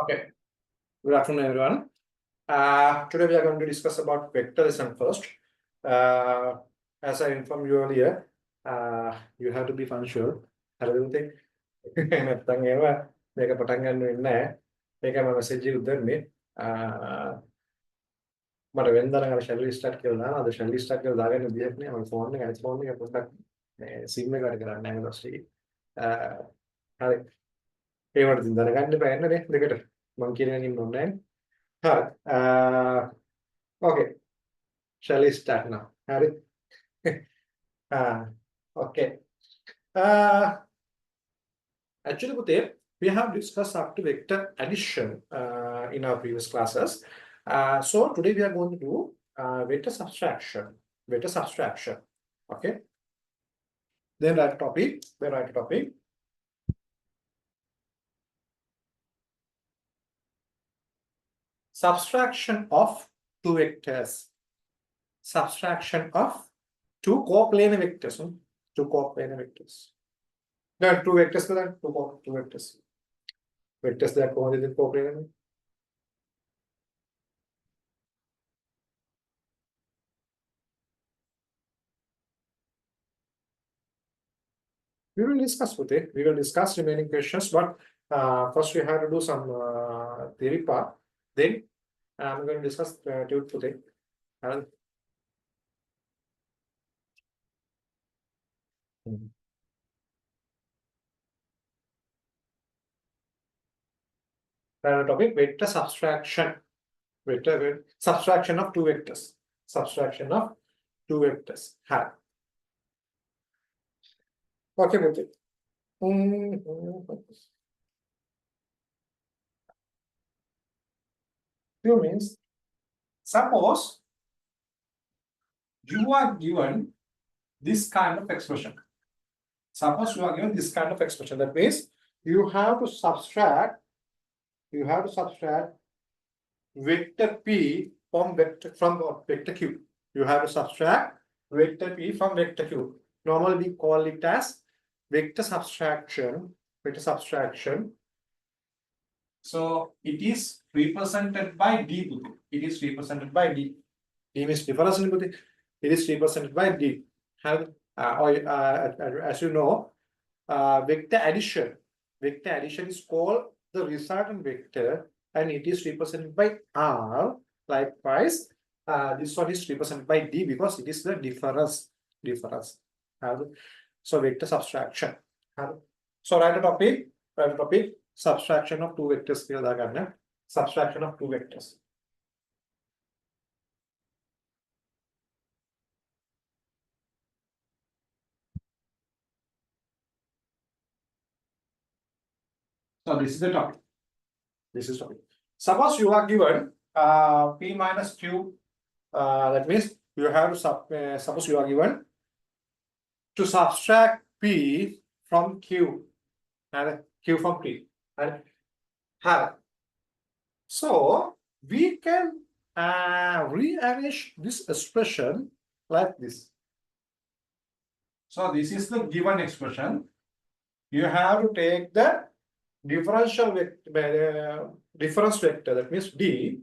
Okay, good afternoon, everyone. Today we are going to discuss about vectorism first. As I informed you earlier, you have to be punctual. හරිද? නැත්නම් ඒව මේක පටන් ගන්න වෙන්නේ නැහැ. මේක මම මෙසේජ් එක උදන්නේ. මට වෙනදාන අර shall we start කියලා දානවා. අද shall we start කියලා දාගන්න විදියක් නෑ. මම ෆෝන් එක පොඩ්ඩක් සිම් එක වැඩ කරන්නේ නැහැ ඊට පස්සේ. හරි. ඒවට ඉතින් දැනගන්න බෑ නේද දෙකට. මම කියන එක ඉන්නෝනේ. හරි. Okay. Shall we start now? Harry? Okay. Actually, Pute, we have discussed up to vector addition in our previous classes. So today we are going to do vector subtraction. Vector subtraction. Okay. Then write topic. Subtraction of two vectors. Subtraction of two coplanar vectors. Two coplanar vectors. No, two vectors. Two vectors. Vectors that are in coplanar. We will discuss with it. We will discuss remaining questions, but first we have to do some theory part. Then I'm going to discuss tude with it. Topic vector subtraction. Vector subtraction of two vectors. Subtraction of two vectors. Okay, with it. Two means suppose you are given this kind of expression. Suppose you are given this kind of expression. That means you have to subtract vector P from vector Q. You have to subtract vector P from vector Q. Normally we call it as vector subtraction. So it is represented by D. It is represented by D. D means difference. It is represented by D. As you know, vector addition. Vector addition is called the resultant vector, and it is represented by R. Likewise, this one is represented by D because it is the difference. So vector subtraction. So write a topic. Subtraction of two vectors. Subtraction of two vectors. So this is the topic. Suppose you are given P minus Q. That means you have to suppose you are given to subtract P from Q and Q from P. And so we can rearrange this expression like this. So this is the given expression. You have to take the differential vector, difference vector, that means D,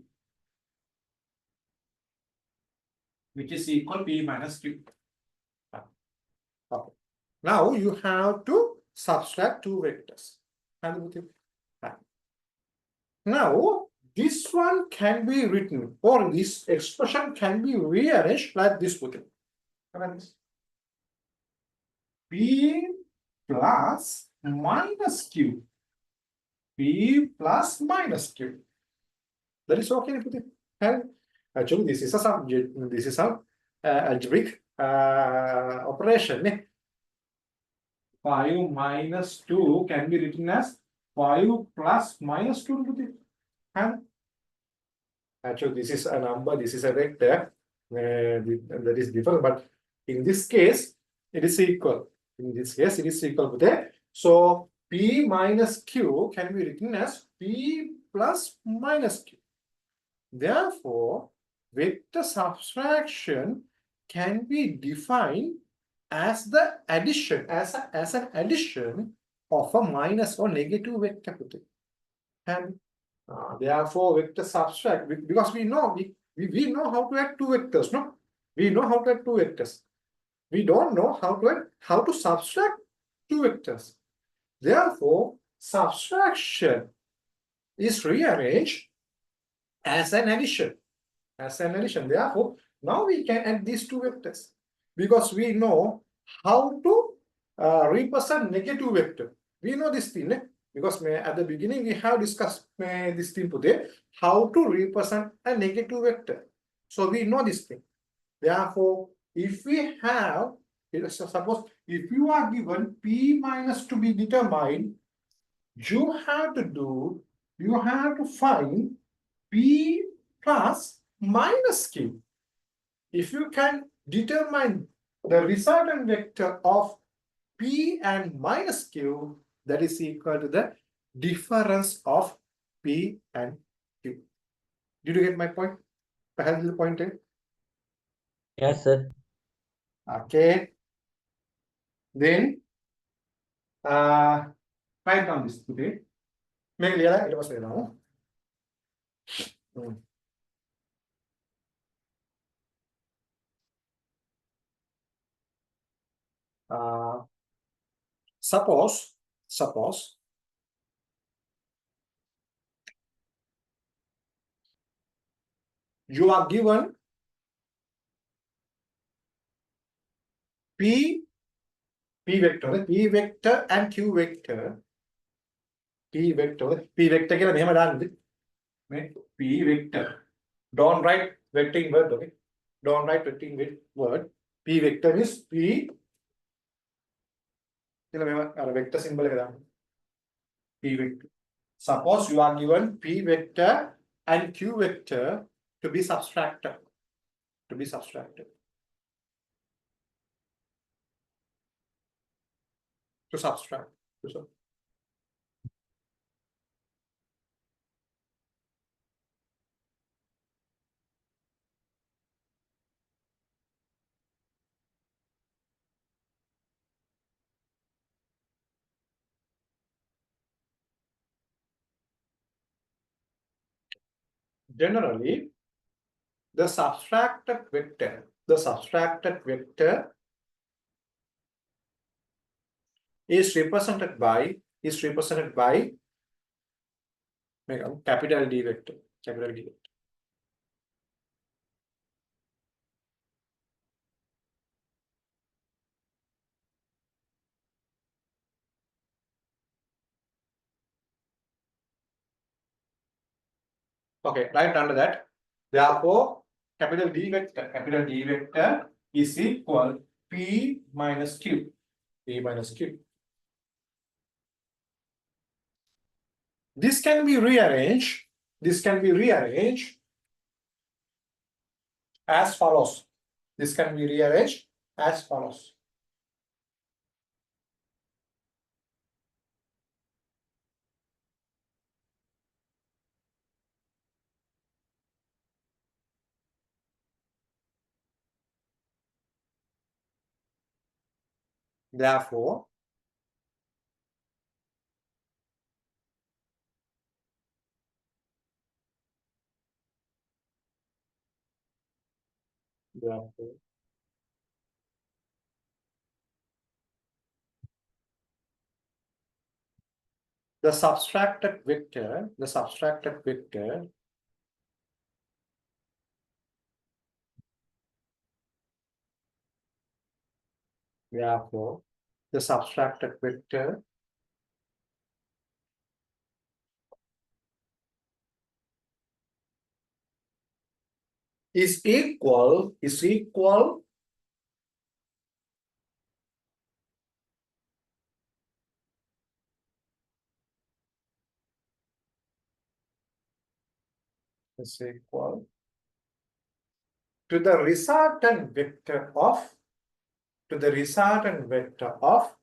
which is equal P minus Q. Okay. Now you have to subtract two vectors. Now this one can be written, or this expression can be rearranged like this. P plus minus Q. P plus minus Q. That is okay. Actually, this is a subject. This is a algebraic operation. 5 minus 2 can be written as 5 plus minus 2. Actually, this is a number. This is a vector. That is different, but in this case, it is equal. So P minus Q can be written as P plus minus Q. Therefore, vector subtraction can be defined as the addition, as an addition of a minus or negative vector. And Therefore, vector subtract because we know we know how to add two vectors. No, we know how to add two vectors. We don't know how to subtract two vectors. Therefore, subtraction is rearranged as an addition. As an addition. Therefore, now we can add these two vectors because we know how to represent negative vector. We know this thing, because at the beginning we have discussed this thing today, how to represent a negative vector. So we know this thing. Therefore, if we have, suppose if you are given P minus to be determined, you have to find P plus minus Q. If you can determine the resultant vector of P and minus Q, that is equal to the difference of P and Q. Did you get my point? Perhaps the point? Yes, sir. Okay. Then write down this today. Make clear it was now. Suppose you are given P vector and Q vector. P vector කියලා මෙහෙම දාන්නද? මේ P vector. Don't write vector in word, okay? Don't write vector in word. P vector is P කියලා මෙහෙම අර vector symbol එක දාන්න. P vector. Suppose you are given P vector and Q vector to be subtracted. To be subtracted. To subtract. Generally, the subtracted vector is represented by capital D vector. Capital D vector. Okay, right under that. Therefore, capital D vector is equal P minus Q. P minus Q. This can be rearranged. As follows. This can be rearranged as follows. Therefore, the subtracted vector, therefore, the subtracted vector is equal to the resultant vector of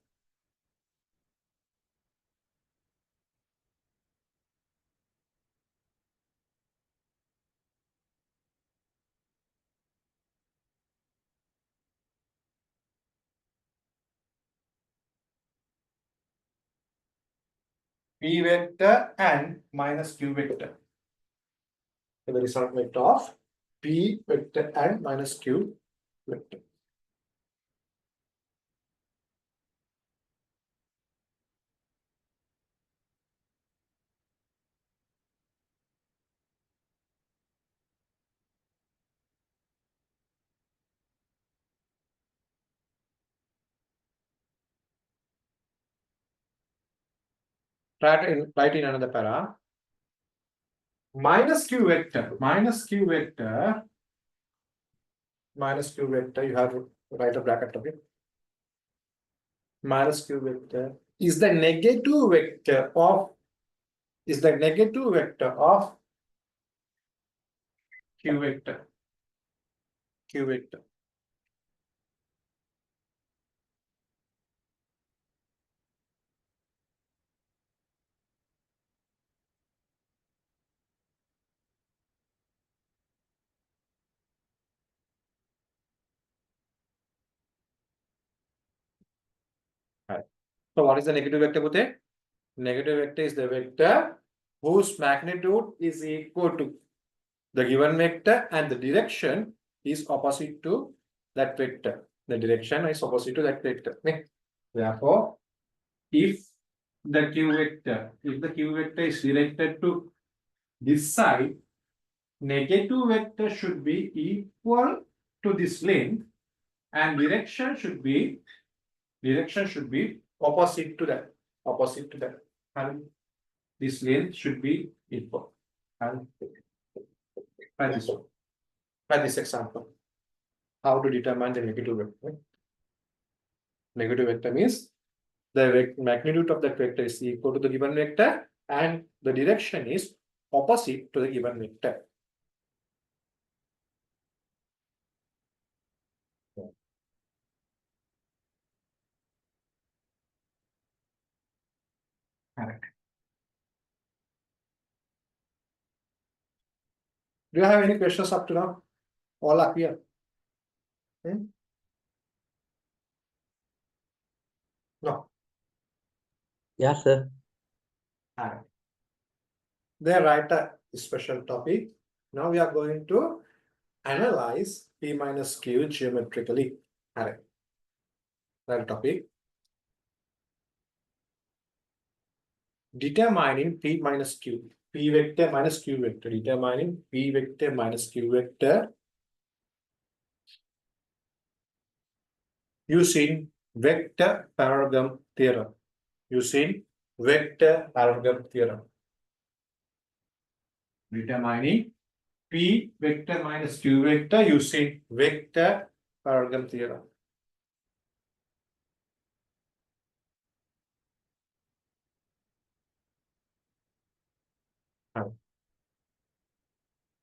P vector and minus Q vector. So the result vector of P vector and minus Q vector. Write in another para. Minus Q vector, you have to write a bracket of it. Minus Q vector is the negative vector of Q vector. Q vector. Right. So what is the negative vector, Bhute? Negative vector is the vector whose magnitude is equal to the given vector and the direction is opposite to that vector. The direction is opposite to that vector. Okay. Therefore, if the Q vector is directed to this side, negative vector should be equal to this length and direction should be opposite to that. And this length should be equal. And by this one. By this example. How to determine the negative vector? Negative vector means the magnitude of that vector is equal to the given vector and the direction is opposite to the given vector. Correct. Do you have any questions up to now? All are clear? No. Yeah, sir. Correct. They write a special topic. Now we are going to analyze P minus Q geometrically. Correct. That topic. Determining P minus Q. P vector minus Q vector. Determining P vector minus Q vector using vector parallelogram theorem. Determining P vector minus Q vector using vector parallelogram theorem.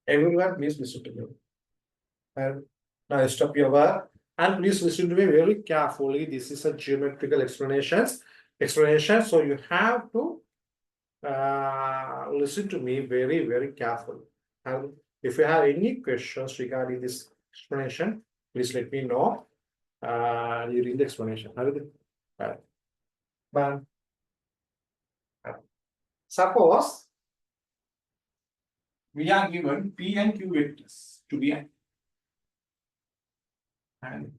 Everyone, please listen to me. And now stop your work and please listen to me very carefully. This is a geometrical explanation. So you have to listen to me very, very carefully. And if you have any questions regarding this explanation, please let me know during the explanation. But suppose we are given P and Q vectors to be and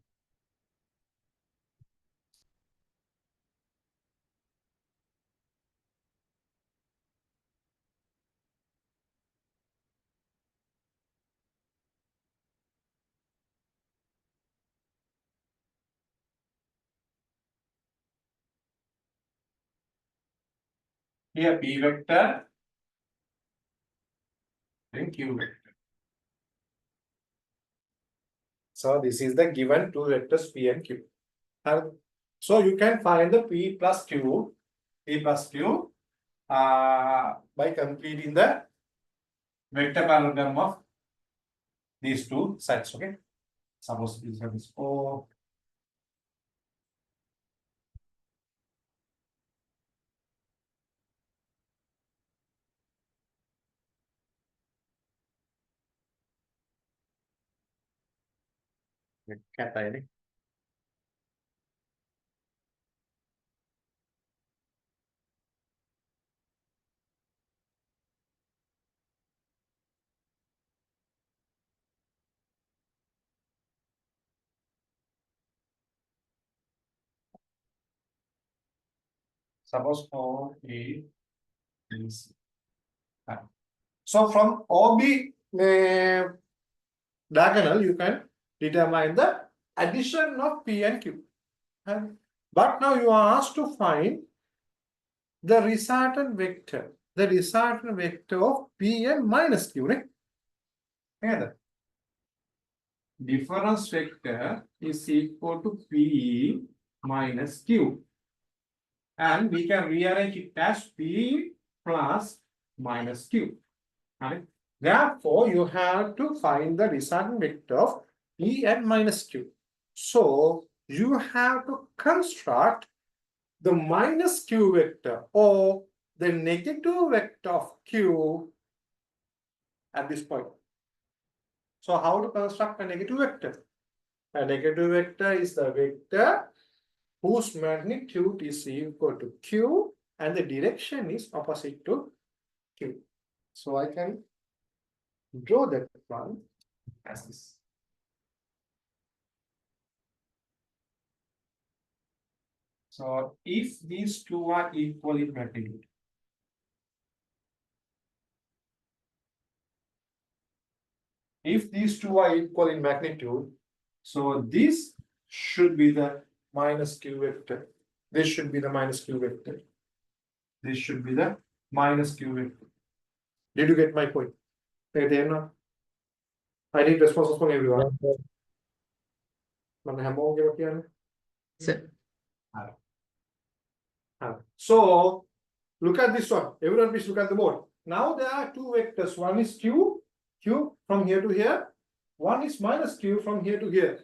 here P vector and Q vector. So this is the given two vectors P and Q. So you can find the P plus Q by completing the vector parallelogram of these two sides. Okay. Suppose this is O. Kata ini. Suppose OA is. So from OB diagonal, you can determine the addition of P and Q. But now you are asked to find the resultant vector. The resultant vector of P and minus Q. Right? Together. Difference vector is equal to P minus Q. And we can rearrange it as P plus minus Q. Right? Therefore, you have to find the resultant vector of P and minus Q. So, you have to construct the minus Q vector or the negative vector of Q at this point. So, how to construct a negative vector? A negative vector is the vector whose magnitude is equal to Q and the direction is opposite to Q. So, I can draw that one as this. So if these two are equal in magnitude, so this should be the minus Q vector. This should be the minus Q vector. This should be the minus Q vector. Did you get my point? I need responses from everyone. Sir. So look at this one. Everyone please look at the board. Now there are two vectors. One is Q from here to here. One is minus Q from here to here.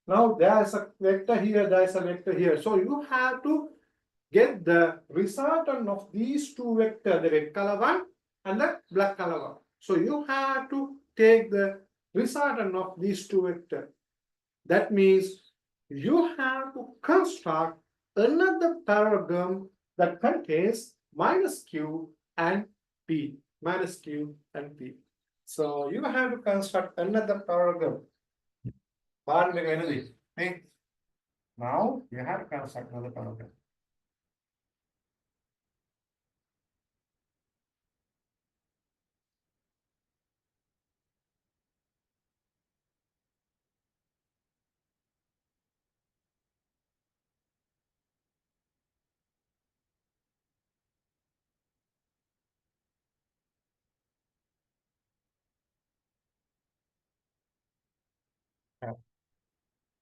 Now there is a vector here, there is a vector here. So you have to get the resultant of these two vectors, the red color one and the black color one. So you have to take the resultant of these two vectors. That means you have to construct another parallelogram that contains minus Q and P. Minus Q and P. So you have to construct another parallelogram. Now you have to construct another parallelogram.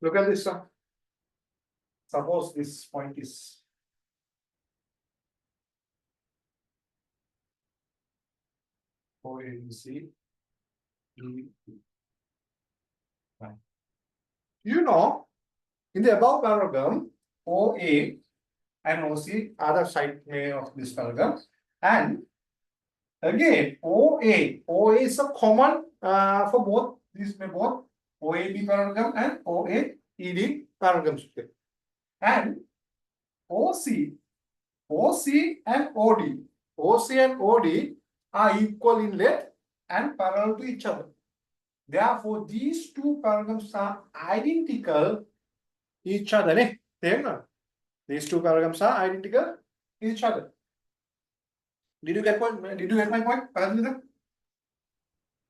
Look at this one. Suppose this point is OAC. You know, in the above parallelogram, OA and OC are the side of this parallelogram. And again, OA is a common for both these both OAB parallelogram and OAED parallelograms. And OC and OD are equal in length and parallel to each other. Therefore, these two parallelograms are identical each other. These two parallelograms are identical each other. Did you get point? Did you get my point?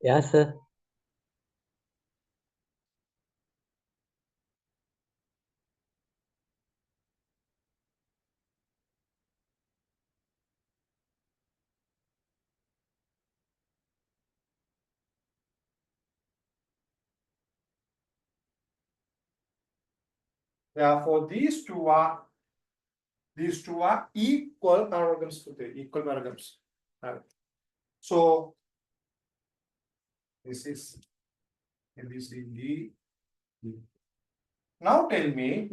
Yes, sir. Therefore, these two are equal parallelograms. Equal parallelograms. So this is ABCD. Now tell me.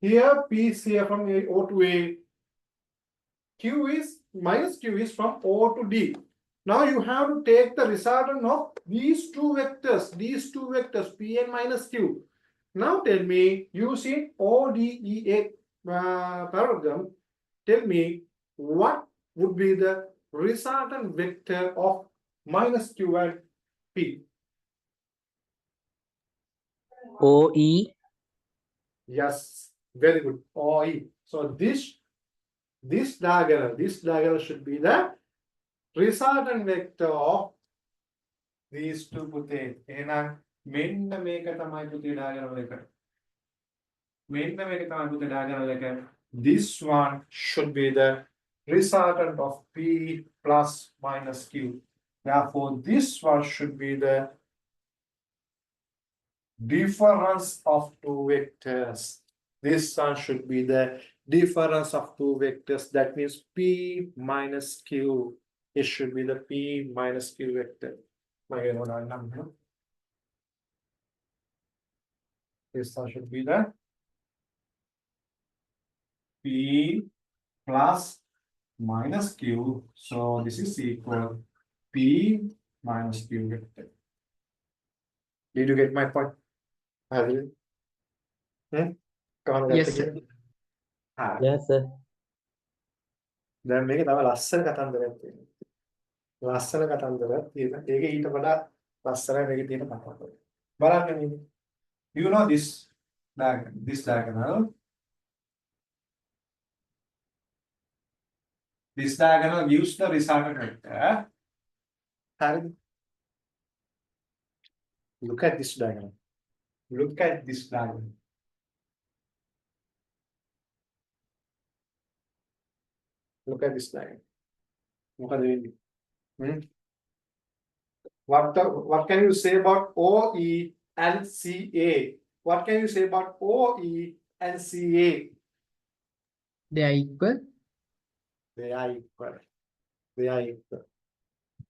Here P is here from O to A. Minus Q is from O to D. Now you have to take the resultant of these two vectors, P and minus Q. Now tell me, using ODEA parallelogram, tell me what would be the resultant vector of minus Q and P. OE. Yes, very good. OE. So this diagonal should be the resultant vector of these two පුතේ. එහෙනම් මෙන්න මේක තමයි පුතේ diagonal එක. මෙන්න මේක තමයි පුතේ diagonal එක. This one should be the resultant of P plus minus Q. Therefore, this one should be the difference of two vectors. This one should be the difference of two vectors. That means P minus Q. It should be the P minus Q vector. This one should be the P plus minus Q. So this is equal P minus Q vector. Did you get my point? Have you? Yes, sir. Yes, sir. දැන් මේක තව ලස්සන කතන්දරයක් තියෙනවා. ලස්සන කතන්දරයක් තියෙනවා. ඒක ඊට වඩා ලස්සනයි මේකේ තියෙන කතන්දරය. බලන්න මේ. You know this diagonal. This diagonal gives the resultant vector. Harry, look at this diagonal. Look at this diagonal. Look at this diagonal. What can you say about OE and CA? What can you say about OE and CA? They are equal. They are equal. They are equal.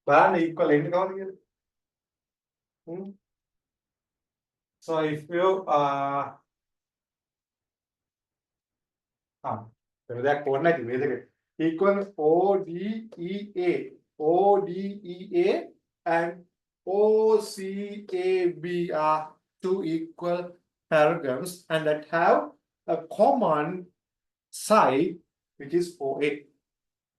But equal in here. So if you that coordinate equal ODEA and OCAB are two equal paragons and that have a common side which is OA.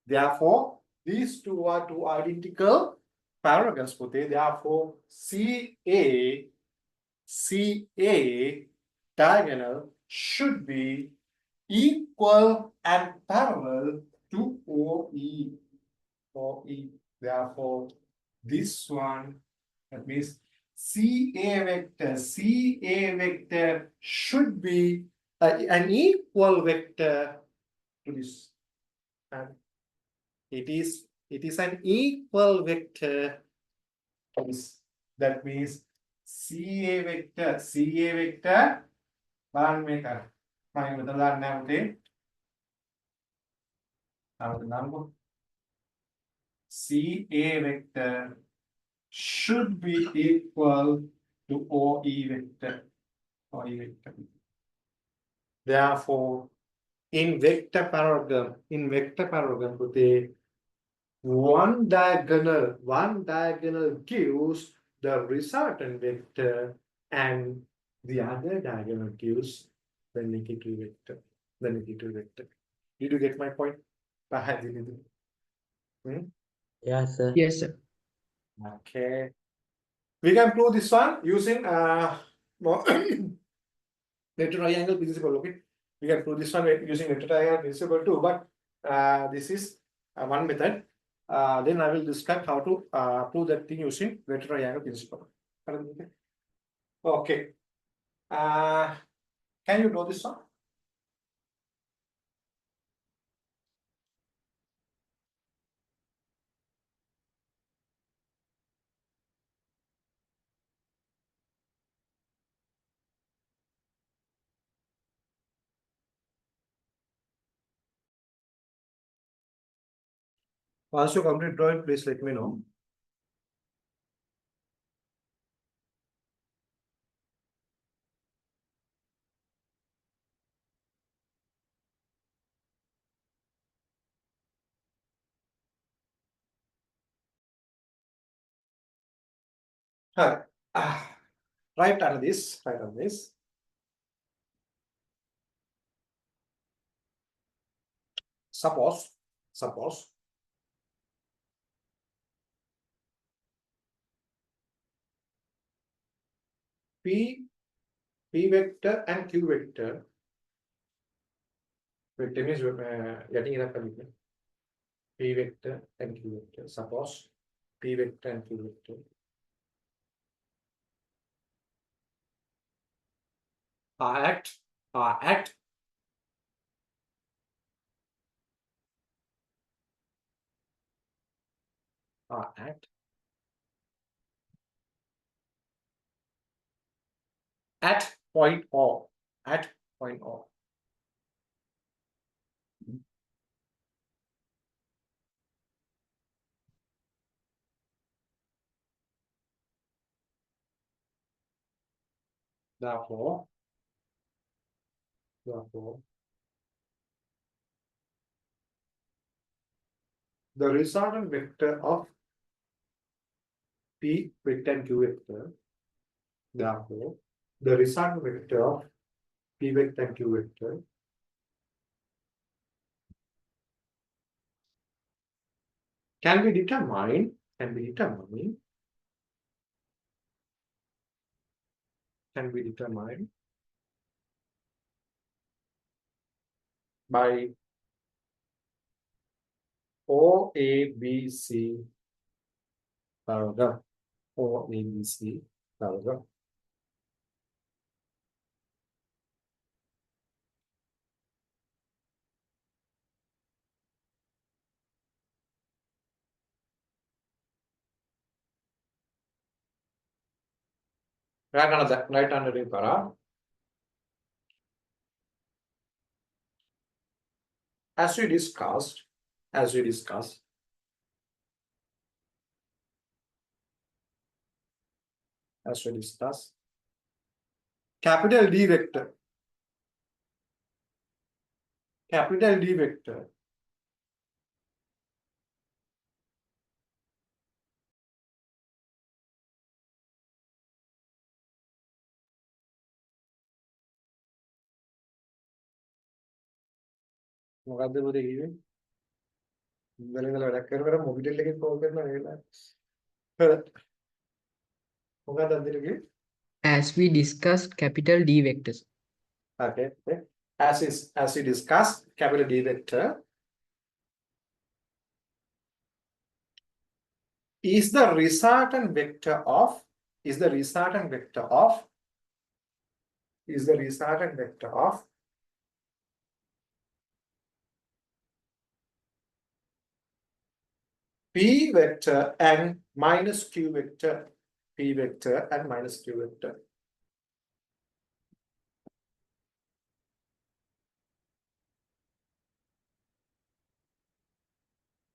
Therefore, these two are two identical paragons. Therefore, CA diagonal should be equal and parallel to OE. Therefore, this one, that means CA vector should be an equal vector to this. And it is an equal vector to this. That means CA vector one maker. CA vector should be equal to OE vector. Therefore, in vector paragon, one diagonal gives the resultant vector and the other diagonal gives the negative vector. Did you get my point? Yes, sir. Yes, sir. Okay. We can prove this one using letter triangle principle. Okay. We can prove this one using letter triangle principle too, but this is one method. Then I will discuss how to prove that thing using letter triangle principle. Okay. Can you draw this one? Once you complete drawing, please let me know. Right on this. Suppose P vector and Q vector Vector means getting it up again. P vector and Q vector. Suppose P vector and Q vector. Are at point O. At point O. Therefore, the resultant vector of P vector and Q vector. Therefore, the resultant vector of P vector and Q vector can be determined by OABC paragraph. OABC paragraph. Right under the para. As we discussed, capital D vector මොකද්ද පුතේ කිව්වේ? ඉඳලා ඉඳලා වැඩක් කරනකොට මොබිටෙල් එකෙන් call කරනවා නේද? මොකක්ද අන්තිමට කිව්වේ? As we discussed capital D vectors. Okay. As we discussed, capital D vector is the resultant vector of P vector and minus Q vector. P vector and minus Q vector.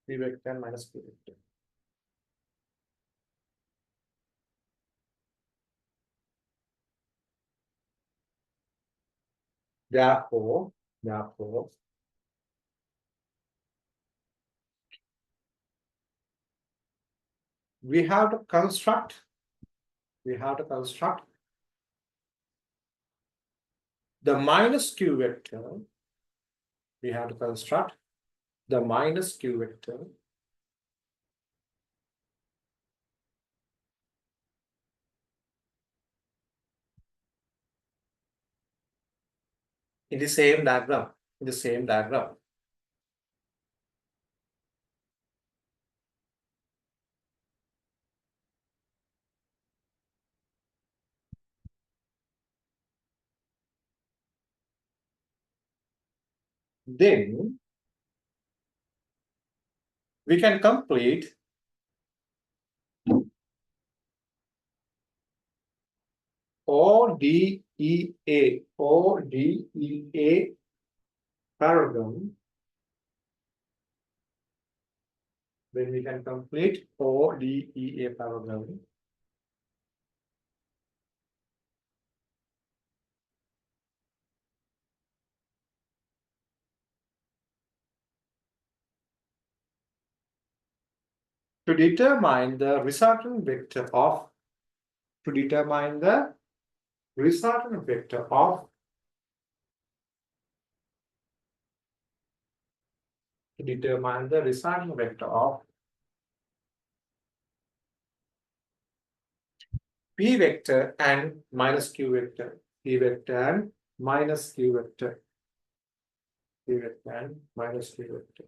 P vector and minus Q vector. Therefore, we have to construct the minus Q vector. We have to construct the minus Q vector in the same diagram. Then we can complete ODEA paragon. Then we can complete ODEA paragon. To determine the resultant vector of P vector and minus Q vector. P vector and minus P vector.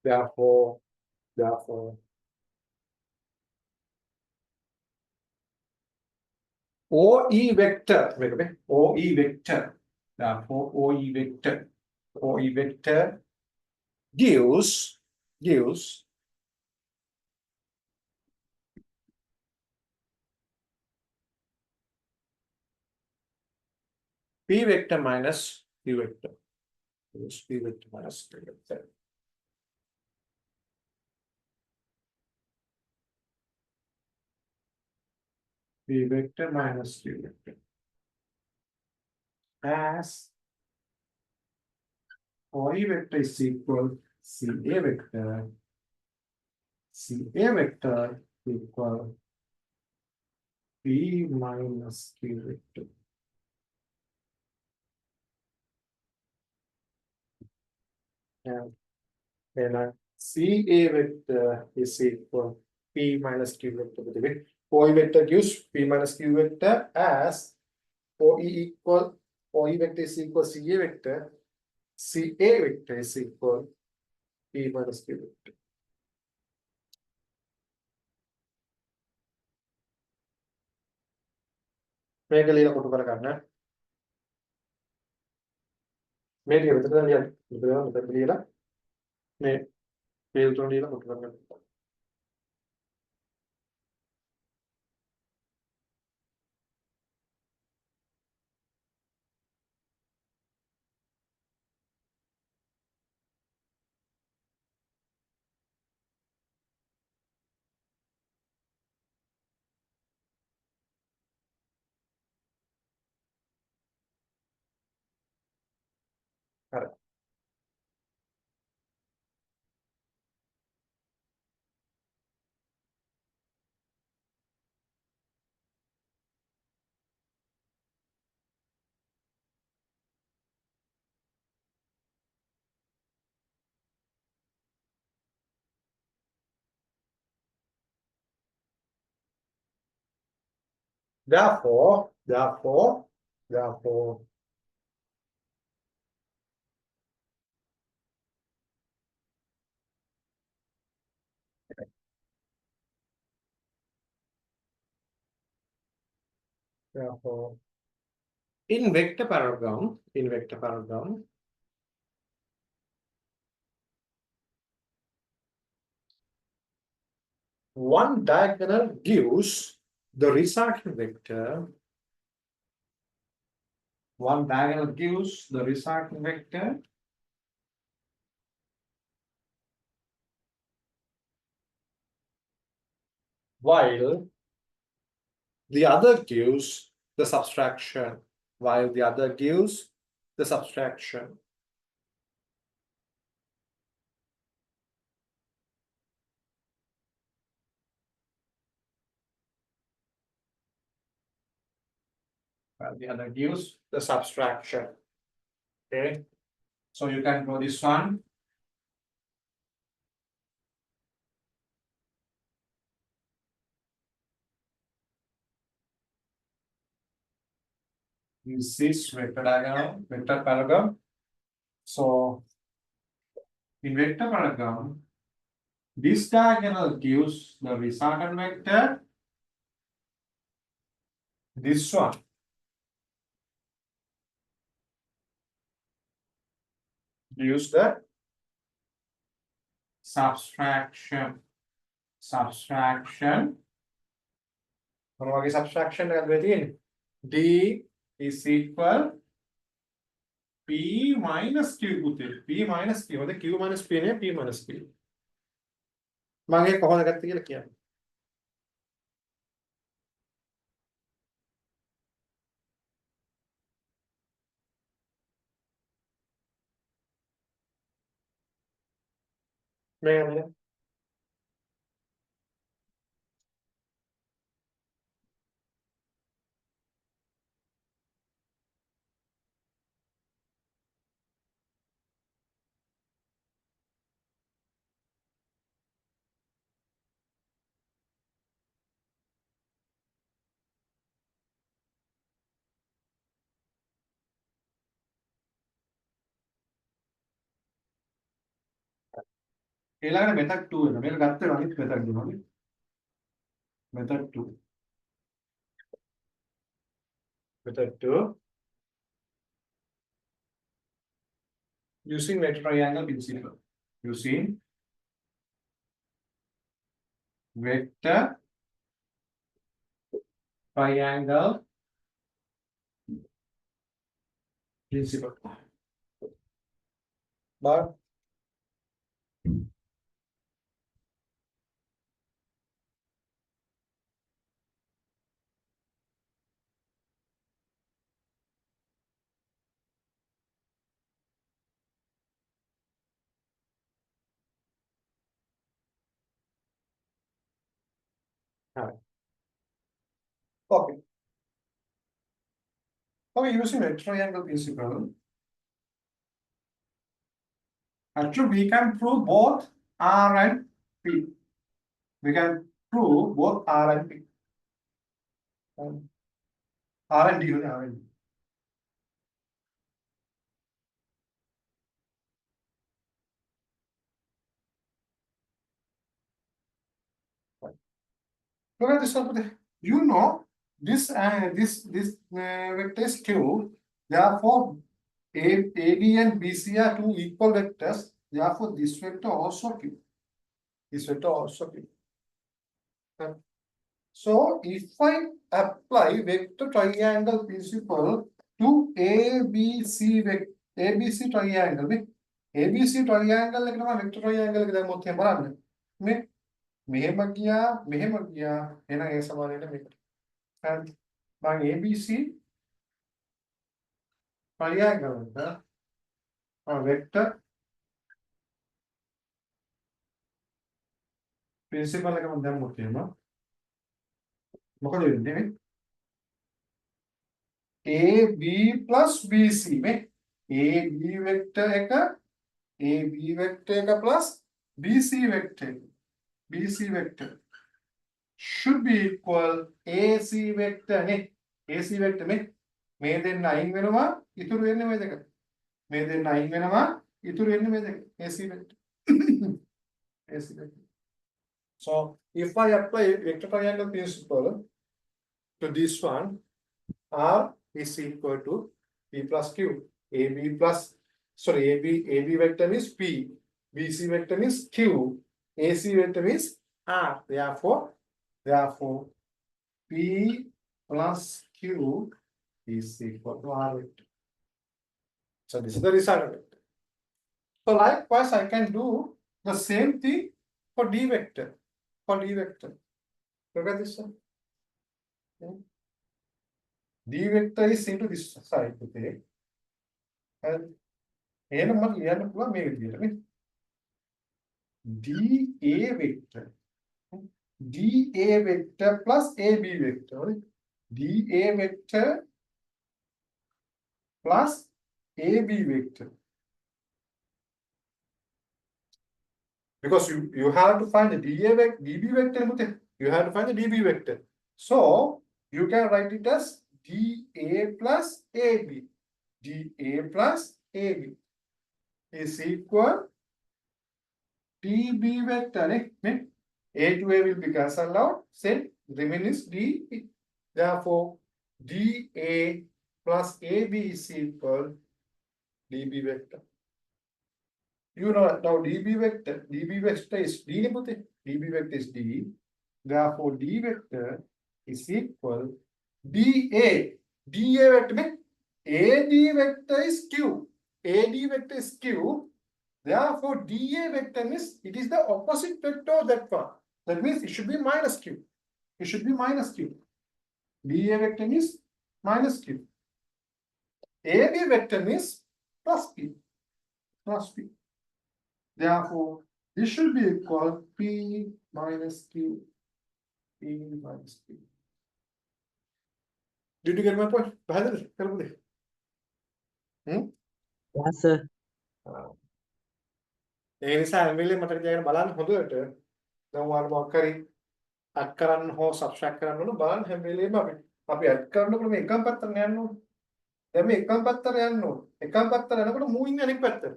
Therefore, OE vector, OE vector, therefore OE vector gives P vector minus Q vector. Gives P vector minus Q vector. P vector minus Q vector. As OE vector is equal C.A vector. C.A vector equal P minus Q vector. And then C.A vector is equal P minus Q vector. By the way, OE vector gives P minus Q vector as OE vector is equal CA vector. CA vector is equal P minus Q vector. මේක ලියලා කොටු කර ගන්න. මේ ටික විතරද ලියන්නේ. මෙතන ලියලා මේ පේජ් තුන ලියලා කොටු කරගන්න. හරි. Therefore, in vector paradigm, one diagonal gives the resultant vector. One diagonal gives the resultant vector. While the other gives the subtraction. While the other gives the subtraction. While the other gives the subtraction. Okay. So you can draw this one. This is vector diagram, vector paradigm. So in vector paradigm, this diagonal gives the resultant vector. This one gives the subtraction. මොනවගේ subtraction එකක්ද මේ තියෙන්නේ? D is equal P minus Q පුතේ. P minus Q. හොඳ Q minus P නේ P minus Q. මම ඒක කොහොමද ගත්තේ කියලා කියන්න. මේ ඊළඟට method 2 එක. මේක ගත්ත වෙනවා අනිත් method දෙනවා. method 2. method 2 using vector triangle principle. Using vector triangle principle. But okay. Okay, using vector triangle principle, actually we can prove both R and P. We can prove both R and P. R and D, R and D. Look at this one. You know this vector is Q. Therefore, AB and BC are two equal vectors. Therefore, this vector also Q. This vector also Q. So, if I apply vector triangle principle to ABC triangle, ABC triangle එක තමයි vector triangle එක දැන් මොකක්ද බලන්න. මේ මෙහෙම ගියා එහෙනම් ඒ සමානයට මේකට. හරි. මම ABC triangle එක vector principle එක මම දැම්මොත් එහෙම මොකද වෙන්නේ? AB plus BC මේ AB vector එක AB vector එක plus BC vector එක. BC vector should be equal AC vector නේ. AC vector මේ දෙන්න අයින් වෙනවා ඉතුරු වෙන්නේ මේ දෙක. මේ දෙන්න අයින් වෙනවා ඉතුරු වෙන්නේ මේ දෙක. AC vector. AC vector. So if I apply vector triangle principle to this one, R is equal to P plus Q. AB vector is P. BC vector is Q. AC vector is R. Therefore, P plus Q is equal to R vector. So this is the result of it. So likewise, I can do the same thing for D vector. Look at this one. D vector is into this side. Okay. And here මම ලියන්න පුළුවන් මේ විදිහට නේ. DA vector. DA vector plus AB vector. Right? DA vector plus AB vector. Because you have to find the DB vector. You have to find the DB vector. So you can write it as DA plus AB. DA plus AB is equal DB vector. A to A will be cancelled out. Then remain is D. Therefore, DA plus AB is equal DB vector. You know now DB vector is D. DB vector is D. Therefore, D vector is equal DA. DA vector AD vector is Q. AD vector is Q. Therefore, DA vector is it is the opposite vector of that one. That means it should be minus Q. It should be minus Q. DA vector is minus Q. AB vector is plus P. Plus P. Therefore, this should be equal P minus Q. P minus Q. Did you get my point? Yes, sir. ඒ නිසා හැමෙලේ මතක තියාගෙන බලන්න හොඳට. දැන් ඔයාලා මොකක් හරි අඩ් කරන්න හෝ සබ්ස්ට්‍රැක්ට් කරන්න ඕන බලන්න හැම වෙලේම අපි අඩ් කරනකොට මේ එකම පැත්තට යන්න ඕනේ. දැන් මේ එකම පැත්තට යන්න ඕනේ. එකම පැත්තට යනකොට මූවින් අනිත් පැත්තට.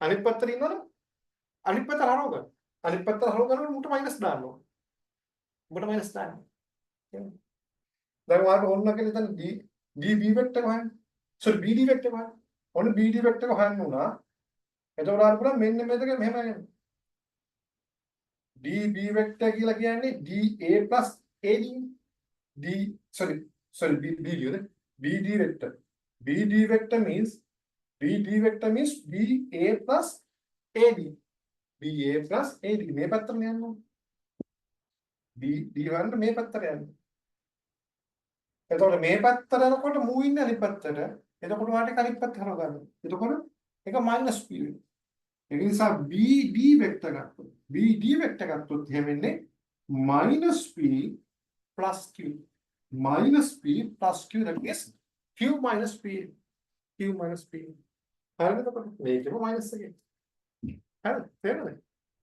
අනිත් පැත්තට ඉන්නවනේ. අනිත් පැත්ත හරව ගන්න. අනිත් පැත්ත හරව ගන්නකොට මුට මයිනස් දාන්න ඕන. මුට මයිනස් දාන්න. දැන් ඔයාලට ඕන කියලා දැන් D B වෙක්ටර් හොයන්න. සෝරි BD වෙක්ටර් හොයන්න. ඔන්න BD වෙක්ටර් හොයන්න උනා. එතකොට ඔයාලට පුළුවන් මෙන්න මේක මෙහෙම යන්න. DB වෙක්ටර් කියලා කියන්නේ DA + AD. BD BD vector. BD vector means BA plus AD. BA plus AD. මේ පැත්තට යන්න ඕනේ. BD වන්න මේ පැත්තට යන්න. එතකොට මේ පැත්තට යනකොට move ඉන්නේ අනිත් පැත්තට. එතකොට වාට අනිත් පැත්ත හරව ගන්න. එතකොට ඒක minus p වෙනවා. ඒ නිසා BD vector ගත්තොත් BD vector ගත්තොත් එහෙම වෙන්නේ minus p plus q. Minus p plus q, that is q minus p. Q minus p. හරිද? එතකොට මේකම minus එකේ. හරිද? තේරෙනවද?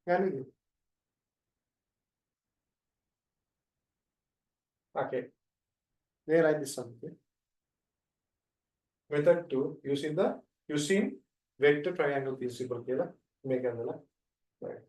ගන්නේ. Okay. They write this something. Method 2 using vector triangle principle කියලා මේක ගන්නලා. Right.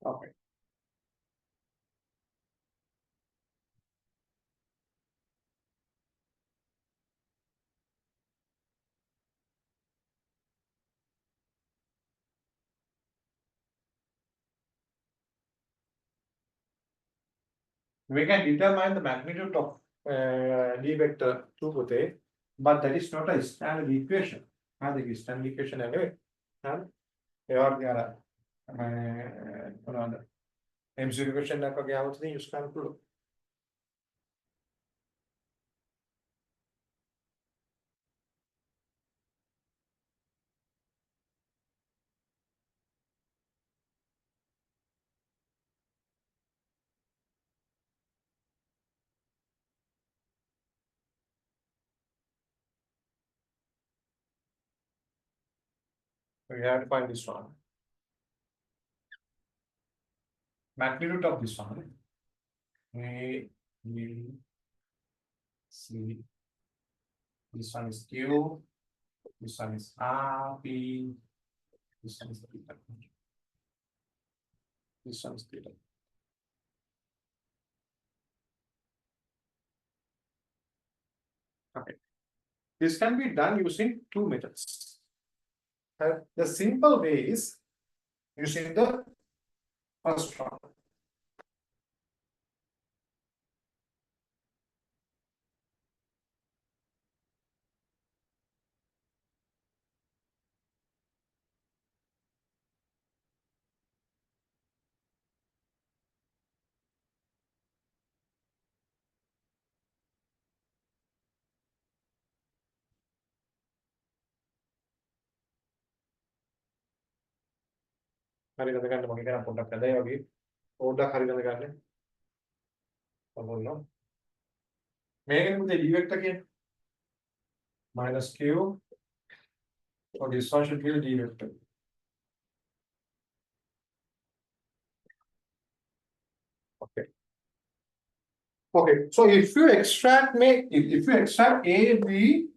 Okay. We can determine the magnitude of D vector 2 පුතේ, but that is not a standard equation. හරිද? standard equation නෙවෙයි. හරි? ඒ වගේ අර මොනවද? MCQ question එකක් වගේ આવුත් ඉතින් use කරන්න පුළුවන්. We have to find this one. Magnitude of this one. A, B, C. This one is Q. This one is R, P. This one is theta. This one is theta. Okay. This can be done using two methods. The simple way is using the first one. හරි ගඳ ගන්න මම කියන පොඩ්ඩක් ඇදයි වගේ පොඩ්ඩක් හරි ගඳ ගන්න. බලන්න. මේකෙන් මුදේ D vector කියන්නේ minus Q, or this one should be the D vector. Okay. Okay. So if you extract A, B,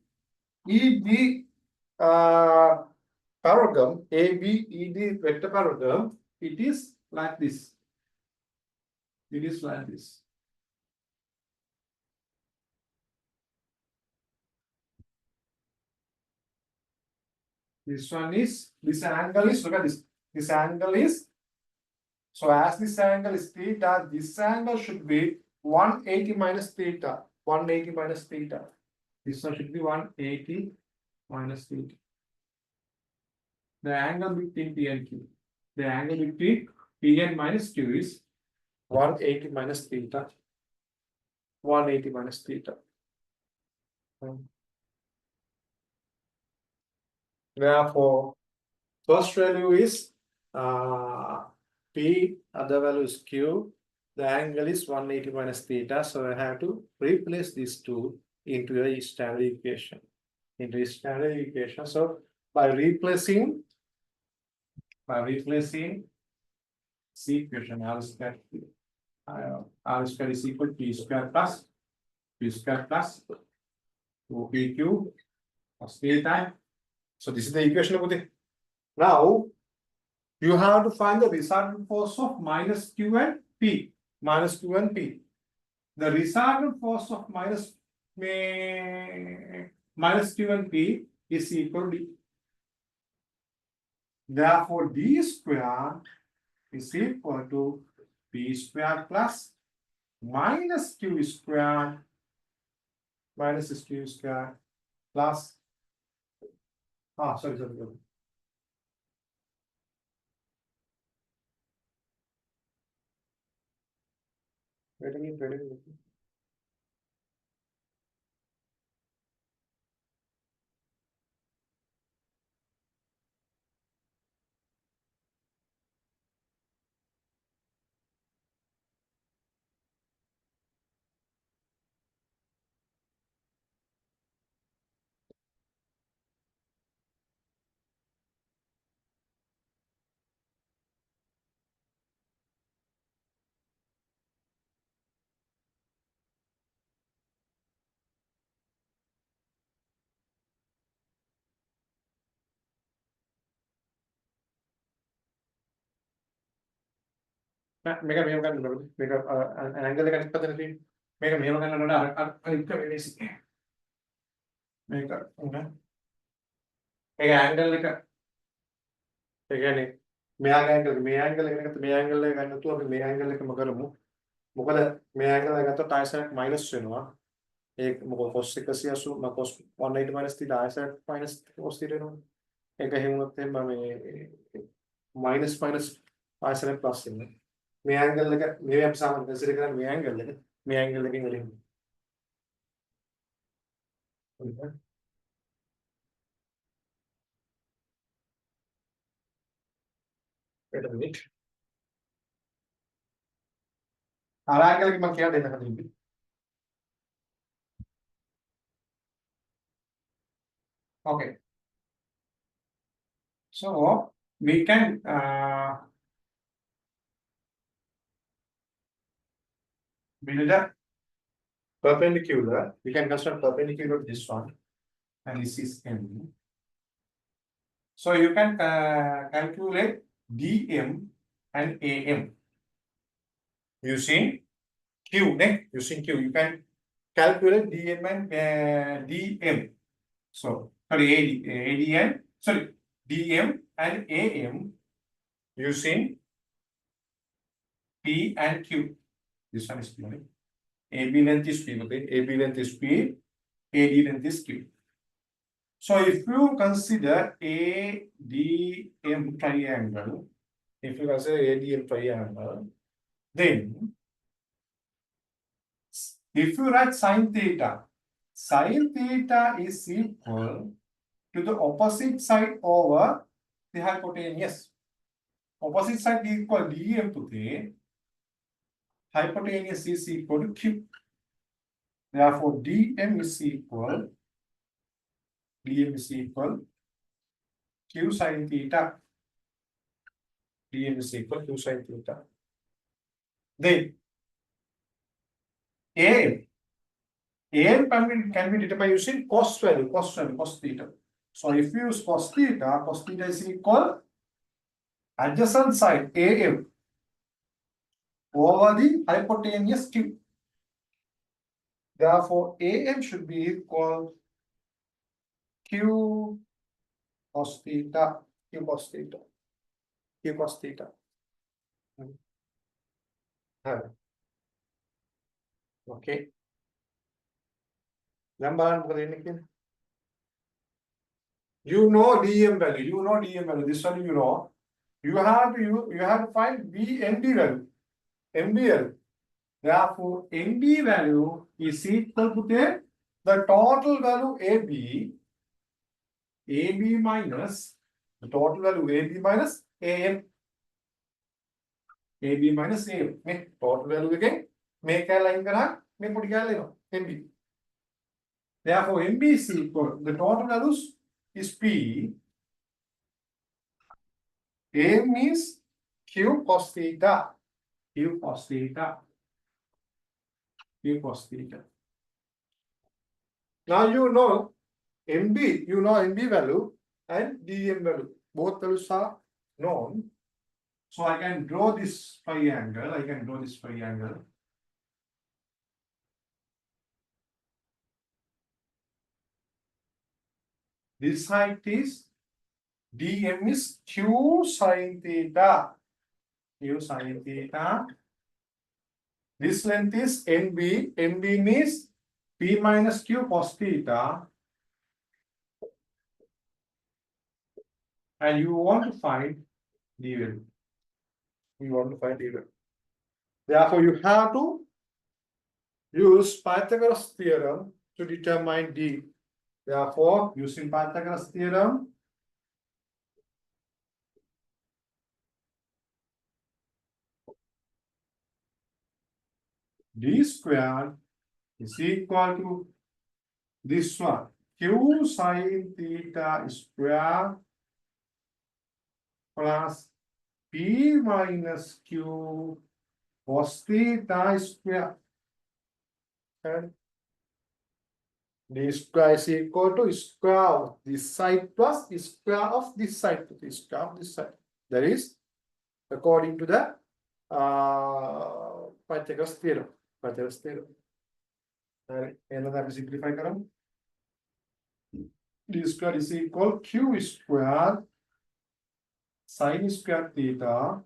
E, D parallelogram, A, B, E, D vector parallelogram, it is like this. It is like this. This one is, this angle is, look at this. This angle is, so as this angle is theta, this angle should be 180 minus theta. 180 minus theta. This one should be 180 minus theta. The angle between P and Q. The angle between Pn minus Q is 180 minus theta. 180 minus theta. Therefore, first value is P, other value is Q. The angle is 180 minus theta. So I have to replace these two into a standard equation. So by replacing C equation, R square is equal to P square plus 2PQ plus theta. So this is the equation. Now you have to find the resultant force of minus Q and P. The resultant force of minus Q and P is equal to D. Therefore, D square is equal to P square plus minus Q square plus sorry. Wait a minute. Make an angle against the make a meal and another. Make an angle like a again. May angle like a Magaramu. Mukala may angle like a Tyson minus Sinua. A Mokosicasia, Makos 180 minus the Dyson minus Ostino. Take a him with him minus Tyson plus in. May angle like a may have some consider may angle looking at him. Wait a minute. Angle man क्या देना करेंगे? Okay. So we can build a perpendicular. We can construct perpendicular to this one, and this is M. So you can calculate DM and AM using Q. Using Q, you can calculate DM and DM. So sorry, DM and AM using P and Q. This one is P. AB length is P. Okay, AB length is P. AD length is Q. So if you consider ADM triangle, then if you write sine theta is equal to the opposite side over the hypotenuse. Opposite side is equal to DM to the hypotenuse is equal to Q. Therefore, DM is equal Q sin theta. DM is equal Q sin theta. Then AM can be determined using cos value, cos theta. So if you use cos theta is equal adjacent side AM over the hypotenuse Q. Therefore, AM should be equal Q cos theta. Okay. You know DM value. This one you know. You have to find BNB value. MBL. Therefore, NB value is equal to the total value AB minus the total value AB minus AM. AB minus AM. Make total value again. Make a line make put MB. Therefore, MB is equal the total values is P. AM means Q cos theta. Q cos theta. Q cos theta. Now you know MB, MB value and DM value. Both values are known. So I can draw this triangle. This height is DM is Q sin theta. Q sin theta. This length is NB. NB means P minus Q cos theta. And you want to find D value. Therefore, you have to use Pythagoras theorem to determine D. Therefore, using Pythagoras theorem, D squared is equal to this one, Q sin theta square plus P minus Q cos theta square. And D square is equal to square of this side plus square of this side to the square of this side. That is according to the Pythagoras theorem. Another simplify करो. D square is equal Q square sin square theta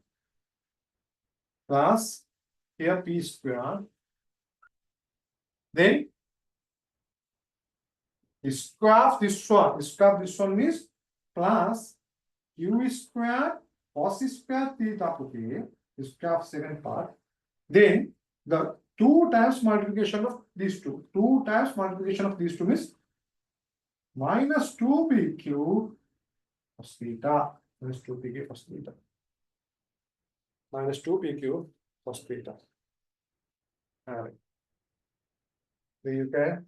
plus here P square. Then square of this one means plus Q square cos square theta okay. Square of second part. Then the 2 times multiplication of these two. 2 times multiplication of these two means minus 2PQ cos theta. Minus 2PQ cos theta. Minus 2PQ cos theta. Alright. So you can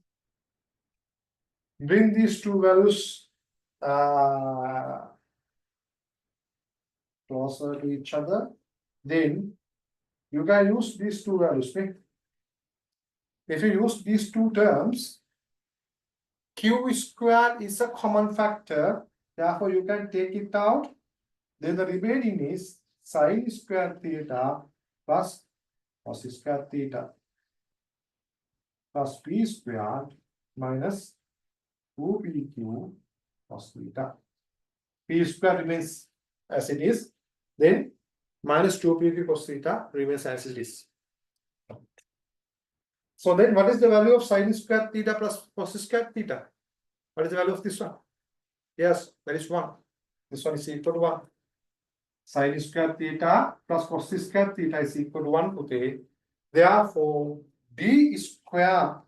bring these two values closer to each other. Then you can use these two values. Okay? If you use these two terms, Q squared is a common factor. Therefore, you can take it out. Then the remaining is sin square theta plus cos square theta plus P squared minus 2PQ cos theta. P square remains as it is. Then minus 2PQ cos theta remains as it is. So then what is the value of sin square theta plus cos square theta? What is the value of this one? Yes, that is 1. This one is equal to 1. Sin square theta plus cos square theta is equal to 1. Okay. Therefore, D square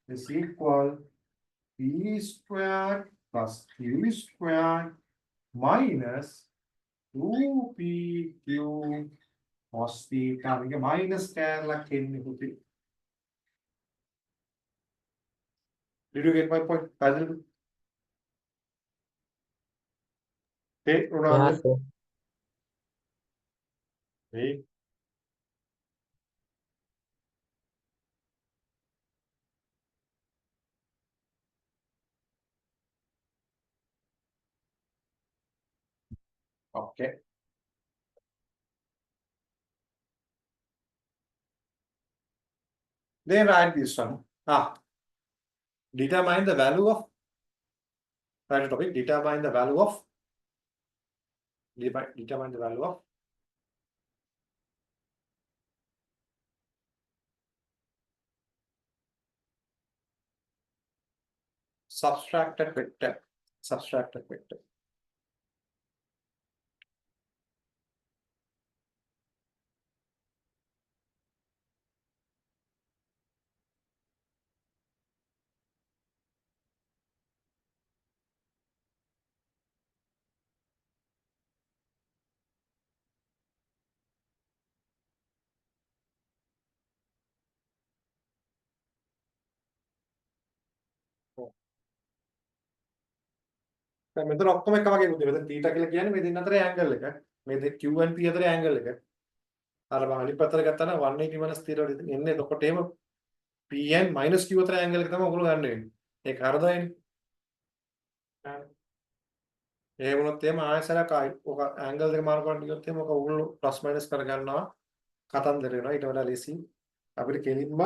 is equal P square plus Q square minus 2PQ cos theta. Minus did you get my point? Hey, Yeah, Ronaldo. sir. Hey. Okay. Then write this one. Determine the value of write a topic. Determine the value of subtracted vector. දැන් මෙතන ඔක්කොම එක වගේ පුතේ. මෙතන θ කියලා කියන්නේ මේ දෙන්න අතරේ ඇන්ගල් එක. මේ Q and P අතරේ ඇන්ගල් එක. අර මම අනිත් පැත්තට ගත්තා නම් 180 minus 0 වල එන්නේ. එතකොට එහෙම P and minus Q අතර ඇන්ගල් එක තමයි ඔයගොල්ලෝ ගන්න වෙන්නේ. ඒක හරිදයිනේ. ඒ වුණොත් එහෙම ආයෙසරක් ඔක ඇන්ගල් දෙක මාරු කරන්න ගියොත් එහෙම ඔක ඔයගොල්ලෝ ප්ලස් මයිනස් කරගන්නවා. කතන්දර වෙනවා. ඊට වඩා ලේසි. අපිට කෙලින්ම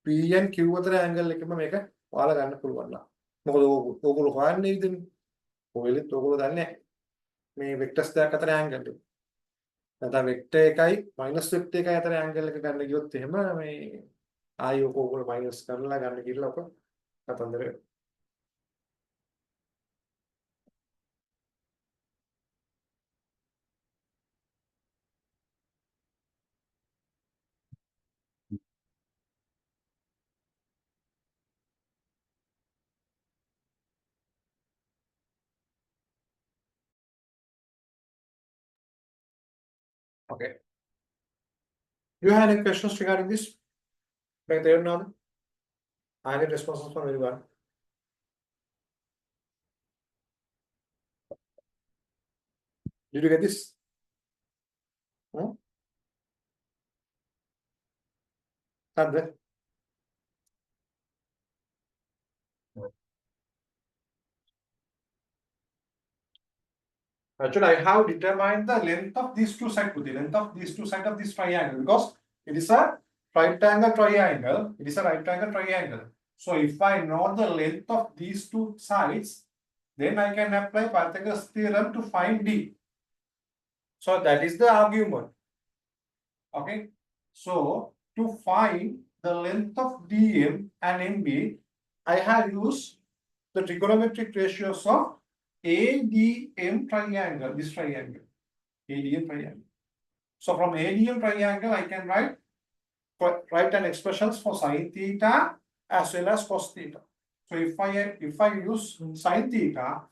P and Q අතර ඇන්ගල් එකම මේක ඔයාලා ගන්න පුළුවන් නා. මොකද ඕගොල්ලෝ හොයන්නේ ඉතින්. ඔයගෙත් ඕගොල්ලෝ දන්නේ නැහැ. මේ වෙක්ටර්ස් දෙක අතර ඇන්ගල් එක. නැත්නම් වෙක්ටර් එකයි මයිනස් වෙක්ටර් එකයි අතර ඇන්ගල් එක ගන්න ගියොත් එහෙම මේ ආයි ඔයගොල්ලෝ මයිනස් කරලා ගන්න කියලා ඔක කතන්දර වෙනවා. Okay. Do you have any questions regarding this? Back there now. I need responses from everyone. Did you get this? Hmm? Andre? Actually, I have determined the length of these two sides, the length of these two sides of this triangle, because it is a right angle triangle. It is a right angle triangle. So if I know the length of these two sides, then I can apply Pythagoras theorem to find D. So that is the argument. Okay. So to find the length of DM and MB, I have used the trigonometric ratios of ADM triangle, this triangle, ADM triangle. So from ADM triangle, I can write an expressions for sin theta as well as cos theta. So if I use sin theta,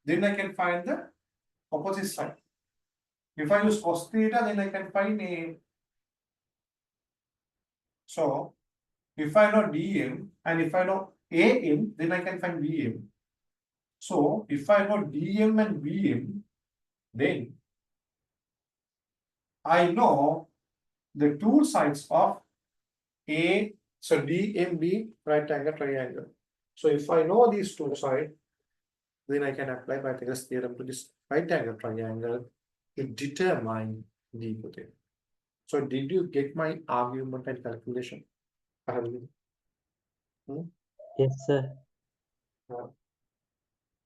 then I can find the opposite side. If I use cos theta, then I can find a. So if I know DM and if I know AM, then I can find BM. So if I know DM and BM, then I know the two sides of DMB right angle triangle. So if I know these two sides, then I can apply Pythagoras theorem to this right angle triangle to determine the hypothesis. So did you get my argument and calculation? Yes, sir.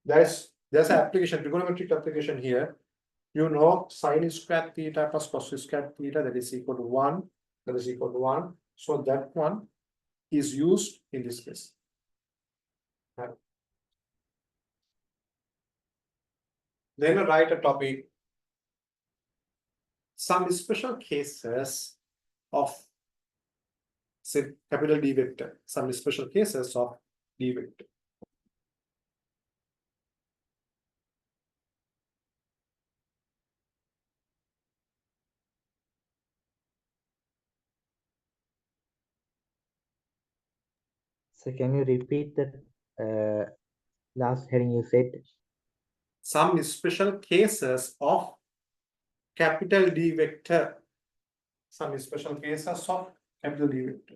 There's an application, trigonometric application here. You know sin square theta plus cos square theta, that is equal to 1. That is equal to 1. So that one is used in this case. Then write a topic. Some special cases of, say, capital D vector. Some special cases of D vector. So can you repeat the last heading you said? Some special cases of capital D vector. Some special cases of capital D vector.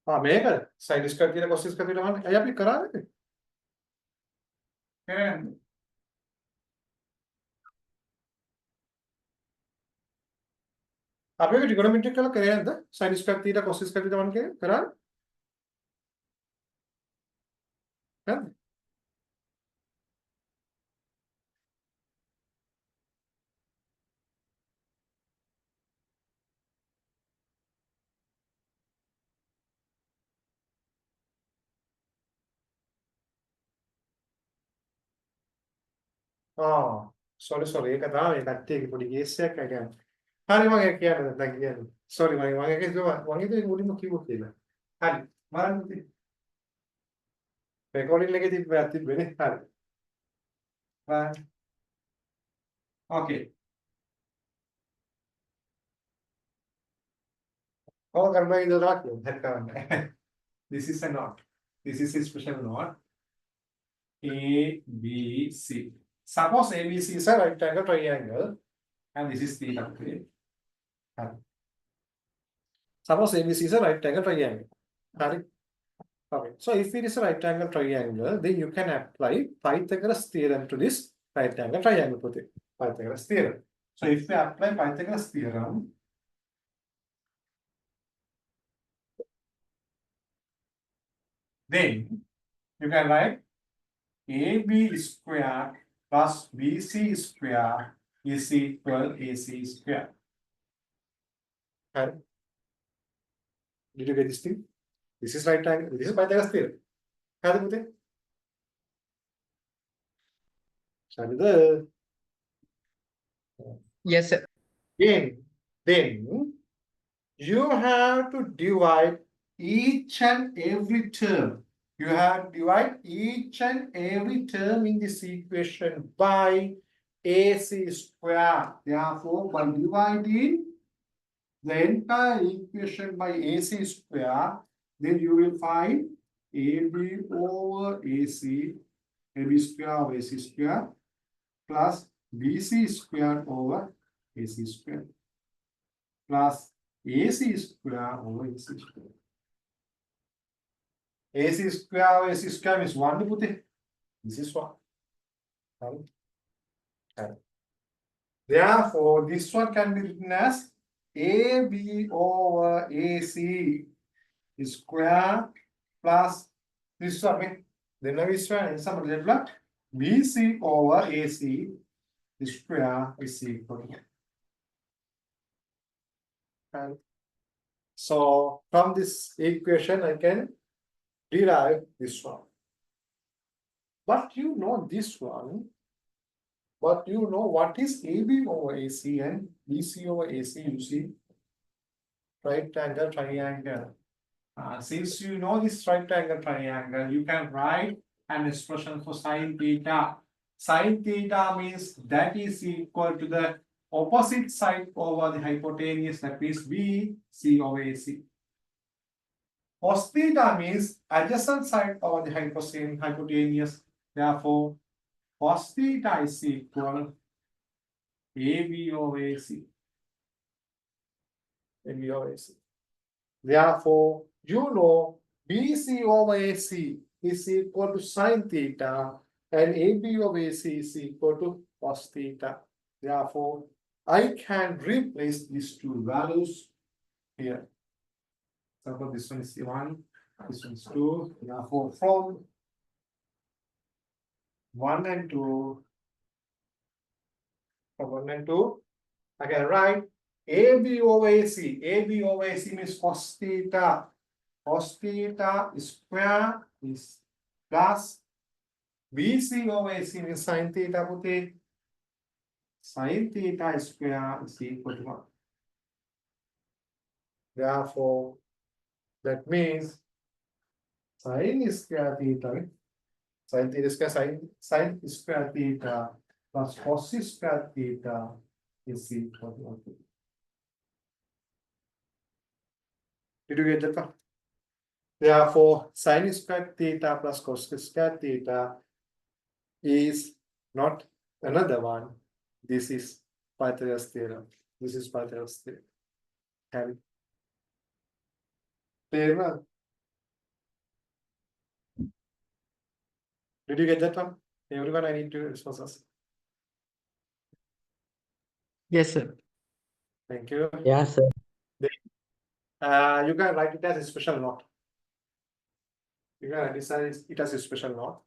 මේක sin square theta cos square theta වань අය අපි කරානේ. කරන්නේ. අපි ඒක trigonometric කරලා කරේ නැද්ද? sin square theta cos square theta වань කරානේ. නැද්ද? sorry, sorry. ඒක තමයි මේ කට්ටියගේ පොඩි කේස් එකක් අගයන්. හරි මම ඒක කියන්න නැත්නම් කියන්නේ. sorry මම ඒක කිව්වා. මම හිතුවේ මුලින්ම කිව්වොත් කියලා. හරි. බලන්න ඉතින්. රෙකෝඩින් එකේ තිබ්බනේ. හරි. බලන්න. okay. Oh, karma is a rock. This is a knot. This is a special knot. A, B, C. Suppose ABC is a right angle triangle, and this is theta. Okay. Suppose ABC is a right angle triangle. Okay. So if it is a right angle triangle, then you can apply Pythagoras theorem to this right angle triangle. Pythagoras theorem. So if we apply Pythagoras theorem, then you can write AB squared plus BC squared is equal AC squared. Right? Did you get this thing? This is right angle. This is Pythagoras theorem. Yes, sir. Then you have to divide each and every term. You have to divide each and every term in this equation by AC square. Therefore, by dividing the entire equation by AC square, then you will find AB over AC, AB square over AC square, plus BC square over AC square, plus AC square over AC square. AC square over AC square means 1 to put it. This is 1. Therefore, this one can be written as AB over AC square plus this one. Then this one is BC over AC square is equal to. So from this equation, I can derive this one. But you know this one. But you know what is AB over AC and BC over AC, you see? Right angle triangle. Since you know this right angle triangle, you can write an expression for sine theta. Sine theta means that is equal to the opposite side over the hypotenuse, that means BC over AC. Cos theta means adjacent side over the hypotenuse. Therefore, cos theta is equal AB over AC. AB over AC. Therefore, you know BC over AC is equal to sine theta and AB over AC is equal to cos theta. Therefore, I can replace these two values here. So this one is 1, this one is 2. Therefore, from 1 and 2, I can write AB over AC. AB over AC means cos theta. Cos theta square is plus BC over AC means sin theta. Sin theta square is equal to 1. Therefore, that means sin square theta, sin theta square, sin square theta plus cos square theta is equal to 1. Did you get that part? Therefore, sin square theta plus cos square theta is not another one. This is Pythagoras theorem. This is Pythagoras theorem. Have it. Clear? Did you get that one? Everyone, I need to response. Yes, sir. Thank you. Yeah, sir. You can write it as a special note. You can decide it as a special note.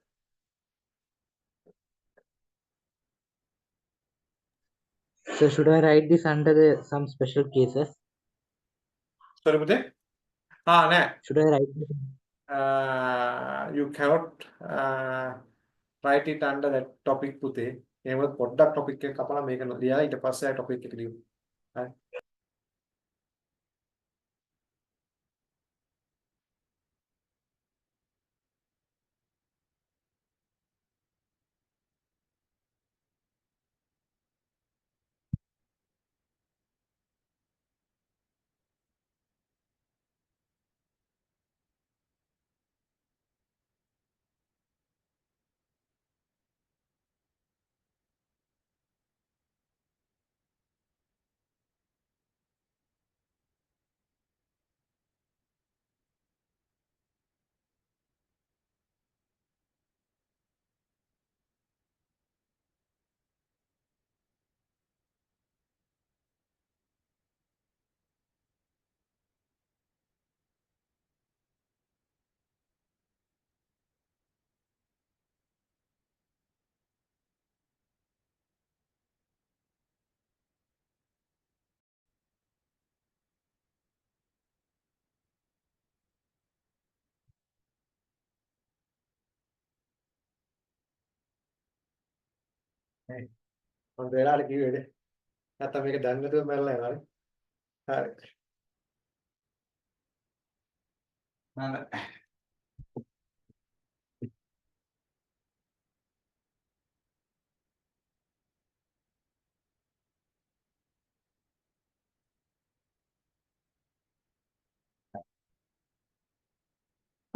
So should I write this under some special cases? Sorry, Mute? No. Should I write this? You cannot write it under that topic, Pute. එහෙම පොඩ්ඩක් topic එක කපලා මේක ලියලා ඊට පස්සේ ආයි topic එක ලියමු. හරි. හරි. මම වෙලාවට කිව්වේද? නැත්තම් මේක දැන් නැතුව මැරලා යනවා නේ. හරි. හරි.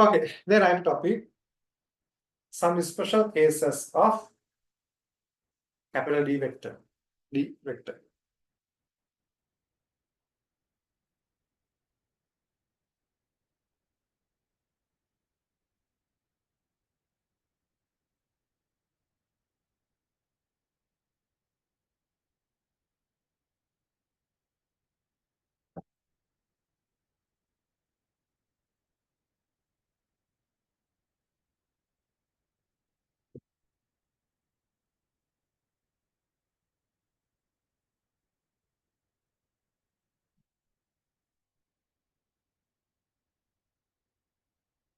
Okay, then I'm topic some special cases of capital D vector. D vector.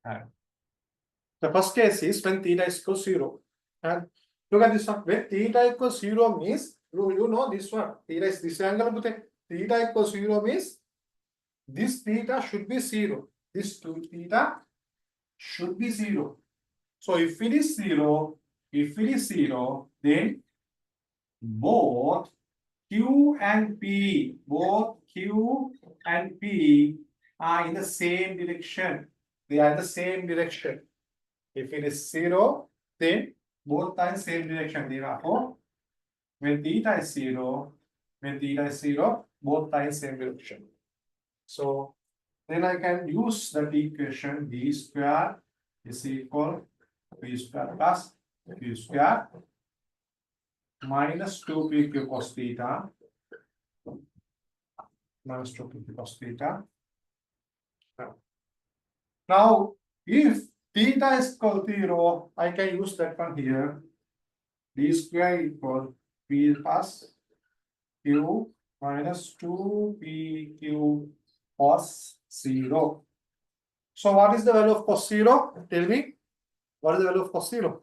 Alright. The first case is when theta is equal to 0. And look at this one. When theta equals 0 means, you know this one. Theta is this angle. Theta equals 0 means this theta should be 0. This theta should be 0. So if it is 0, then both Q and P are in the same direction. They are in the same direction. If it is 0, then both are in the same direction. Therefore, when theta is 0, both are in the same direction. So then I can use that equation d square is equal to p square plus q square minus 2pq cos theta minus 2pq cos theta. Now, if theta is equal to 0, I can use that one here. D square equal p plus q minus 2pq cos 0. So what is the value of cos 0? Tell me. What is the value of cos 0?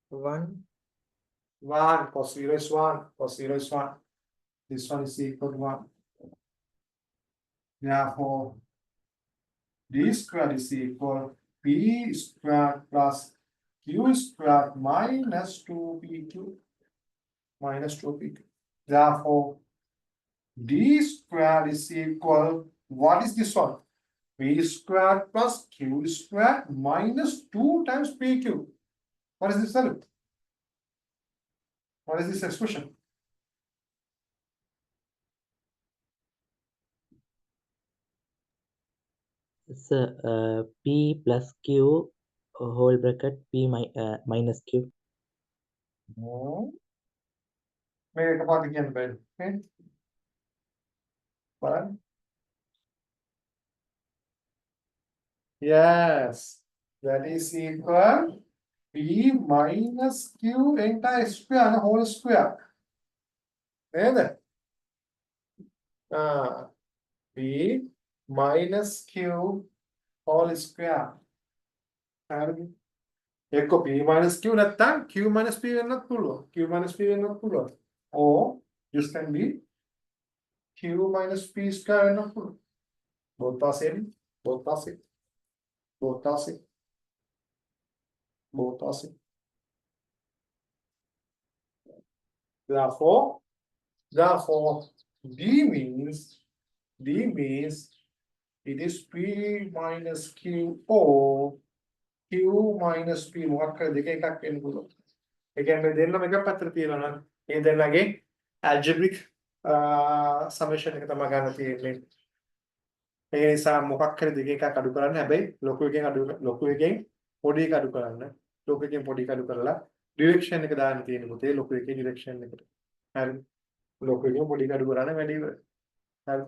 1. 1. Cos 0 is 1. Cos 0 is 1. This one is equal to 1. Therefore, d square is equal p square plus q square minus 2pq minus 2pq. Therefore, d square is equal, what is this one? P square plus q square minus 2 times pq. What is this value? What is this expression? It's P plus Q whole bracket P minus Q. No. Make a again, Ben. Okay. What? Yes, that is equal P minus Q entire square and whole square. There. P minus Q whole square. And එක්ක P minus Q නැත්නම් Q minus P වෙන්නත් පුළුවන්. Q minus P වෙන්නත් පුළුවන්. Or this can be Q minus P square වෙන්නත් පුළුවන්. Both are same. Both are same. Both are same. Both are same. Therefore, D means it is P minus Q or Q minus P මොකක් කර දෙක එකක් වෙන්න පුළුවන්. ඒ කියන්නේ දෙන්නම එක පැත්තට තියනවා නම් ඒ දෙන්නගේ algebraic summation එක තමයි ගන්න තියෙන්නේ. ඒ නිසා මොකක් හරි දෙක එකක් අඩු කරන්න. හැබැයි ලොකු එකෙන් පොඩි එක අඩු කරන්න. ලොකු එකෙන් පොඩි එක අඩු කරලා direction එක දාන්න තියෙන පුතේ ලොකු එකේ direction එකට. හරි. ලොකු එකෙන් පොඩි එක අඩු කරන්න වැඩි ඉවර. හරි.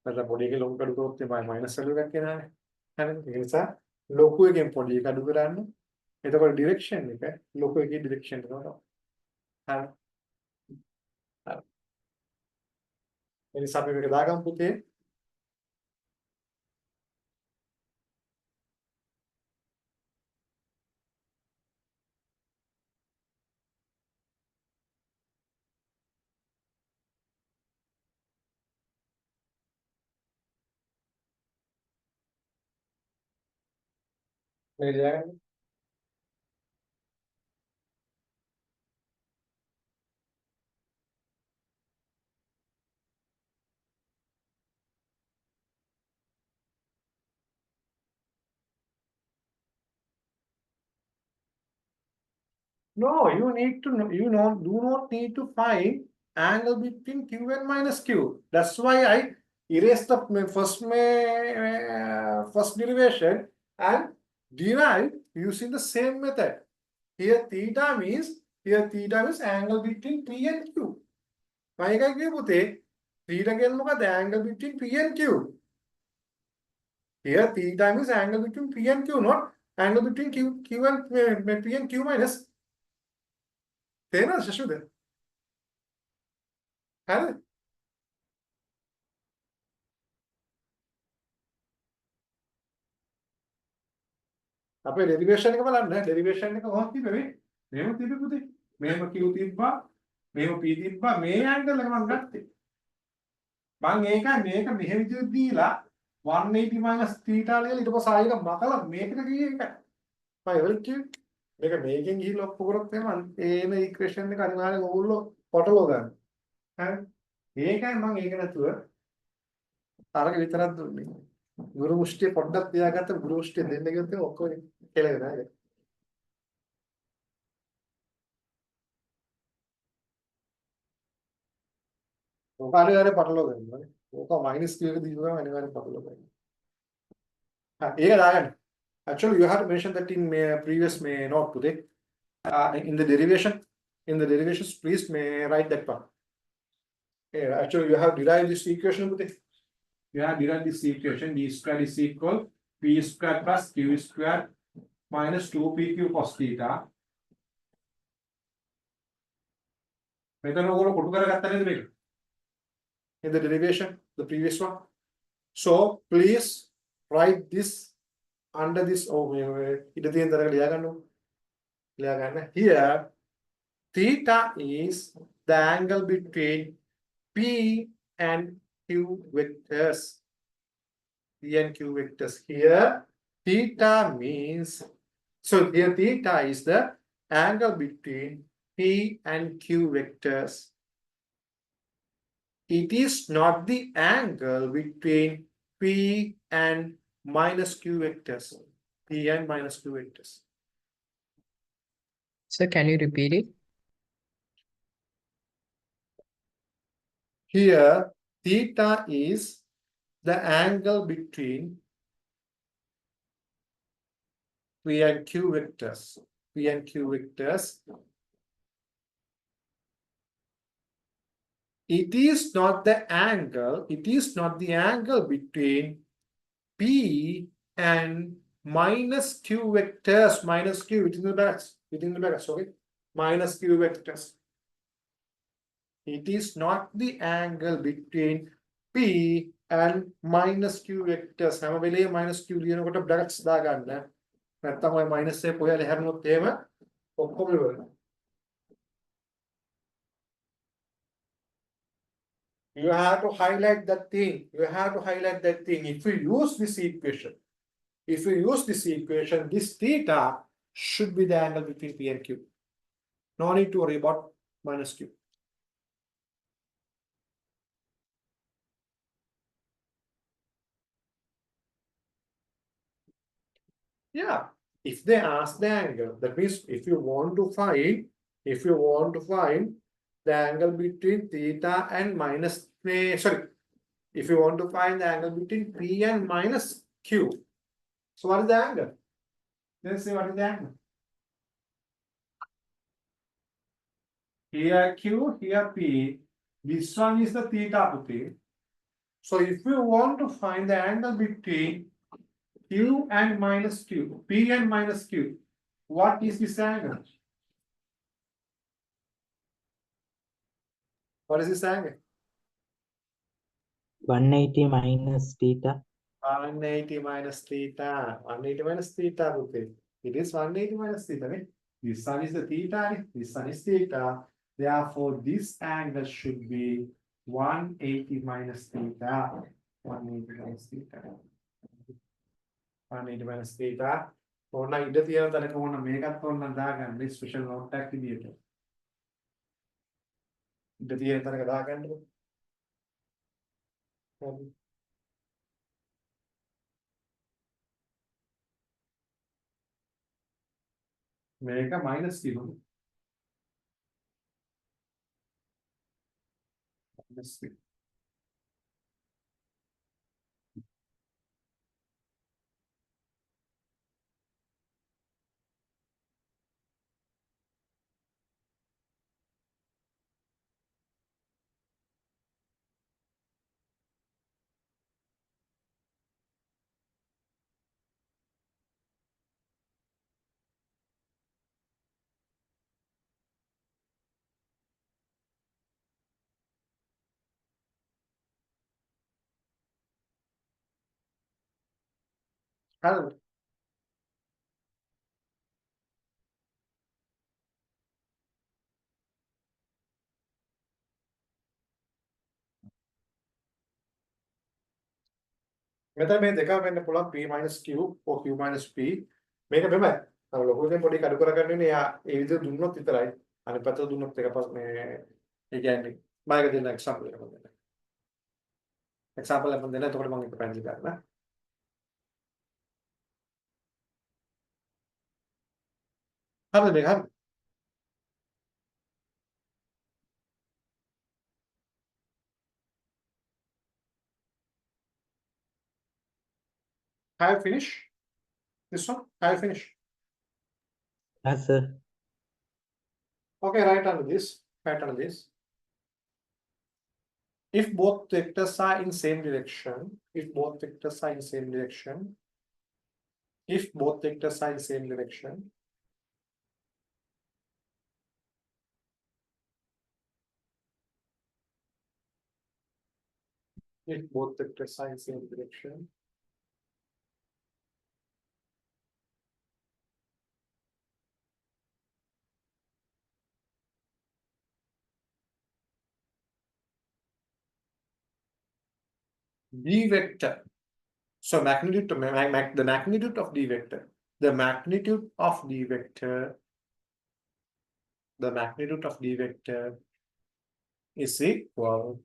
නැත්නම් පොඩි එකේ ලොකු අඩු කරොත් එමය මයිනස් වැලියු එකක් එනවානේ. හරි. ඒ නිසා ලොකු එකෙන් පොඩි එක අඩු කරන්න. එතකොට direction එක ලොකු එකේ direction එක තමයි. හරි. හරි. ඒ නිසා අපි මේක දාගමු පුතේ. මේක දාගන්න. No, you need to know, do not need to find angle between Q and minus Q. That's why I erased the first derivation and derive using the same method. Here theta means angle between P and Q. My guy theta the angle between P and Q. Here theta means angle between P and Q, not angle between Q and P and Q minus. තේරෙනවද ශෂුද? හරිද? අපේ ඩෙරිවේෂන් එක බලන්න. ඩෙරිවේෂන් එක කොහොමද තිබෙන්නේ? මෙහෙම තිබ්බේ පුතේ. මෙහෙම Q තිබ්බා. මෙහෙම P තිබ්බා. මේ ඇන්ගල් එක මම ගත්තේ. මම මේක මෙහෙම විදිහට දීලා 180 minus theta ලියලා ඊට පස්සේ ආයෙක මකලා මේකට ගියේ එකයි. මම එවල කිව්වේ. මේක මේකෙන් ගිහිල්ලා ඔප්පු කරොත් එහෙම එන ඉක්වේෂන් එක අනිවාර්යෙන් ඕගොල්ලෝ පොටලව ගන්න. හරි. ඒකයි මම ඒක නැතුව අරක විතරක් දුන්නේ. ගුරු මුෂ්ටිය පොඩ්ඩක් තියාගත්ත ගුරු මුෂ්ටිය දෙන්න ගියොත් ඔක්කොම කෙලගෙන නේද? ඔක අනිවාර්යෙන් පටලව ගන්න ඕනේ. ඕක මයිනස් q එක දීපුවම අනිවාර්යෙන් පටලව ගන්න. ඒක දාගන්න. Actually, you have to mention that in previous note today. In the derivations, please write that one. Yeah, actually, you have derived this equation today. You have derived this equation. D square is equal p square plus q square minus 2pq cos theta. In the derivation, the previous one. So please write this under this. Oh, here, theta is the angle between P and Q vectors. P and Q vectors. Here, theta means, so here theta is the angle between P and Q vectors. It is not the angle between P and minus Q vectors. P and minus Q vectors. Sir, can you repeat it? Here, theta is the angle between P and Q vectors. P and Q vectors. It is not the angle between P and minus Q vectors. Minus Q within the brackets. Okay. Minus Q vectors. It is not the angle between P and minus Q vectors. Minus Q brackets. නැත්තම් ඔය minus එක කොහේ හරි හැරුණොත් එහෙම ඔක්කොම ඉවරයි. You have to highlight that thing. You have to highlight that thing. If you use this equation, this theta should be the angle between P and Q. No need to worry about minus Q. Yeah, if they ask the angle, that means if you want to find the angle between theta and minus, sorry, if you want to find the angle between P and minus Q, so what is the angle? Let's see what is the angle. Here Q, here P. This one is the theta between. So if you want to find the angle between Q and minus Q, P and minus Q, what is this angle? What is this angle? 180 minus theta. 180 minus theta. 180 minus theta, okay. It is 180 minus theta, right? This one is the theta, this one is theta. Therefore, this angle should be 180 minus theta. 180 minus theta. 180 minus theta. ඕන ඉඩ තියෙන තැනක ඕන මේකත් ඕන දාගන්න මේ special note එකක් විදියට. ඉඩ තියෙන තැනක දාගන්නකො. හරි. මේක minus කිව්වනේ. minus 3. හරිද? මෙතන මේ දෙකම වෙන්න පුළුවන් P minus Q or Q minus P. මේක මෙමය. අර ලොකු එකෙන් පොඩි කඩු කරගන්න වෙන්නේ එයා ඒ විදිහට දුන්නොත් විතරයි. අනිත් පැත්තට දුන්නොත් එක පස් මේ ඒ කියන්නේ මම දෙන්න එක්සැම්පල් එකක් දෙන්න. එක්සැම්පල් එකක් දෙන්න එතකොට මම එක පැහැදිලි කරන්න. හරිද මේක හරිද? Have you finished? This one? Have you finished? Yes, sir. Okay, write under this. Write under this. If both vectors are in same direction, if both vectors are in same direction, if both vectors are in same direction, if both vectors are in same direction, D vector. So magnitude, the magnitude of D vector, the magnitude of D vector, the magnitude of D vector is equal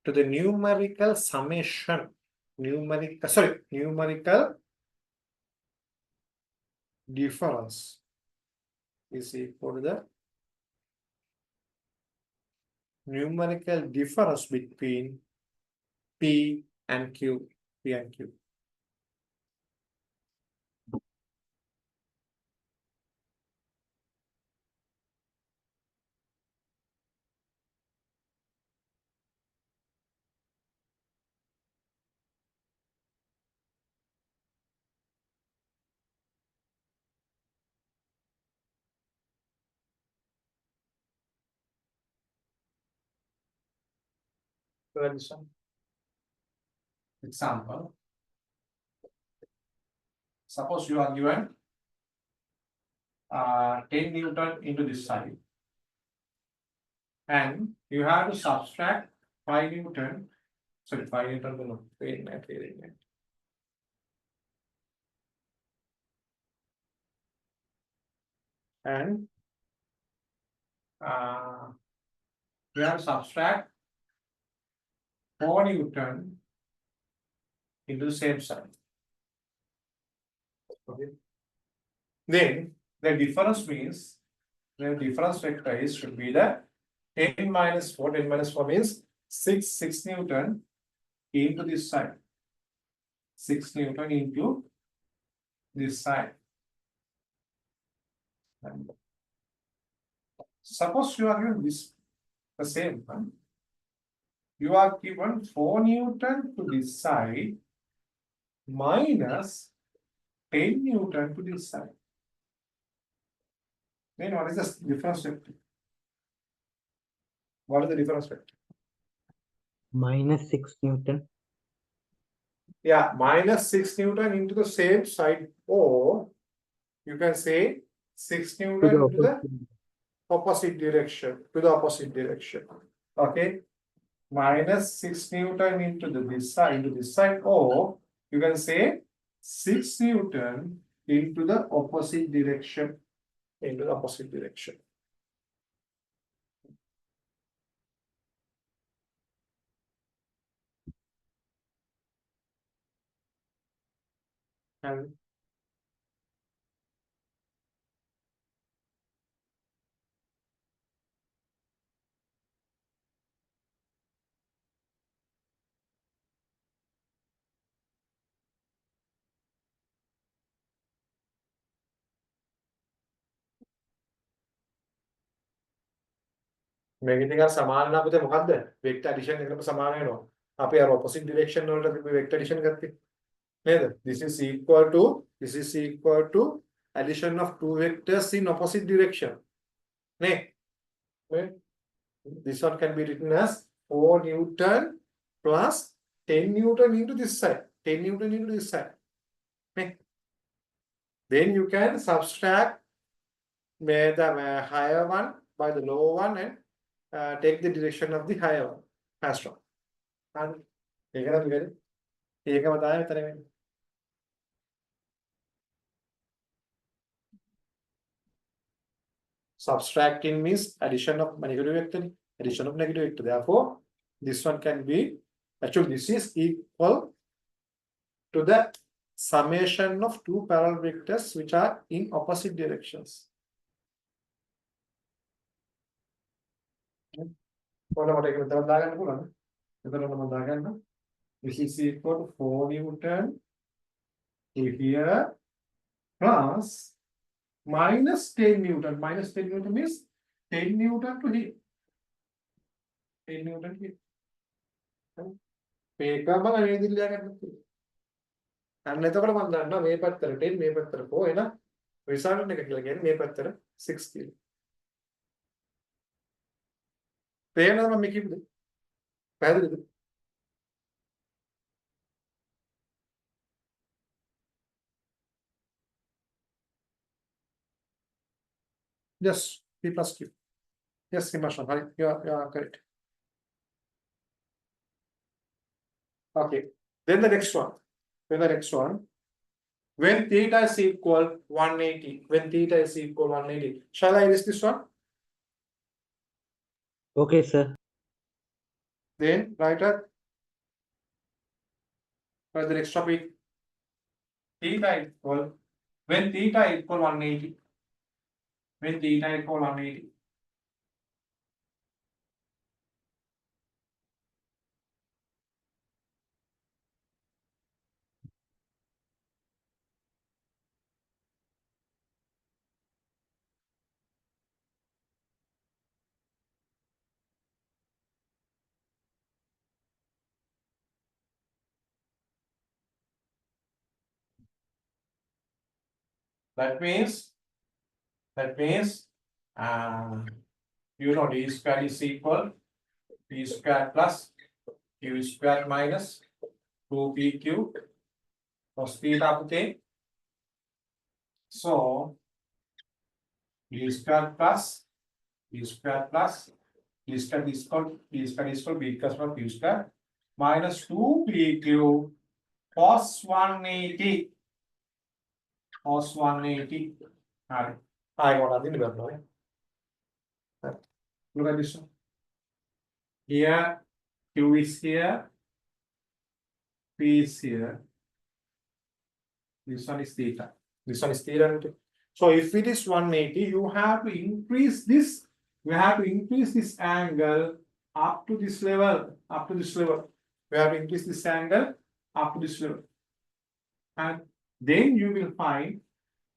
to the numerical summation, numerical difference is equal to the numerical difference between P and Q, P and Q. For example, Suppose you are given 10 Newton into this side, and you have to subtract 5 Newton. Sorry, 5 Newton to no, and you have to subtract 4 Newton into the same side. Okay. Then the difference means the difference vector is should be the 10 minus 4. 10 minus 4 means 6 Newton into this side. 6 Newton into this side. And suppose you are given this the same one. You are given 4 Newton to this side minus 10 Newton to this side. Then what is the difference vector? What is the difference vector? minus 6 Newton. Yeah, minus 6 Newton into the same side, or you can say 6 Newton into the opposite direction, to the opposite direction. Okay, minus 6 Newton into this side, or you can say 6 Newton into the opposite direction, into the opposite direction. And මේක ඉතින් අර සමාන නම් අපිට මොකද්ද? Vector addition එකකට සමාන වෙනවා. අපි අර opposite direction වලට අපි වෙක්ටර් ඇඩිෂන් ගත්තේ. නේද? This is equal to addition of two vectors in opposite direction. නේ? This one can be written as 4 Newton plus 10 Newton into this side. 10 Newton into this side. නේ? Then you can subtract the higher one by the lower one and take the direction of the higher one. Faster. And subtracting means addition of negative vector. Addition of negative vector. Therefore, this one can be, actually this is equal to the summation of two parallel vectors which are in opposite directions. This is equal to 4 Newton here plus minus 10 Newton. Minus 10 Newton means 10 Newton to here. 10 Newton here. මේක මම මේ දිල්ලා ගන්නවා. අන්න එතකොට මම දන්නවා මේ පැත්තට 10 මේ පැත්තට 4 එන රිසල්ට් එක කියලා කියන්නේ මේ පැත්තට 6 කියලා. තේරෙනවද මම මේ කිව්වේ? පැහැදිලිද? Yes, P plus Q. Yes, Himashan, you are correct. Okay, then the next one. When theta is equal 180, when theta is equal 180, shall I erase this one? Okay, sir. Then write the next topic. Theta equal, when theta equal 180. When theta equal 180. That means you know d square is equal p square plus q square minus 2pq cos theta පුතේ So b square plus b square plus b square is equal b square is equal b equals to b square minus 2pq cos 180 cos 180. All right. I got nothing to do. Look at this one. Here q is here, p is here. This one is theta. This one is theta. So if it is 180, you have to increase this. You have to increase this angle up to this level. Up to this level. You have to increase this angle up to this level. And then you will find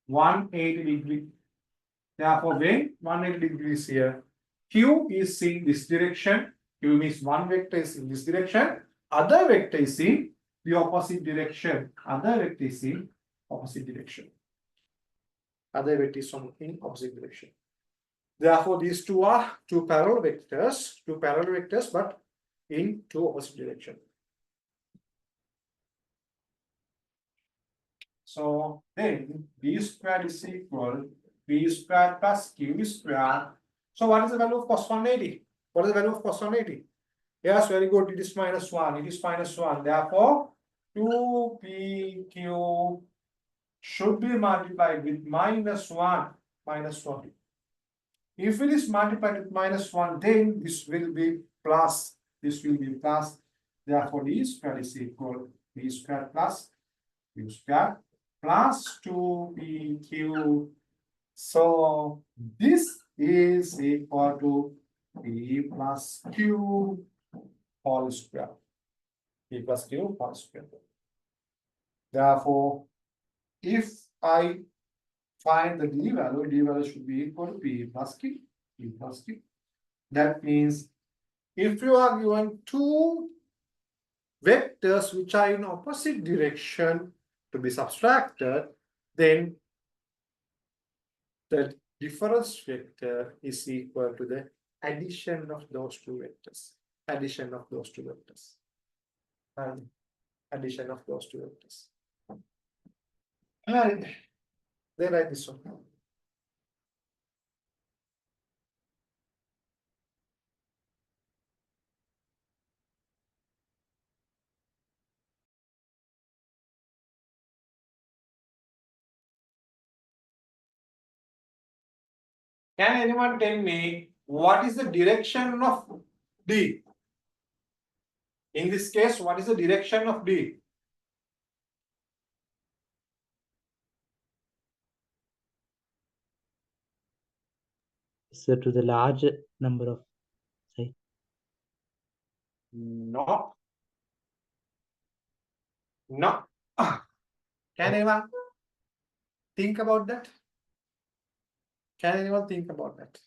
180 degree. Therefore, when 180 degrees here, Q is in this direction. Q means one vector is in this direction. Other vector is in the opposite direction. Other vector is in opposite direction. Other vector is in opposite direction. Therefore, these two are two parallel vectors, but in two opposite direction. So then b square is equal b square plus q square. So what is the value of cos 180? What is the value of cos 180? Yes, very good. It is minus 1. It is minus 1. Therefore, 2pq should be multiplied with minus 1. Minus 1. If it is multiplied with minus 1, then this will be plus. This will be plus. Therefore, d square is equal b square plus q square plus 2pq. So this is equal to p plus q whole square. P plus q whole square. Therefore, if I find the d value should be equal to p plus q. P plus q. That means if you are given two vectors which are in opposite direction to be subtracted, then the difference vector is equal to the addition of those two vectors. Addition of those two vectors. And addition of those two vectors. And then write this one. Can anyone tell me what is the direction of D? In this case, what is the direction of D? So to the larger number of sides. No. No. Can anyone think about that? Can anyone think about that?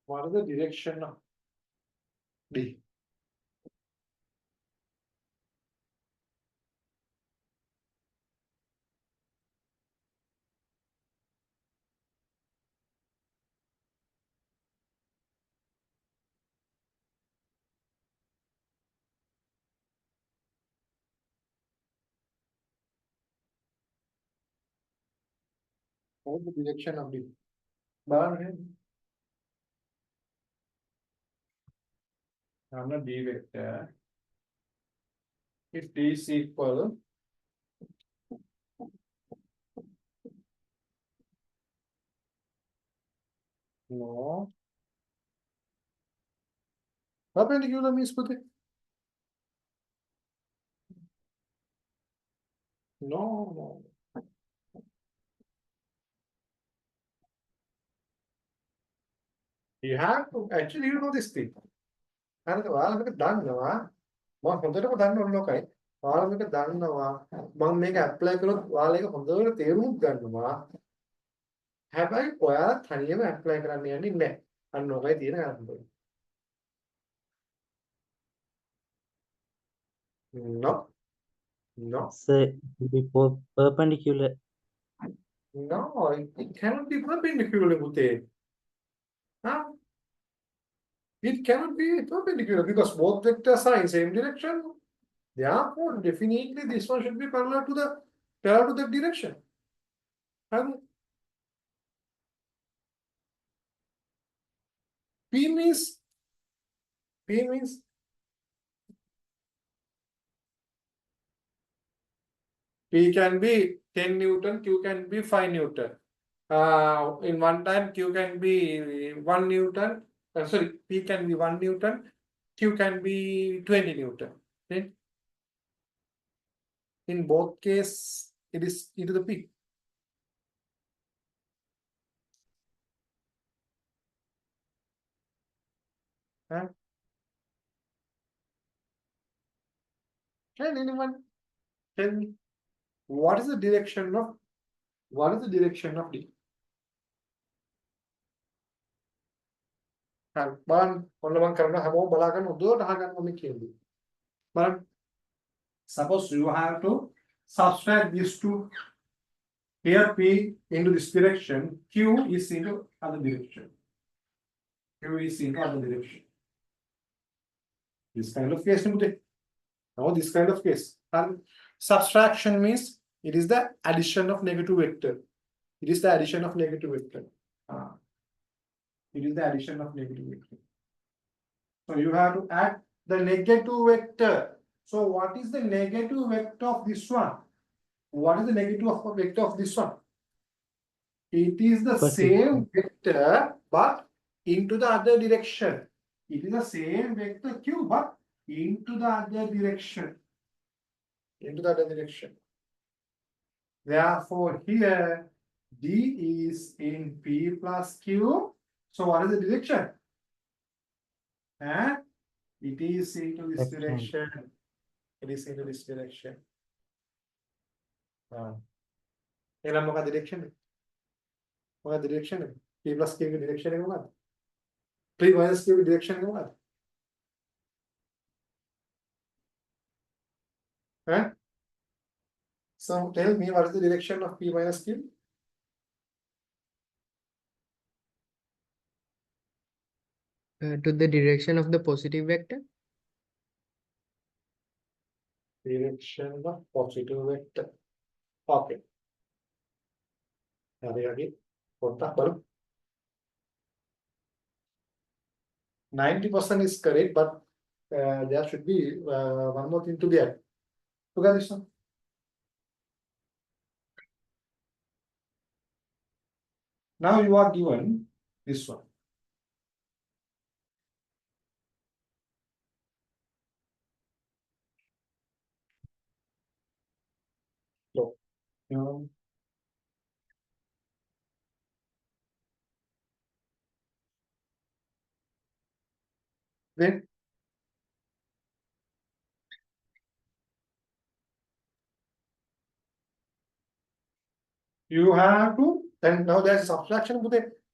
What is the direction of D? What is the direction of D? I'm not D vector. If D is equal, no. Perpendicular means what? No. You have to actually you know this thing. And ඔයාලකට දන්නවා මම හොඳටම දන්න ඕන ලෝකයි. ඔයාලකට දන්නවා මම මේක apply කළොත් ඔයාලා ඒක හොඳට තේරුම් ගන්නවා. හැබැයි ඔයාලා තනියම ඇප්ලයි කරන්න යන්නේ නැහැ. අන්න ඔකයි තියෙන කාරණා. No. No. So it will be perpendicular. No, it cannot be perpendicular පුතේ. Huh? It cannot be perpendicular because both vectors are in same direction. Therefore, definitely this one should be parallel to the direction. And P means P can be 10 Newton, Q can be 5 Newton. In one time, Q can be 1 Newton. Sorry, P can be 1 Newton, Q can be 20 Newton. Okay? In both cases, it is into the P. Huh? Can anyone tell me what is the direction of D? බලන්න ඔන්න මම කරන හැමෝම බලාගෙන උදේට අහගන්න ඕනේ කියන්නේ. බලන්න. Suppose you have to subtract these two. Here P into this direction, Q is into other direction. Q is into other direction. This kind of case, now this kind of case. And subtraction means it is the addition of negative vector. It is the addition of negative vector. It is the addition of negative vector. So you have to add the negative vector. So what is the negative vector of this one? What is the negative vector of this one? It is the same vector but into the other direction. It is the same vector Q but into the other direction. Into the other direction. Therefore, here D is in P plus Q. So what is the direction? And it is into this direction. It is into this direction. Elam මොකක්ද direction? මොකක්ද direction? P plus Q direction එක මොකක්ද? P minus Q direction එක මොකක්ද? So tell me what is the direction of P minus Q? To the direction of the positive vector. Direction of positive vector. Okay. හරි. පොඩ්ඩක් බලමු. 90% is correct, but there should be one more thing to be added. Look at this one. Now you are given this one. So, then you have to, then now there's a subtraction.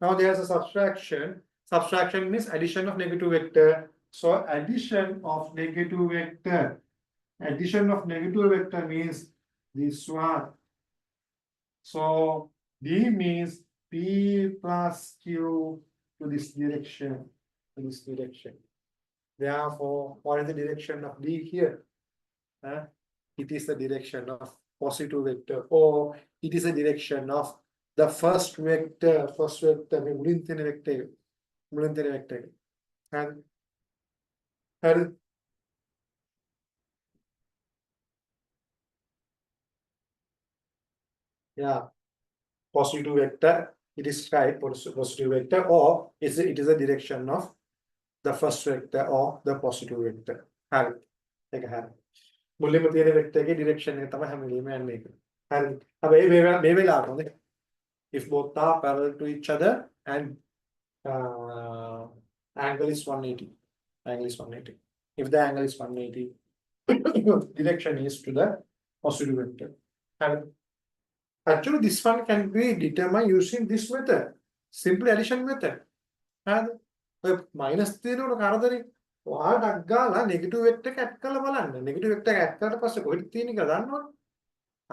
Now there's a subtraction. Subtraction means addition of negative vector. So addition of negative vector. Addition of negative vector means this one. So D means P plus Q to this direction. To this direction. Therefore, what is the direction of D here? It is the direction of positive vector, or it is a direction of the first vector. First vector, මුලින් vector. And yeah, positive vector. It is right, positive vector, or it is a direction of the first vector or the positive vector. Have it. මුලින්ම තියෙන vector එකේ direction එක තමයි හැම වෙලෙම යන්නේ ඒක. හරිද? හැබැයි මේ වෙලාවට හොඳයි. If both are parallel to each other and angle is 180. Angle is 180. If the angle is 180, direction is to the positive vector. And actually this one can be determined using this method. Simply addition method. And minus 0 කරදරේ ඔයාලට ගාලා negative vector එක add කරලා බලන්න. Negative vector එක add කරලා පස්සේ කොහෙද තියෙන්නේ කියලා දන්නවනේ.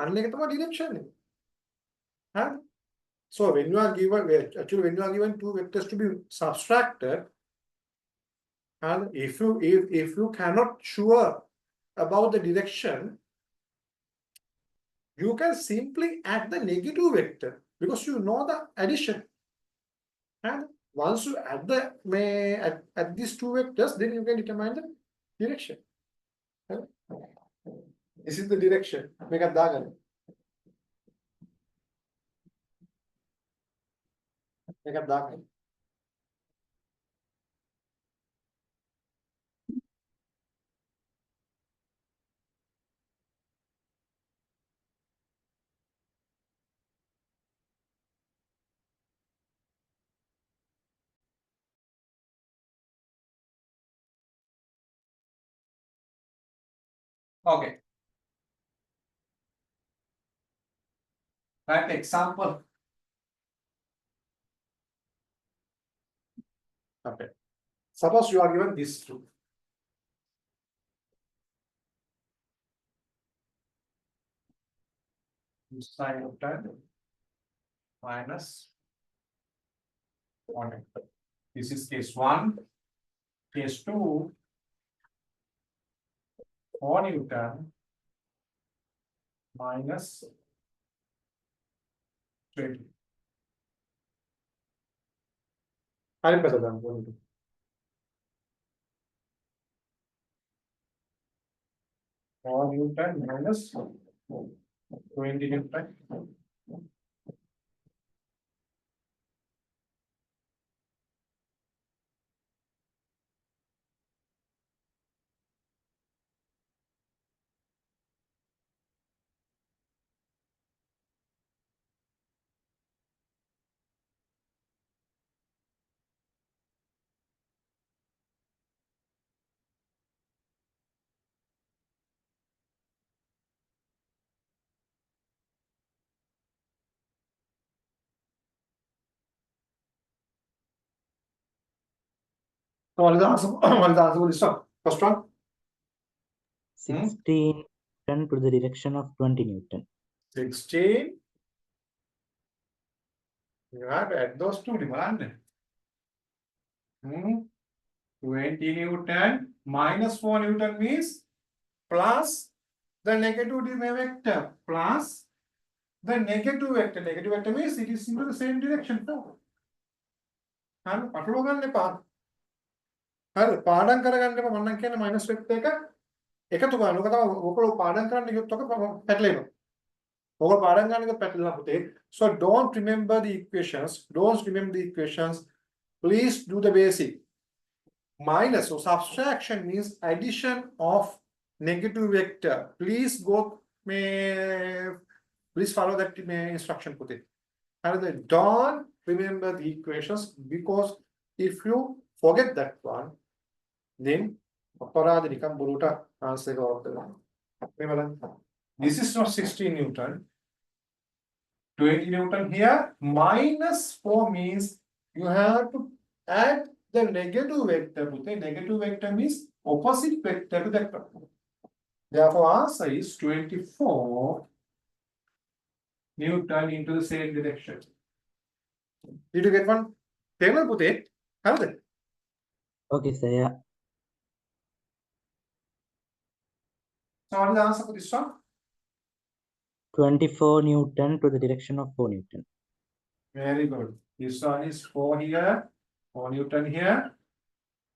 අන්න ඒක තමයි ඩිරෙක්ෂන් එක. හරි? So when you are given two vectors to be subtracted, And if you cannot sure about the direction, you can simply add the negative vector because you know the addition. And once you add add these two vectors, then you can determine the direction. This is the direction. Make a dagan. Make a dagan. Okay. Right example. Okay. Suppose you are given this two. Sine of 10 minus 1. This is case 1. Case 2, 4 Newton minus 20. I'll better than 1. 4 Newton minus 20 Newton. So what is the answer? What is the answer for this one? First one? 16 Newton to the direction of 20 Newton. 16. You have to add those two demand. 20 Newton minus 4 Newton means plus the negative vector plus the negative vector. Negative vector means it is into the same direction. පටලවා ගන්න එපා. හරි පාඩම් කරගන්න එපා. මම කියන්නේ minus vector එක එකතු කරන්න. ඔක තමයි ඔයගොල්ලෝ පාඩම් කරන්න ගියොත් ඔක පැටලෙනවා. ඔයගොල්ලෝ පාඩම් ගන්න එක පැටලෙනවා පුතේ. So don't remember the equations. Don't remember the equations. Please do the basic. Minus or subtraction means addition of negative vector. Please follow that instruction පුතේ. And don't remember the equations because if you forget that one, then අපරාධ නිකම් බොරුට answer එක වරද්ද ගන්නවා. This is not 16 Newton. 20 Newton here minus 4 means you have to add the negative vector. Negative vector means opposite vector to that one. Therefore, answer is 24 Newton into the same direction. Did you get one? Table පුතේ. හරිද? Okay, sir. Yeah. So what is the answer for this one? 24 Newton to the direction of 4 Newton. Very good. This one is 4 here, 4 Newton here.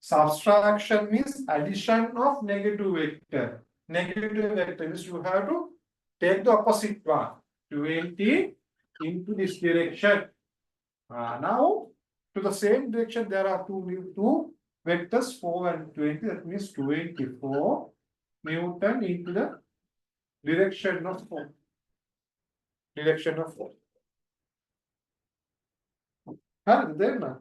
Subtraction means addition of negative vector. Negative vector means you have to take the opposite one. 20 into this direction. Now, to the same direction, there are two vectors, 4 and 20. That means 24 Newton into the direction of 4. Direction of 4. There now.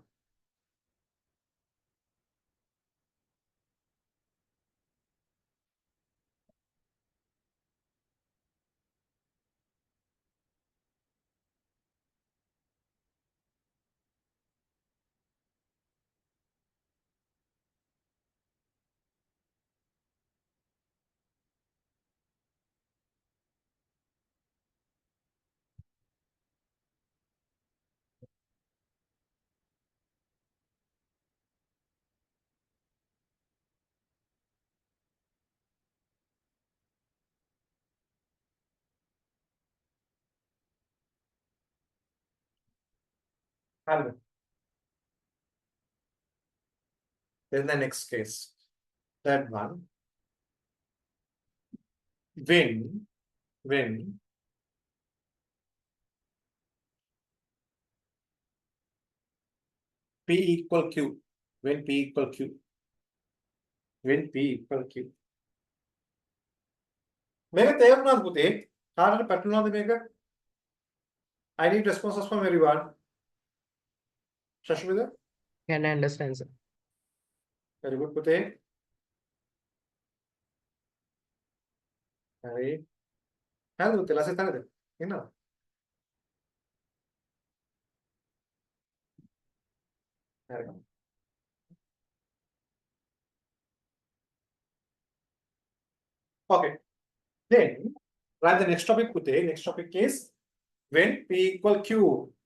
හරිද? Then the next case. Third one. When P equal Q. When P equal Q. When P equal Q. මේක තේරුණාද පුතේ? කාටද පැටලුණාද මේක? I need responses from everyone. Shashmita? Can I understand, sir? Very good, පුතේ. හරි. හරිද පුතේ? ලස්සට හරිද? එනවා. හරි. Okay. Then write the next topic පුතේ. Next topic is when P equal Q.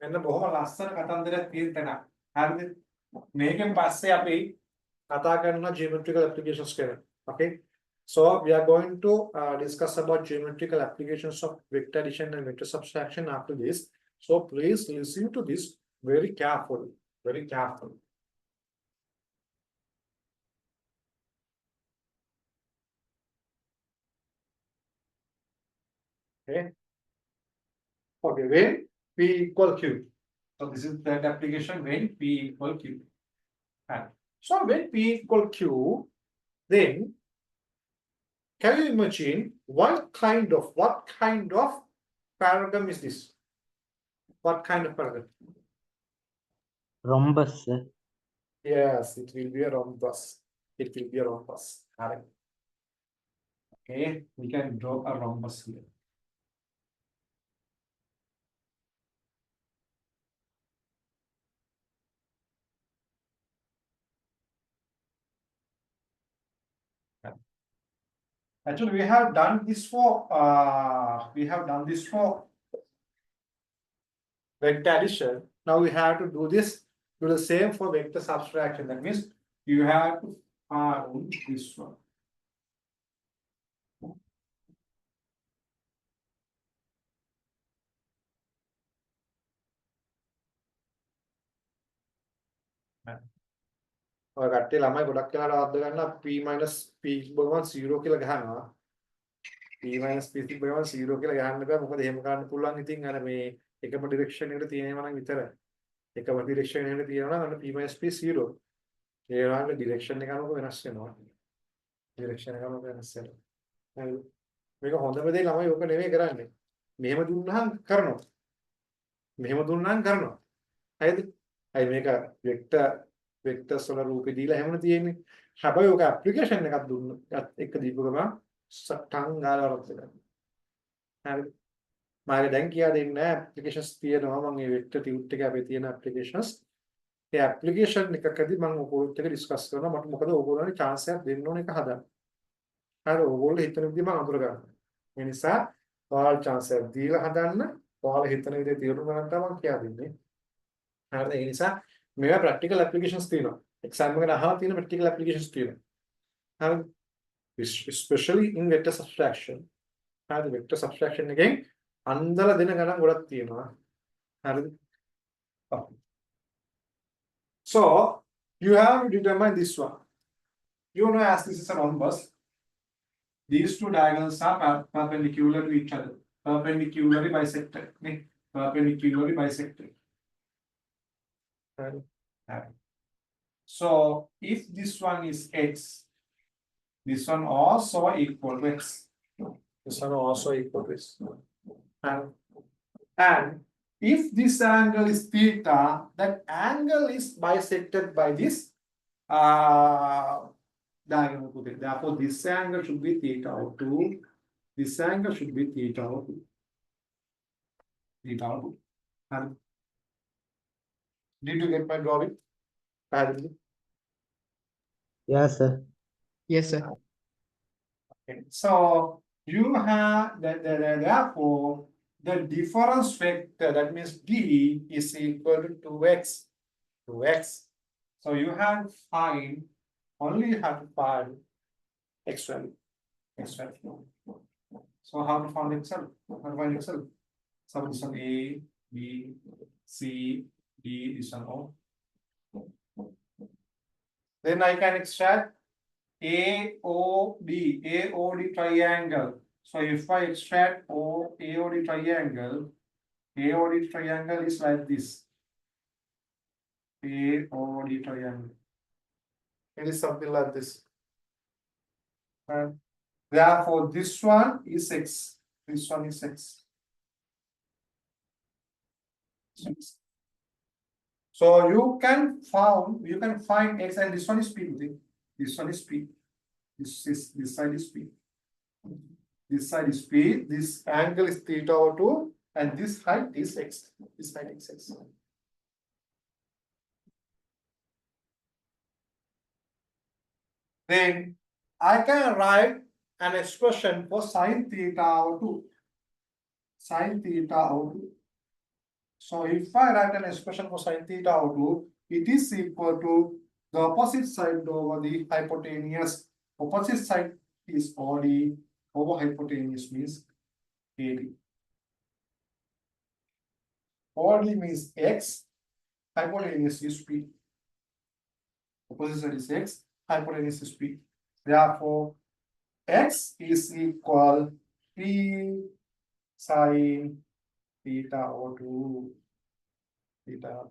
එන්න බොහොම ලස්සන කතන්දරයක් තියෙන තැනක්. හරිද? මේකෙන් පස්සේ අපි කතා කරන geometrical applications ගැන. Okay. So we are going to discuss about geometrical applications of vector addition and vector subtraction after this. So please listen to this very carefully. Very carefully. Okay. Okay, when P equal Q. So this is that application when P equal Q. And so when P equal Q, then can you imagine what kind of paradigm is this? What kind of paradigm? Rhombus. Yes, it will be a rhombus. It will be a rhombus. Correct. Okay, we can draw a rhombus here. Actually, we have done this for vector addition. Now we have to do the same for vector subtraction. That means you have to find this one. ඔය කට්ටිය ළමයි ගොඩක් වෙලාවට අද්ද ගන්නවා p minus p බගමන් 0 කියලා ගහනවා. p minus p බගමන් 0 කියලා ගහන්න බෑ. මොකද එහෙම ගන්න පුළුවන් ඉතින් අර මේ එකම ඩිරෙක්ෂන් එකට තියෙනවා නම් විතරයි. එකම ඩිරෙක්ෂන් එකට තියෙනවා නම් අන්න p minus p 0. ඒ වගේ ඩිරෙක්ෂන් එක අනුව වෙනස් වෙනවා. ඩිරෙක්ෂන් එක අනුව වෙනස් වෙනවා. හරි. මේක හොඳම දේ ළමයි ඔක නෙමෙයි කරන්නේ. මෙහෙම දුන්නාම කරනවා. මෙහෙම දුන්නාම කරනවා. හරිද? අයි මේක වෙක්ටර්ස් වල රූපේ දීලා හැමෝම තියෙන්නේ. හැබැයි ඔක ඇප්ලිකේෂන් එකක් දුන්නොත් එක දීපු ගමන් සටන් ගාලා වරද්ද ගන්නවා. හරිද? මම දැන් කියා දෙන්නේ නැහැ ඇප්ලිකේෂන්ස් තියෙනවා මම මේ වෙක්ටර් ටියුට් එකේ අපේ තියෙන ඇප්ලිකේෂන්ස්. ඒ ඇප්ලිකේෂන් එකකදී මම ඔයගොල්ලොත් එක්ක ඩිස්කස් කරනවා මට මොකද ඔයගොල්ලන්ට chance එකක් දෙන්න ඕන එක හදන්න. හරි ඔයගොල්ලෝ හිතන විදිහ මම අඳුර ගන්නවා. ඒ නිසා ඔයාලට chance එකක් දීලා හදන්න. ඔයාලා හිතන විදිහ තීරුම් ගන්න තමයි මම කියා දෙන්නේ. හරිද? ඒ නිසා මේවා ප්‍රැක්ටිකල් ඇප්ලිකේෂන්ස් තියෙනවා. එක්සෑම් එකට අහලා තියෙන ප්‍රැක්ටිකල් ඇප්ලිකේෂන්ස් තියෙනවා. හරිද? especially in vector subtraction. හරිද? vector subtraction එකෙන් අන්දලා දෙන ගණන් ගොඩක් තියෙනවා. හරිද? So you have to determine this one. You know as this is a rhombus. These two diagonals are perpendicular to each other. Perpendicularly bisected. Perpendicularly bisected. So if this one is x, this one also equal to x. This one also equal to x. And if this angle is theta, that angle is bisected by this diagonal. Therefore, this angle should be theta O2. This angle should be theta O2. Theta O2. And did you get my drawing? Yes, sir. Yes, sir. Okay. So you have therefore the difference vector, that means d is equal to 2x. 2x. So you have to find only x value. X value. So how to find x value? How to find x value? So this one A, B, C, D is unknown. Then I can extract AOD triangle. So if I extract AOD triangle is like this. AOD triangle. It is something like this. And therefore, this one is X. This one is X. So you can find X, and this one is P. This one is P. This side is P. This side is P. This angle is theta over 2, and this height is X. This height is X. Then I can write an expression for sine theta over 2. Sine theta over 2. So if I write an expression for sine theta over 2, it is equal to the opposite side over the hypotenuse. Opposite side is OD over hypotenuse means AD. OD means X, hypotenuse is P. Opposite side is X, hypotenuse is P. Therefore, X is equal P sine theta over 2. Theta.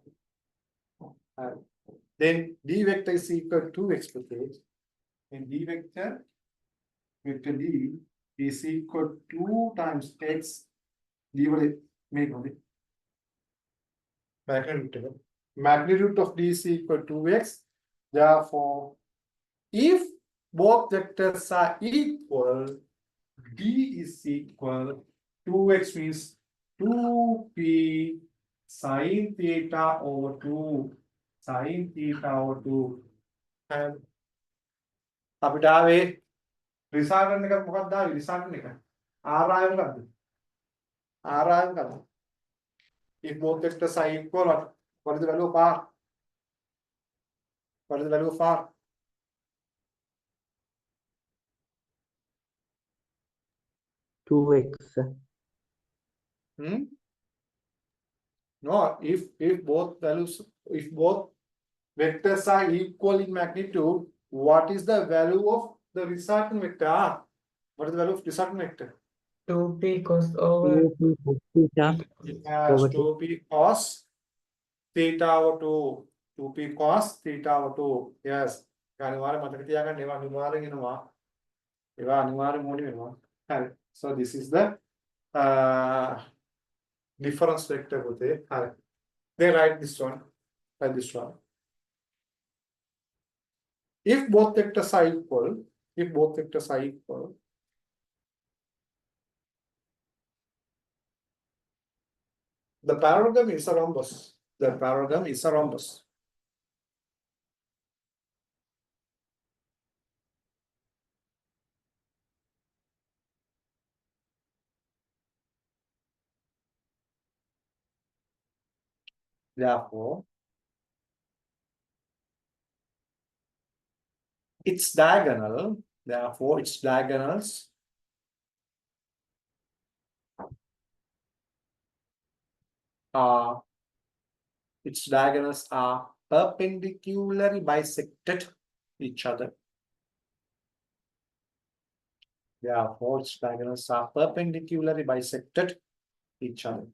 And then D vector is equal to X plus H. And D vector D is equal to 2 times X divided magnitude of D is equal to X. Therefore, if both vectors are equal, D is equal 2x means 2p sine theta over 2 sine theta over 2. And අපිට ආවේ result එක මොකක්ද ආවේ result එක R ආවේ මොකක්ද if both vectors are equal, what is the value of R? What is the value of R? 2x. No, if both vectors are equal in magnitude, what is the value of the resultant vector R? What is the value of resultant vector? 2p cos over 2p cos theta Yes, over 2p cos theta over 2. 2p cos theta over 2. Yes. අනිවාර්යෙන් මතක තියාගන්න ඒවා අනිවාර්යෙන් එනවා. ඒවා අනිවාර්යෙන් ඕනි වෙනවා. හරි. So this is the difference vector පුතේ. හරි. They write this one like this one. If both vectors are equal, the parallelogram is a rhombus. The parallelogram is a rhombus. Therefore, its diagonal, therefore its diagonals are perpendicularly bisected each other. Therefore, its diagonals are perpendicularly bisected each other.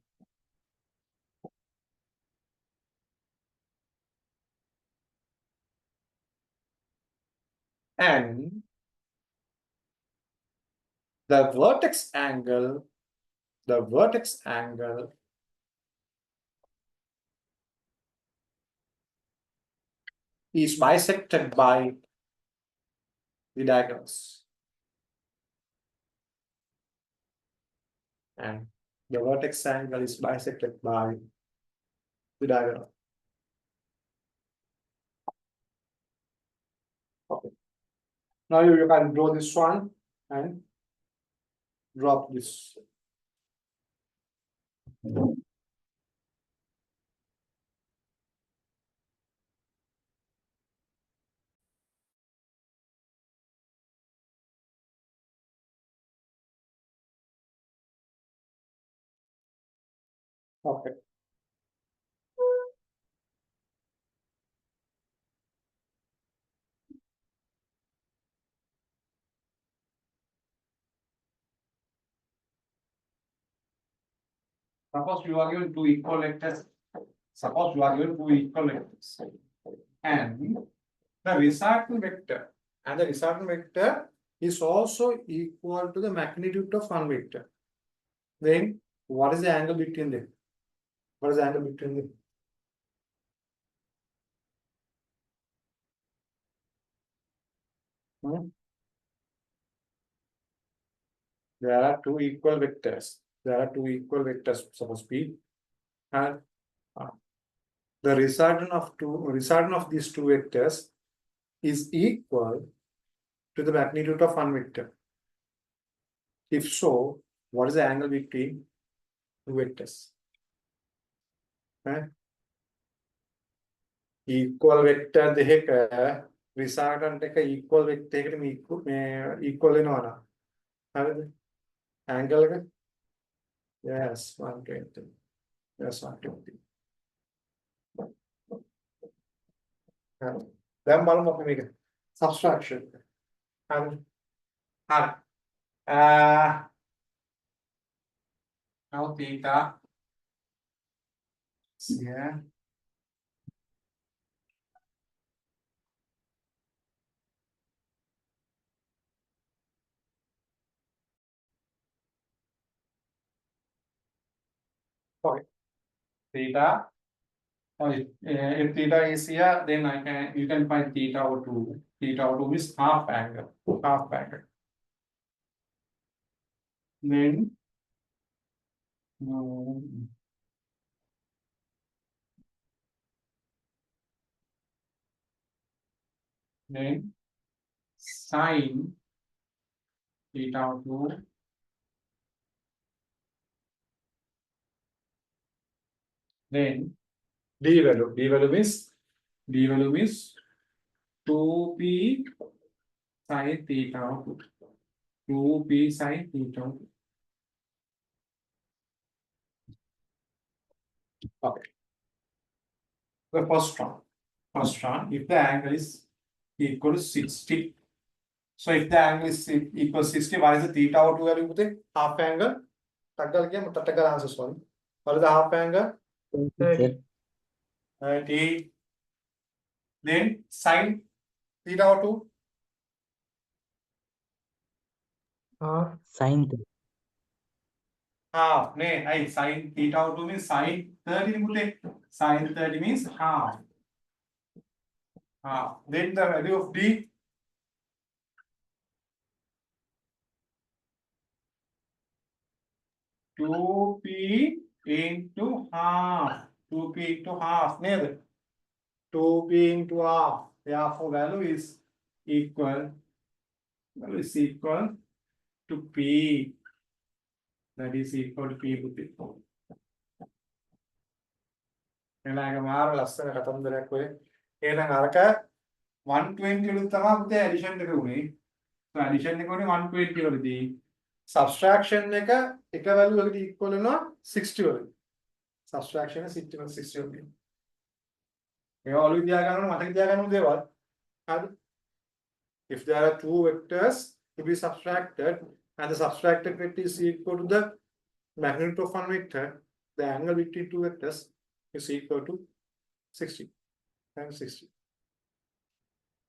And the vertex angle is bisected by the diagonals. And the vertex angle is bisected by the diagonal. Okay. Now you can draw this one and drop this. Okay. Suppose you are given two equal vectors. Suppose you are given two equal vectors. And the resultant vector is also equal to the magnitude of one vector. Then what is the angle between them? What is the angle between them? There are two equal vectors. Suppose P, and the resultant of these two vectors is equal to the magnitude of one vector. If so, what is the angle between two vectors? Equal vector දෙක resultant එක equal vector එකකට equal වෙනවා. හරිද? Angle එක? Yes, 120. Yes, 120. දැන් බලමු අපි මේක subtraction. හරි. හරි. Now theta. Yeah. Okay. Theta. Oh, if theta is here, then you can find theta over 2. Theta over 2 is half angle. Half angle. Then sine theta over 2. Then d value is 2p sine theta over 2. 2p sine theta over 2. Okay. The first one, if the angle is equal to 60. So if the angle is equal to 60, what is the theta over 2 value? Half angle. Tactical answers one. What is the half angle? 30. 30. Then sine theta over 2. Sine Half. Sine theta over 2 means sine 30. Sine 30 means half. Then the value of d. Two p into half. 2p into half. 2p into half. Therefore, value is equal to p. That is equal to p. එනක මාර ලස්සන කතන්දරයක් ඔය. එහෙනම් අරක 120 වලුත් තමයි පුතේ addition එක උනේ. So addition එක උනේ 120 වලදී. Subtraction එක value එකට equal වෙනවා 60 වලදී. Subtraction 60 වලදී. මේවා ඔලුව තියා ගන්න ඕන මතක තියා ගන්න ඕන දේවල්. හරිද? If there are two vectors to be subtracted and the subtracted vector is equal to the magnitude of one vector, the angle between two vectors is equal to 60 times 60.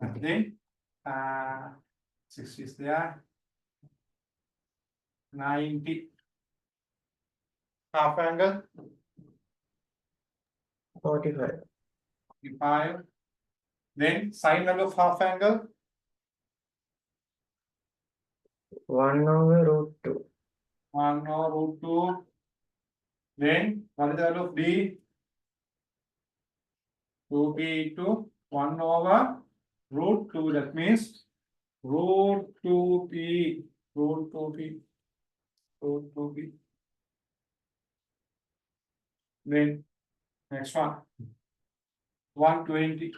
And then 60 is there. 90. Half angle. 45. 45. Then sine value of half angle. 1 over root 2. 1 over root 2. Then what is the value of d? 2p into 1 over root 2. That means root 2p. Root 2p. Root 2p. Then next one. 120.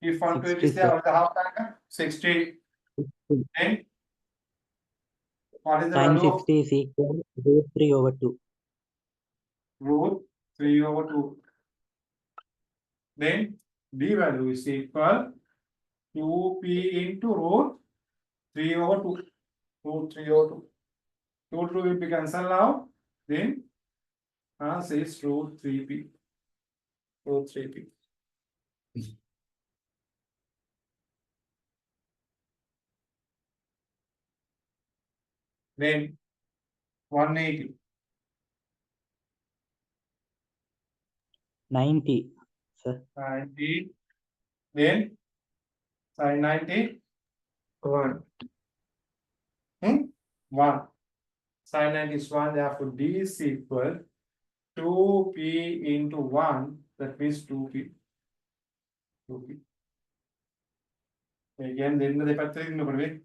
If 120 is there, what is the half angle? 60. Then what is the Sine value of 60 is equal to root 3 over 2. root 3 over 2? Then d value is equal to 2p into root 3 over 2. Root 3 over 2. 2 will be cancelled now. Then answer is root 3p. Root 3p. Then 180. 90, sir. 90. Then sin 90. 1. 1. Sin 90 is 1. Therefore, D is equal 2p into 1. That means 2p. 2p. Again, then the departure in the way.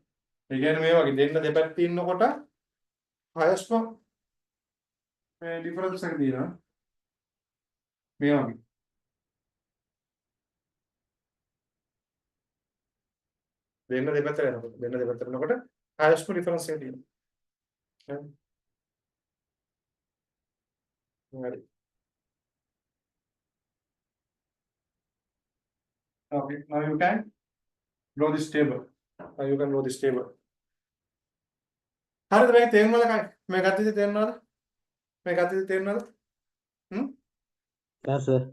Again, then the departure in the water. Highest one. Difference is there. Maybe. Then the departure. Then the departure in the water. Highest difference is there. Okay, now you can draw this table. Now you can draw this table. How do you think? मैं कहती थी तेरे नाल मैं कहती थी तेरे नाल Yes, sir.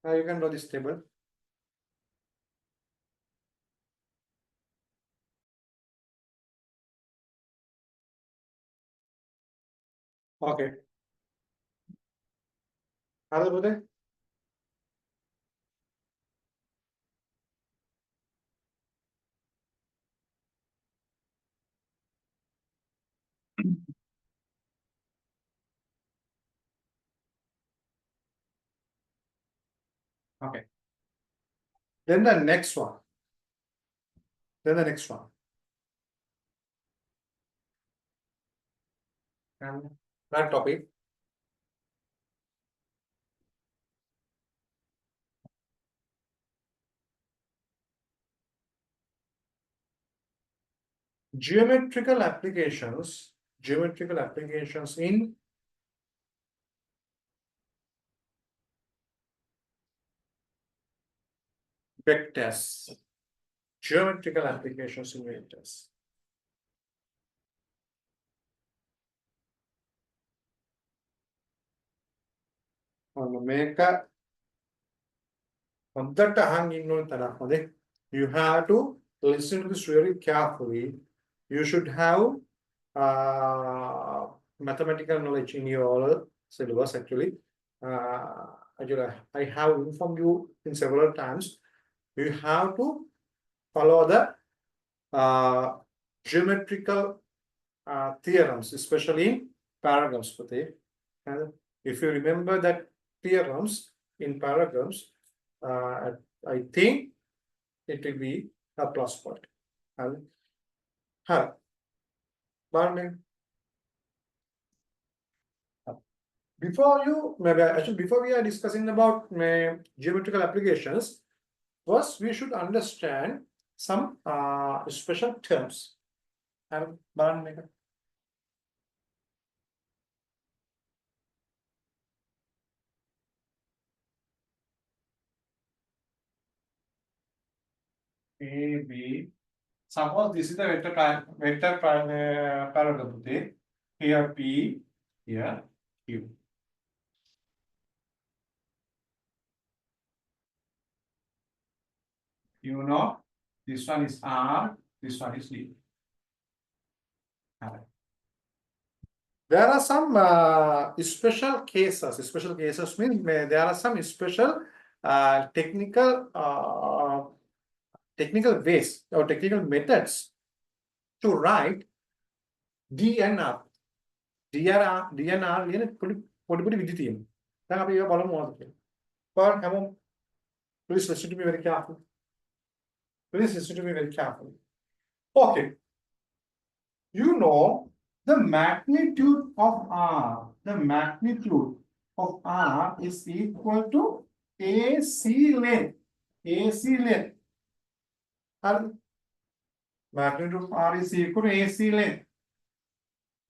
Now you can draw this table. Okay. How do you do that? Okay. Then the next one. Then the next one. And that topic. Geometrical applications. Geometrical applications in vectors. Geometrical applications in vectors. Make a you have to listen to this very carefully. You should have mathematical knowledge in your syllabus actually. I have informed you in several times. You have to follow the geometrical theorems, especially in paragraphs. And if you remember that theorems in paragraphs, I think it will be a plus point. Before we are discussing about geometrical applications, first we should understand some special terms. A, B. Suppose this is the vector paragraph. Here P, here Q. You know, this one is R, this one is D. There are some special cases. Special cases means there are some special technical ways or technical methods to write D and R. D and R please listen to me very carefully. Please listen to me very carefully. Okay. You know the magnitude of R. The magnitude of R is equal to AC length. AC length. And magnitude of R is equal to AC length.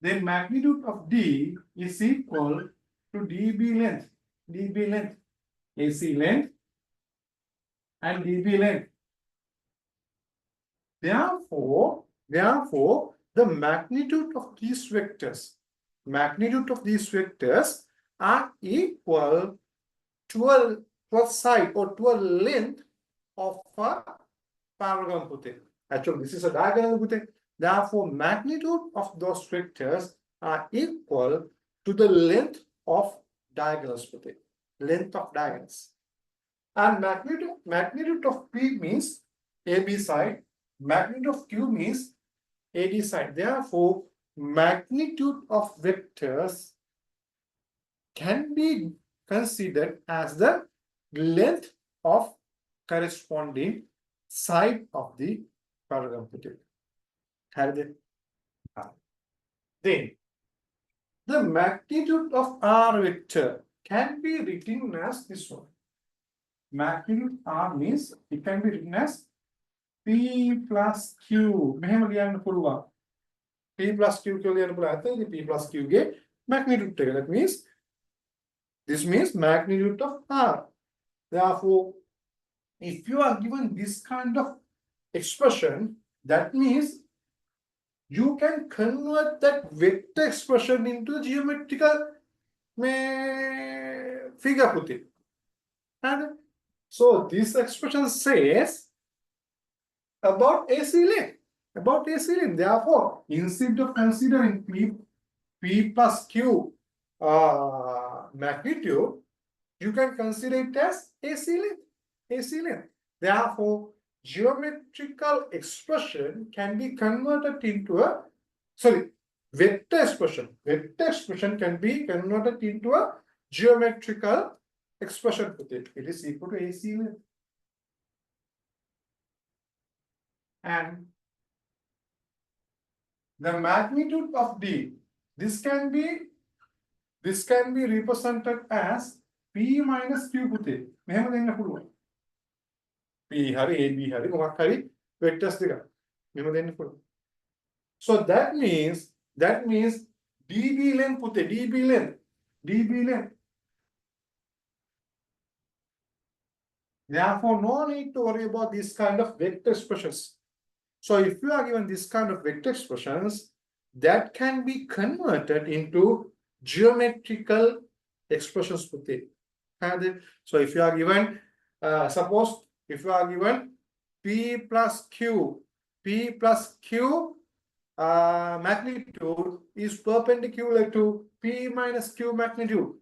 Then magnitude of D is equal to dB length. dB length. AC length and dB length. Therefore, the magnitude of these vectors are equal to a side or to a length of a parallelogram puthe. Actually, this is a diagonal puthe. Therefore, magnitude of those vectors are equal to the length of diagonals puthe. Length of diagonals. And magnitude of P means AB side. Magnitude of Q means AD side. Therefore, magnitude of vectors can be considered as the length of corresponding side of the parallelogram. Then the magnitude of R vector can be written as this one. Magnitude R means it can be written as P plus Q. මෙහෙම ලියන්න පුළුවන්. P plus Q කියලා ලියන්න පුළුවන්. අතේ P plus Q ගේ magnitude එක. That means this means magnitude of R. Therefore, if you are given this kind of expression, that means you can convert that vector expression into geometrical figure puthe. And so this expression says about AC length. Therefore, instead of considering P plus Q magnitude, you can consider it as AC length. Therefore, geometrical expression can be converted into a vector expression. Vector expression can be converted into a geometrical expression. It is equal to AC length. And the magnitude of D, this can be represented as P minus Q puthe. මෙහෙම දෙන්න පුළුවන්. P hari A B hari මොකක් හරි vectors දෙක. මෙහෙම දෙන්න පුළුවන්. So that means DB length puthe. DB length. Therefore, no need to worry about this kind of vector expressions. So if you are given this kind of vector expressions, that can be converted into geometrical expressions. So if you are given, suppose if you are given P plus Q magnitude is perpendicular to P minus Q magnitude.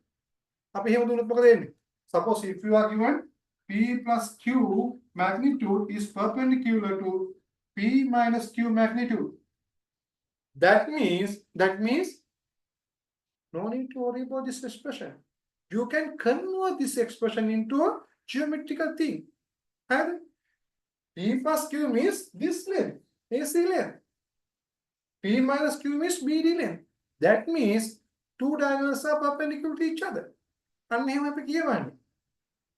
Suppose if you are given P plus Q magnitude is perpendicular to P minus Q magnitude. That means no need to worry about this expression. You can convert this expression into a geometrical thing. And P plus Q means this length, AC length. P minus Q means BD length. That means two diagonals are perpendicular to each other. And we have to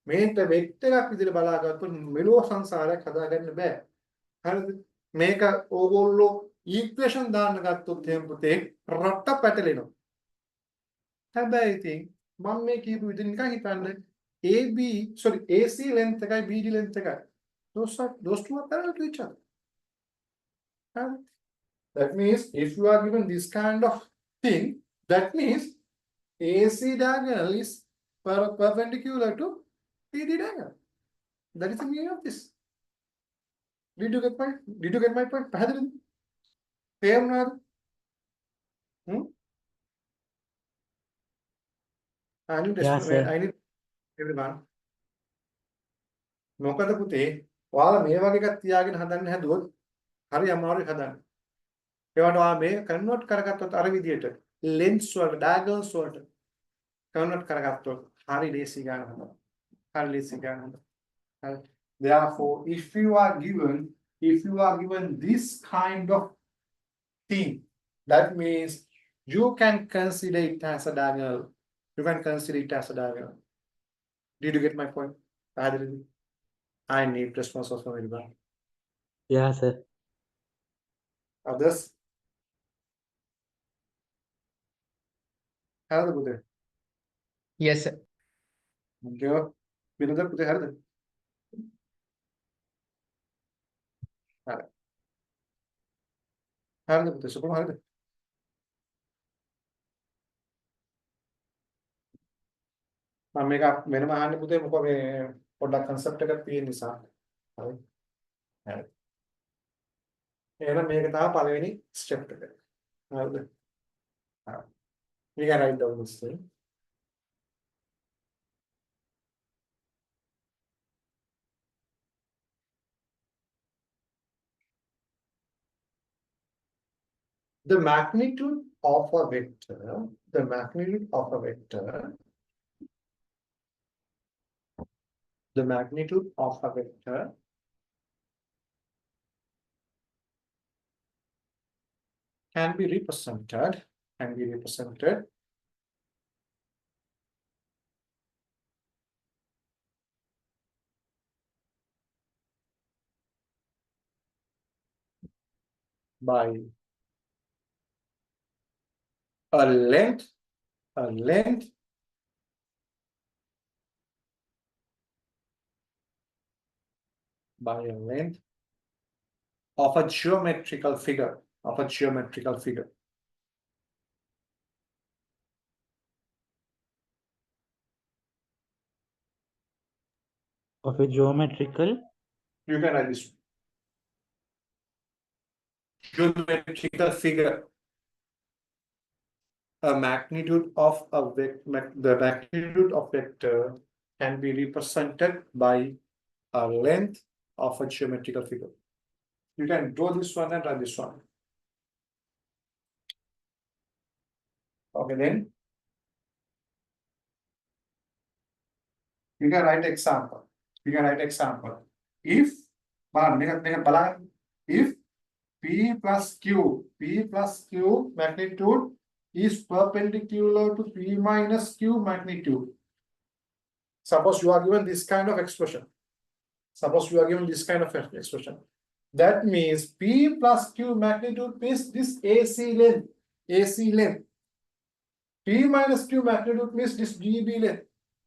මේක vector එකක් විදිහට බලාගත්තොත් මෙලෝ සංසාරයක් හදාගන්න බෑ. හරිද? මේක ඕගොල්ලෝ ඊක්වේෂන් දාන්න ගත්තොත් එහෙම පුතේ රට්ට පැටලෙනවා. හැබැයි ඉතින් මම මේ කියපු විදිහ නිකන් හිතන්න AC length එකයි BD length එකයි. Those two are parallel to each other. That means if you are given this kind of thing, that means AC diagonal is perpendicular to BD diagonal. That is the meaning of this. Did you get my point? පැහැදිලිද? තේරුණාද? I need everyone. මොකද පුතේ ඔයාලා මේ වගේ එකක් තියාගෙන හදන්න හැදුවොත් හරි අමාරුයි හදන්න. ඒවට ඔයා මේ කන්වර්ට් කරගත්තොත් අර විදියට lengths වලට diagonals වලට කන්වර්ට් කරගත්තොත් හරි ලේසි ගන්න හදන්න. Therefore, if you are given this kind of thing, that means you can consider it as a diagonal. Did you get my point? I need responses from everyone. Yeah, sir. Others? How's it? Yes, sir. Thank you. Vinodar puthe harda. හරිද පුතේ සුපම හරිද? මම මේක වෙනම අහන්නේ පුතේ මොකද මේ පොඩ්ඩක් concept එකක් තියෙන නිසා. හරි. හරි. එහෙනම් මේක තමයි පළවෙනි step එක. හරිද? හරි. We can write down this thing. The magnitude of a vector, the magnitude of a vector, the magnitude of a vector can be represented by a length by a length of a geometrical figure of a geometrical figure. Of a geometrical You can write this geometrical figure. A magnitude of a the magnitude of vector can be represented by a length of a geometrical figure. You can draw this one and write this one. Okay, then you can write example. You can write example. If if P plus Q magnitude is perpendicular to P minus Q magnitude. Suppose you are given this kind of expression. That means P plus Q magnitude means this AC length. P minus Q magnitude means this GB length.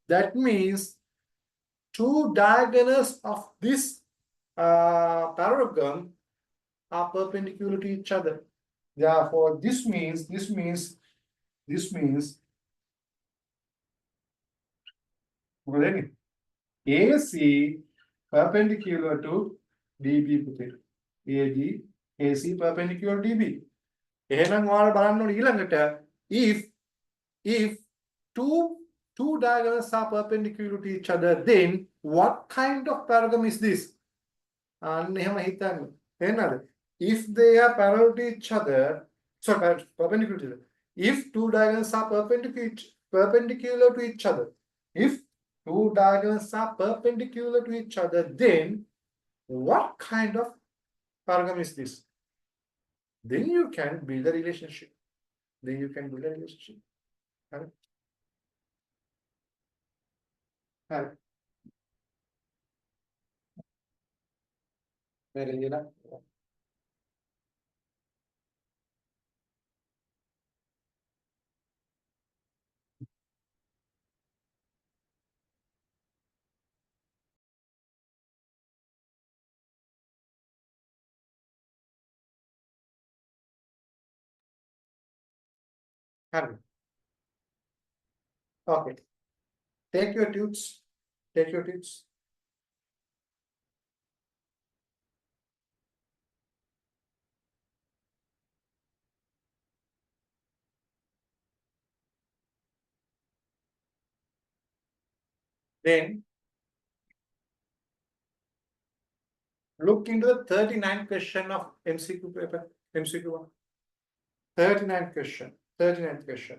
That means two diagonals of this parallelogram are perpendicular to each other. Therefore, this means AC perpendicular to DB පුතේ. AC perpendicular to DB. එහෙනම් ඔයාලා බලන්න ඕනේ ඊළඟට if two diagonals are perpendicular to each other, then what kind of parallelogram is this? අන්න එහෙම හිතන්න. එහෙනද? If they are parallel to each other, perpendicular to each other. If two diagonals are perpendicular to each other, if two diagonals are perpendicular to each other, then what kind of parallelogram is this? Then you can build a relationship. Right? Right. Very good. Right. Okay. Take your tubes. Then look into the 39th question of MCQ paper. MCQ 1. 39th question. 39th question.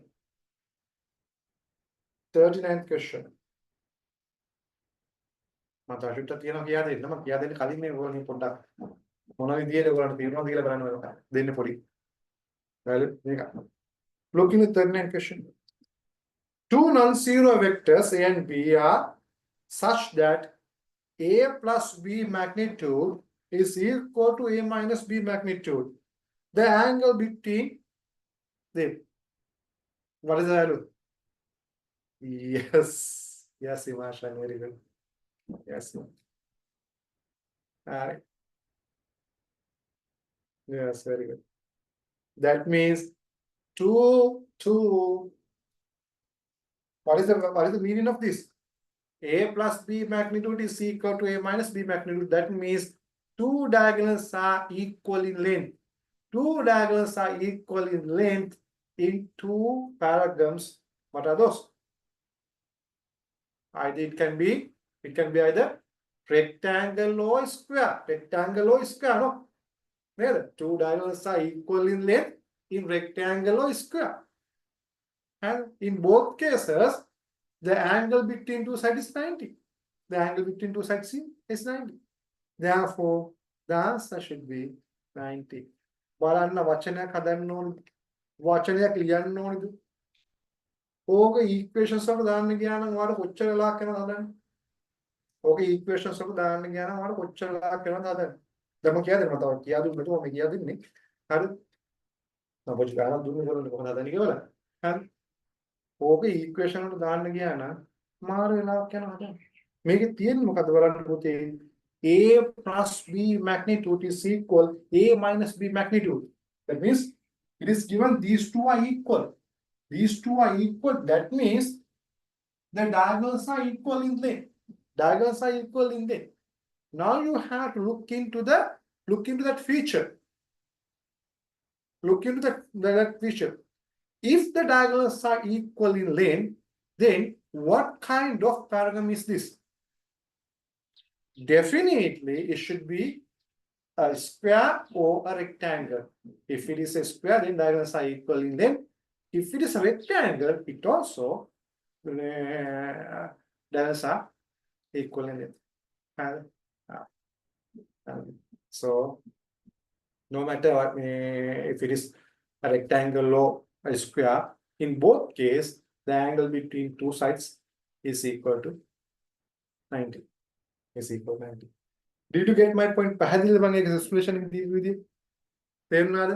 මම තාෂුට්ට තියෙනවා කියා දෙන්න. මම කියා දෙන්න කලින් මේ ඕගොල්ලෝ පොඩ්ඩක් මොන විදියට ඔයගොල්ලන්ට තීරණ දීලා බලන්න ඕක. දෙන්න පොඩි. හරිද? මේක. Look in the 39th question. Two non-zero vectors A and B are such that A plus B magnitude is equal to A minus B magnitude. The angle between them. What is the value? Yes, Imashan, very good. Yes. All right. Yes, very good. That means 2, 2. What is the meaning of this? A plus B magnitude is equal to A minus B magnitude. That means two diagonals are equal in length. Two diagonals are equal in length in two parallelograms. What are those? It can be either rectangle or square. Rectangle or square, no? Two diagonals are equal in length in rectangle or square. And in both cases, the angle between two sides is 90. The angle between two sides is 90. Therefore, the answer should be 90. බලන්න වචනයක් හදන්න ඕනද? වචනයක් ලියන්න ඕනද? ඕක equations වලට දාන්න ගියා නම් ඔයාලට කොච්චර වෙලාවක් යනවද හදන්න? ඕක equations වලට දාන්න ගියා නම් ඔයාලට කොච්චර වෙලාවක් යනවද හදන්න? දැන් මම කියා දෙන්නම් තව කියා දුන්නට මම කියා දෙන්නේ. හරිද? මම පොඩි කාලයක් දුන්නේ ඒගොල්ලන්ට කොහොමද හදන්නේ කියලා. හරි? ඕක equation වලට දාන්න ගියා නම් මාර වෙලාවක් යනවා හදන්න. මේකේ තියෙන්නේ මොකද්ද බලන්න පුතේ? A plus B magnitude is equal A minus B magnitude. That means it is given these two are equal. These two are equal. That means the diagonals are equal in length. Diagonals are equal in length. Now you have to look into that feature. Look into that feature. If the diagonals are equal in length, then what kind of paragon is this? Definitely, it should be a square or a rectangle. If it is a square, then diagonals are equal in length. If it is a rectangle, it also diagonals are equal in length. So, no matter what, if it is a rectangle or a square, in both cases, the angle between two sides is equal to 90. Is equal to 90. Did you get my point? පැහැදිලිද මම ඒක explanation එක දීපු විදිය? තේරුණාද?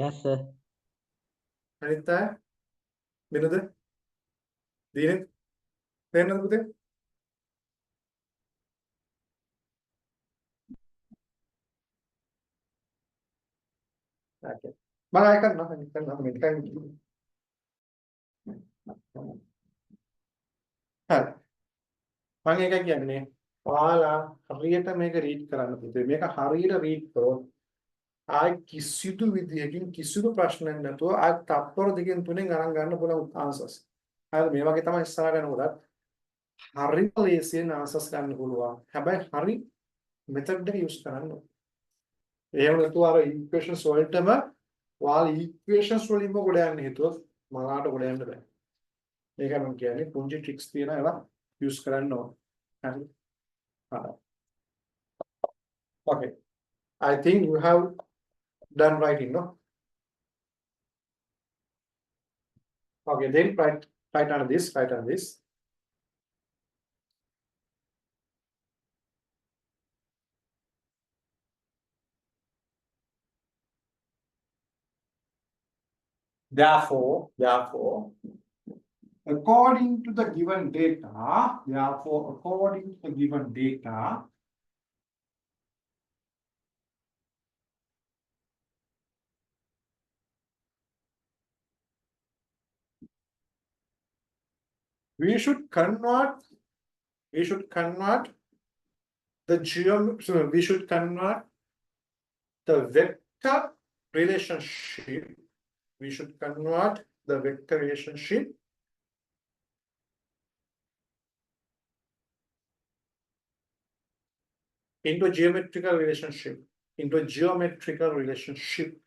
Yes, sir. අනිත් අය? වෙනද? දීනෙත්? තේරුණාද පුතේ? Okay. මම ආයෙ කරනවා. හරි. මම ඒකයි කියන්නේ ඔයාලා හරියට මේක රීඩ් කරන්න පුතේ. මේක හරියට රීඩ් කරොත් ආයි කිසිදු විදියකින් කිසිදු ප්‍රශ්නයක් නැතුව ආයි තත්පර දෙකෙන් තුනෙන් ගණන් ගන්න පුළුවන් ආන්සර්ස්. හරිද? මේ වගේ තමයි ඉස්සරහට යනකොට හරිම ලේසියෙන් ආන්සර්ස් ගන්න පුළුවන්. හැබැයි හරි මෙතඩ් එක යූස් කරන්න ඕනේ. එහෙම නැතුව අර ඉක්වේෂන්ස් වලටම ඔයාලා ඉක්වේෂන්ස් වලින්ම ගොඩ යන්න හිතුවොත් මලාට ගොඩ යන්න බෑ. ඒකයි මම කියන්නේ පුංචි ට්‍රික්ස් තියෙනවා ඒවා යූස් කරන්න ඕනේ. හරිද? Okay. I think you have done writing, no? Okay, then write on this, write on this. Therefore, according to the given data, we should convert the vector relationship. We should convert the vector relationship into a geometrical relationship.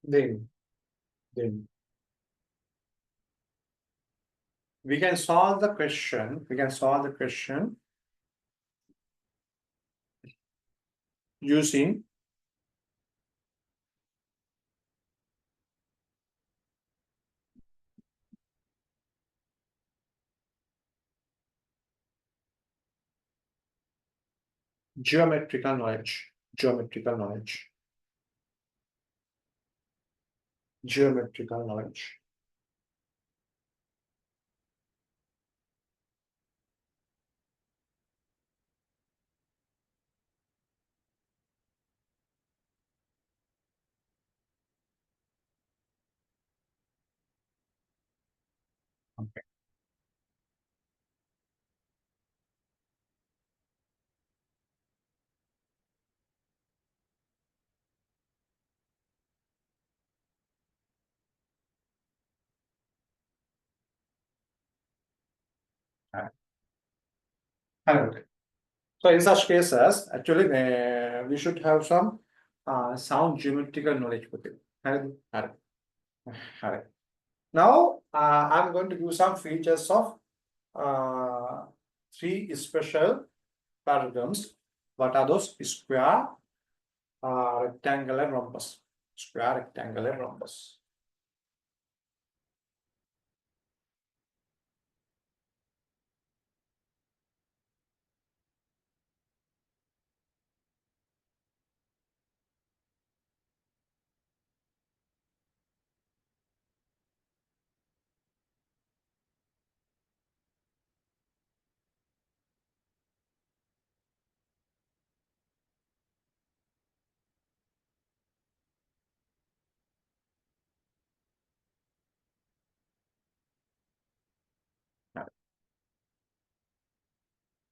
Then we can solve the question. using geometrical knowledge. Geometrical knowledge. Geometrical knowledge. Okay. Okay. So in such cases, actually, we should have some sound geometrical knowledge with it. Alright. Now, I'm going to give some features of three special paragons. What are those? Square, rectangle, and rhombus. Square, rectangle, and rhombus.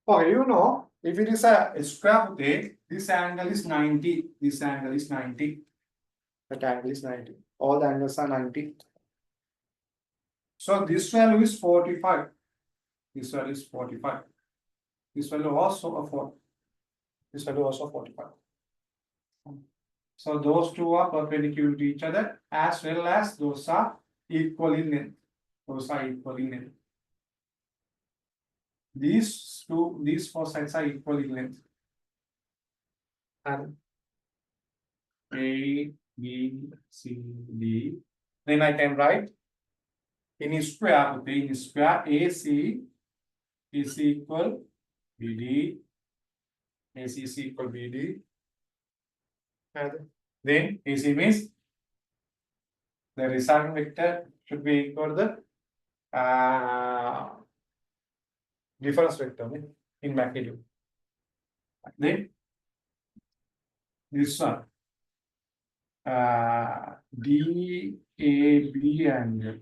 Okay, if it is a square plate, this angle is 90, this angle is 90, that angle is 90. All the angles are 90. So this value is 45. This value is 45. This value also a 4. This value also 45. So those two are perpendicular to each other, as well as those are equal in length. Those are equal in length. These four sides are equal in length. And A, B, C, D. Then I can write in square, okay, in square AC is equal BD. AC is equal BD. And then AC means the resultant vector should be equal to the difference vector in magnitude. Then this one, DAB angle.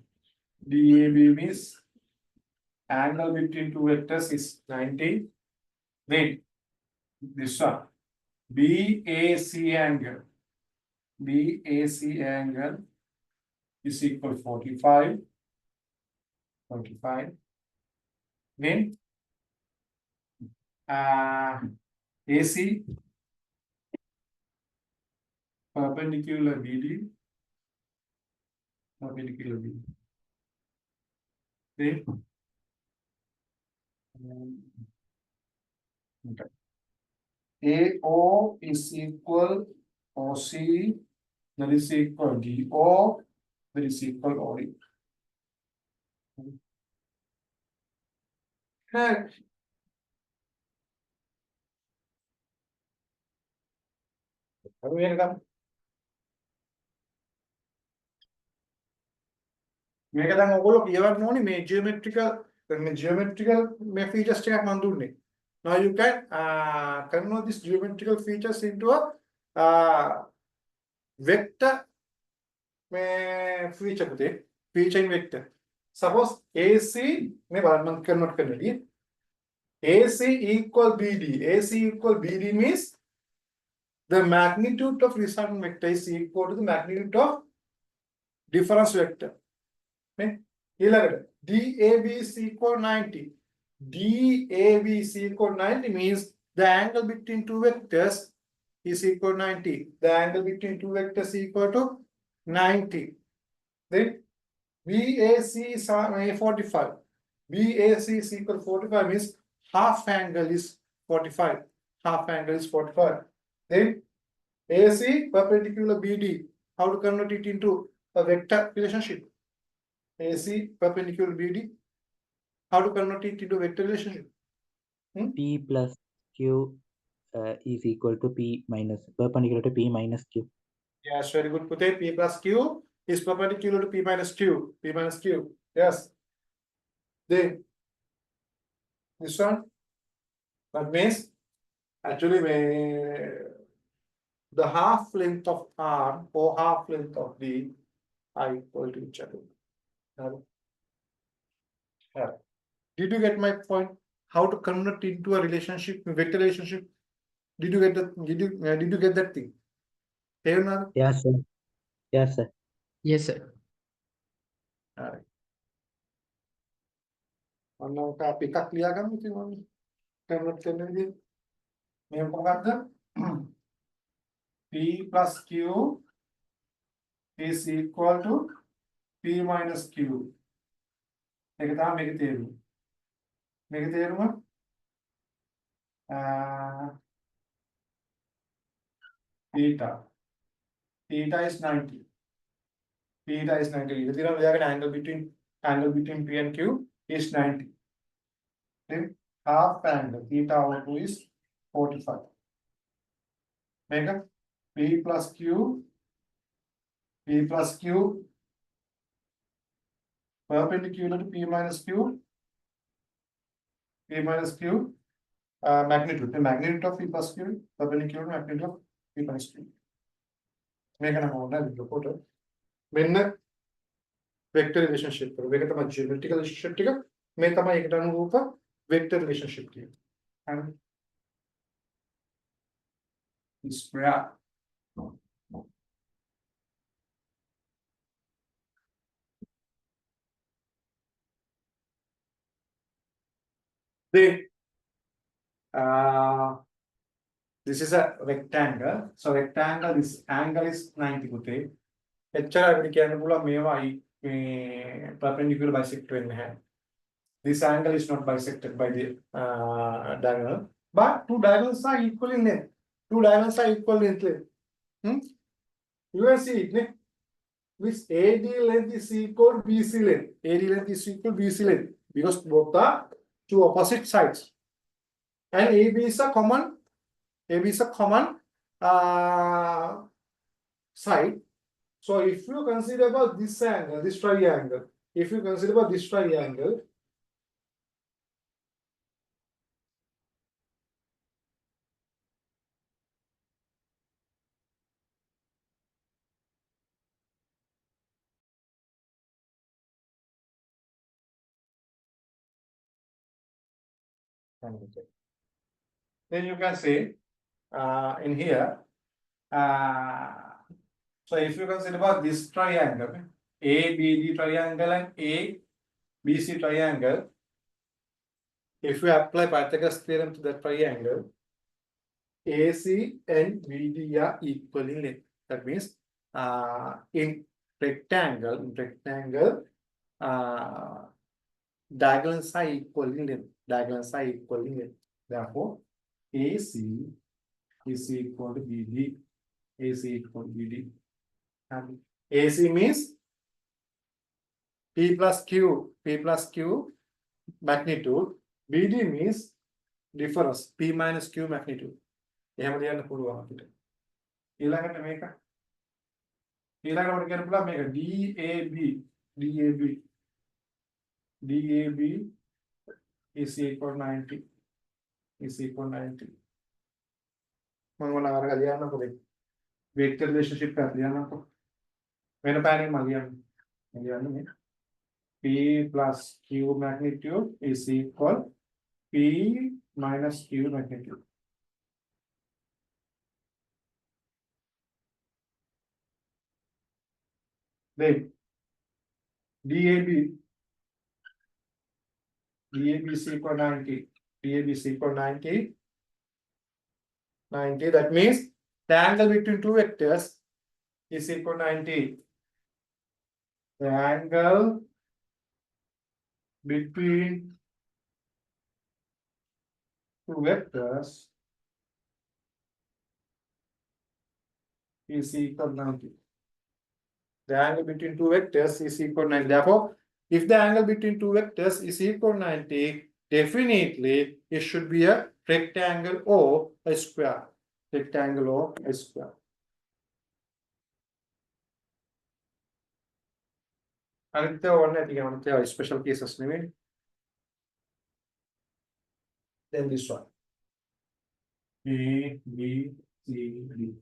DAB means angle between two vectors is 90. Then this one, BAC angle. BAC angle is equal 45. 45. Then AC perpendicular BD. Perpendicular BD. Then okay. AO is equal OC, that is equal DO, that is equal OD. Okay. මේක දැන් ඔයගොල්ලෝ කියවන්න ඕනේ මේ geometrical මේ features ටිකක් මම දුන්නේ. Now you can convert these geometrical features into a vector මේ feature පුතේ. Feature in vector. Suppose AC මේ බලන්න මම convert කරන්නදී AC equal BD. AC equal BD means the magnitude of resultant vector is equal to the magnitude of difference vector. DAB is equal 90. DAB is equal 90 means the angle between two vectors is equal 90. The angle between two vectors is equal to 90. Then BAC is 45. BAC is equal 45 means half angle is 45. Half angle is 45. Then AC perpendicular BD. How to convert it into a vector relationship? AC perpendicular BD. How to convert it into a vector relationship? P plus Q is equal to P minus perpendicular to P minus Q. Yes, very good, Pute. P plus Q is perpendicular to P minus Q. P minus Q. Yes. Then this one. That means actually the half length of R or half length of D are equal to each other. Did you get my point? How to convert into a relationship, vector relationship? Did you get that? Did you get that thing? Yes, sir. Yes, sir. Yes, sir. Alright. Ano ka pick-up liagan ito yung convert කරන විදිහ. මේ මොකක්ද? P plus Q is equal to P minus Q. ඒක තමයි මේකේ තේරුම. මේකේ තේරුම theta. Theta is 90. Theta is 90. ඉතින් තියෙනවා මෙයාගේ angle between P and Q is 90. Then half angle theta over 2 is 45. Mega P plus Q perpendicular to P minus Q magnitude. The magnitude of P plus Q perpendicular to magnitude of P minus Q. Make an amount of reporter. When vector relationship, මේක තමයි geometrical relationship ටික. මේ තමයි ඒකට අනුරූප vector relationship ටික. හරි. Square. Then this is a rectangle. So rectangle, this angle is 90 පුතේ. එච්චර අපිට කියන්න පුළුවන් මේවායි perpendicular bisect වෙන්නේ නැහැ. This angle is not bisected by the diagonal, but two diagonals are equal in length. Two diagonals are equal in length. You can see it, which AD length is equal to BC length. AD length is equal to BC length because both are two opposite sides. And AB is a common side. So if you consider about this angle, this triangle, if you consider about this triangle, then you can say in here, so if you consider about this triangle, ABD triangle and ABC triangle, if you apply Pythagoras theorem to that triangle, AC and BD are equal in length. That means in rectangle, diagonals are equal in length. Therefore, AC is equal to BD. AC equal to BD. And AC means P plus Q magnitude. BD means difference, P minus Q magnitude. එහෙම ලියන්න පුළුවන් අපිට. ඊළඟට මේක කියන්න පුළුවන් මේක DAB is equal 90. මම ඔයාලා අරගෙන ලියන්නකො දෙන්න. vector relationship එකක් ලියන්නකො. වෙන පෑනින් මම ලියන්නේ මේ P plus Q magnitude is equal P minus Q magnitude. Then DAB is equal 90. DAB is equal 90. That means the angle between two vectors is equal to 90. The angle between two vectors is equal to 90. The angle between two vectors is equal to 90. Therefore, if the angle between two vectors is equal to 90, definitely it should be a rectangle or a square. Rectangle or a square. අනිත් ඒවා ඕනේ නැති අනිත් ඒවා special cases නෙමෙයි. Then this one. A, B, C, D.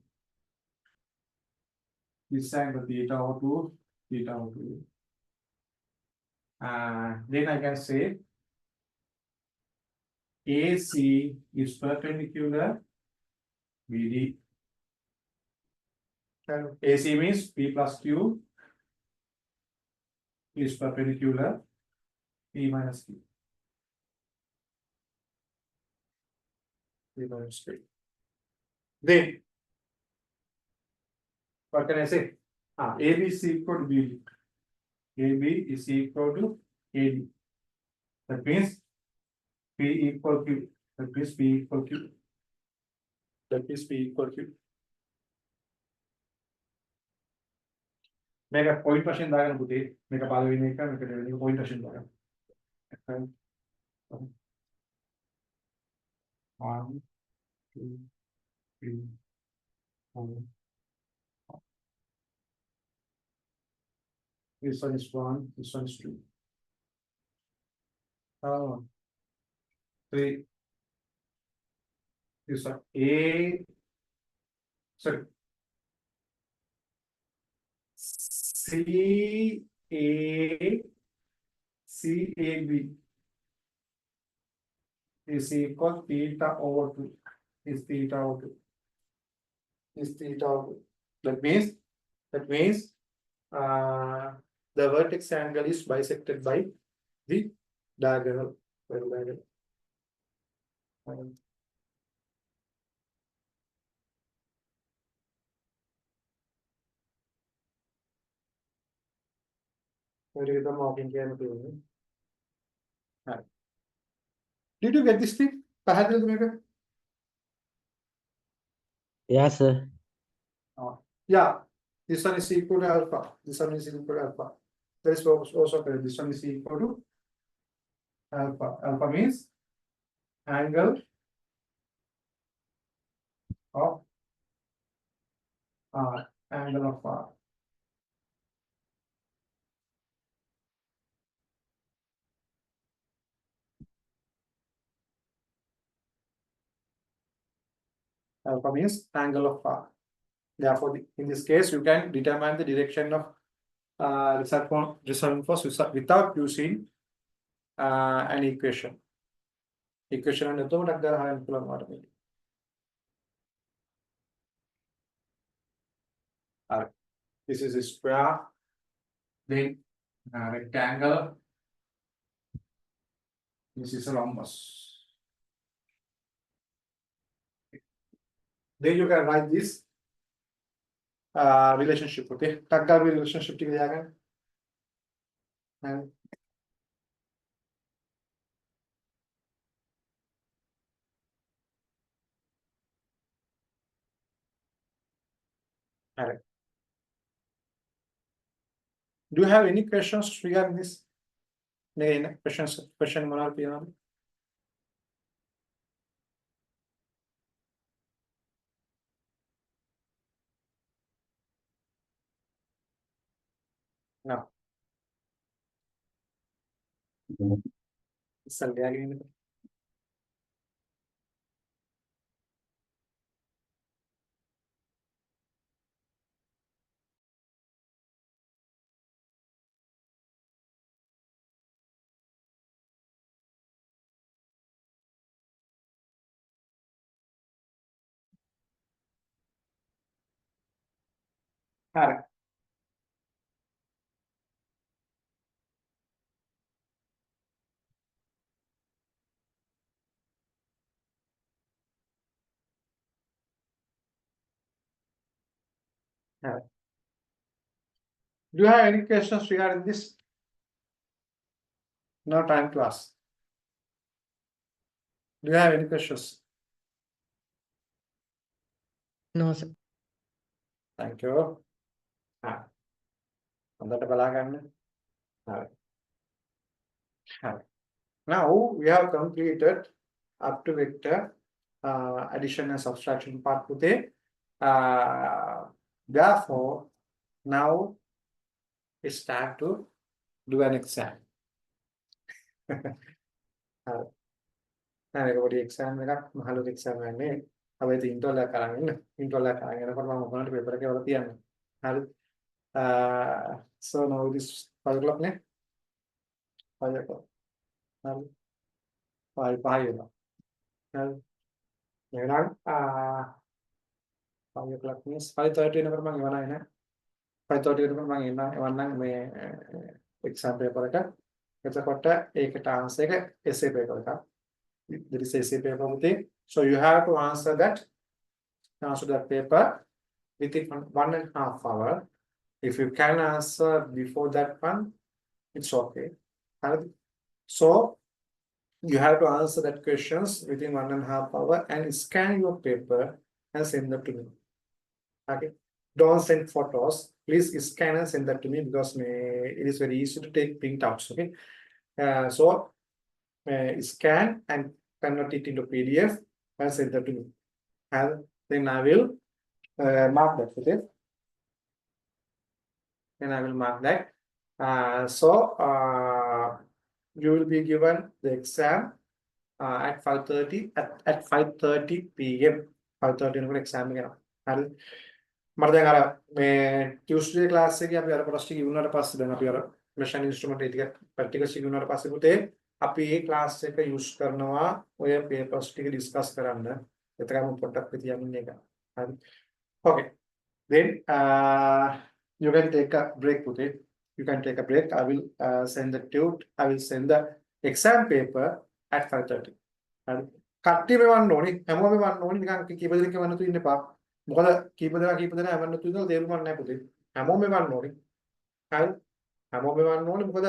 This angle theta O2, theta O2. Then I can say AC is perpendicular BD. AC means P plus Q is perpendicular P minus Q. P minus Q. Then, what can I say? AB is equal to BD. AB is equal to AD. That means P equal Q. That means P equal Q. That means P equal Q. මේක point වශයෙන් දාගන්න පුතේ. මේක පළවෙනි එක මේක දෙවෙනි එක point වශයෙන් දාගන්න. 1 2 3 4. This one is 1, this one is 2. 3. This one A, sorry, C.A.B is equal theta over 2. Is theta over 2. Is theta over 2. That means the vertex angle is bisected by the diagonal. Did you get this thing? පැහැදිලිද මේක? Yeah, sir. Yeah, this one is equal to alpha. This one is equal to alpha. This is also correct. This one is equal to alpha. Alpha means angle of R. Angle of R. Alpha means angle of R. Therefore, in this case, you can determine the direction of resultant force without using an equation. Equation and automatic. This is a square, then rectangle. This is a rhombus. Then you can write this relationship. Okay, Takgabi relationship together. Correct. Do you have any questions regarding this? Any questions? Question moral piano? No. Sunday again. Correct. Correct. Do you have any questions regarding this? No time to ask. Do you have any questions? No, sir. Thank you. හොඳට බලා ගන්න. හරි. හරි. Now we have completed up to vector addition and subtraction part today. Therefore, now it's time to do an exam. හරි. නේද පොඩි exam එකක් මහලු එක්සෑම් එකක් නේ. අපි ඉතින් ඉන්ටර්වල් එක කරන් ඉන්න. ඉන්ටර්වල් එක කරන් යනකොට මම ඔයගොල්ලන්ට පේපර් එකේ වල තියන්නේ. හරි. So now this 5 o'clock නේ. 5 o'clock. හරි. 5 වෙනවා. හරි. එහෙනම් 5 o'clock means 5:30 වෙනකොට මම එවනයි නේ. 5:30 වෙනකොට මම එවන්නම් මේ එක්සෑම් පේපර් එක. එතකොට ඒකට ආන්සර් එක essay paper එකක්. There is essay paper thing. So you have to answer that paper within 1.5 hour. If you can answer before that one, it's okay. So you have to answer that questions within 1.5 hour and scan your paper and send that to me. Okay. Don't send photos. Please scan and send that to me because it is very easy to take printouts. Okay. So scan and convert it into PDF and send that to me. And then I will mark that. Okay. Then I will mark that. So you will be given the exam at 5:30 at 5:30 p.m. 5:30 වෙනකොට exam එක යනවා. හරිද? මට දැන් අර මේ Tuesday class එකේ අපි අර කොටස් ටික ඉවුනාට පස්සේ දැන් අපි අර machine instrument එක ටික practicals ටික ඉවුනාට පස්සේ පුතේ අපි මේ class එක use කරනවා ඔය papers ටික discuss කරන්න. එතකම පොඩ්ඩක් තියන්න ඉන්න එක. හරි. Okay. Then you can take a break පුතේ. You can take a break. I will send the exam paper at 5:30. හරි. කට්ටිය මෙවන්න ඕනේ. හැමෝම මෙවන්න ඕනේ. නිකන් කීප දෙනෙක් මෙවන්න තු ඉන්න එපා. මොකද කීප දෙනා එවන්න තු ඉඳලා තේරුමක් නැහැ පුතේ. හැමෝම මෙවන්න ඕනේ. හරි. හැමෝම මෙවන්න ඕනේ. මොකද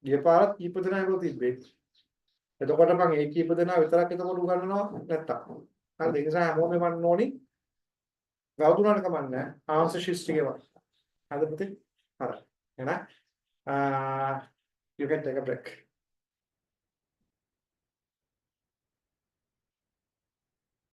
ගිය පාරත් කීප දෙනා එවලා තිබ්බේ. එතකොට මම ඒ කීප දෙනා විතරක් එතකොට උගන්වනවා නැත්තම්. හරි. ඒ නිසා හැමෝම මෙවන්න ඕනේ. ගෞතුණාට කමන්නේ. ආන්සර් ෂීට්ස් ටික එවන්න. හරිද පුතේ? හරි. එහෙනම් you can take a break.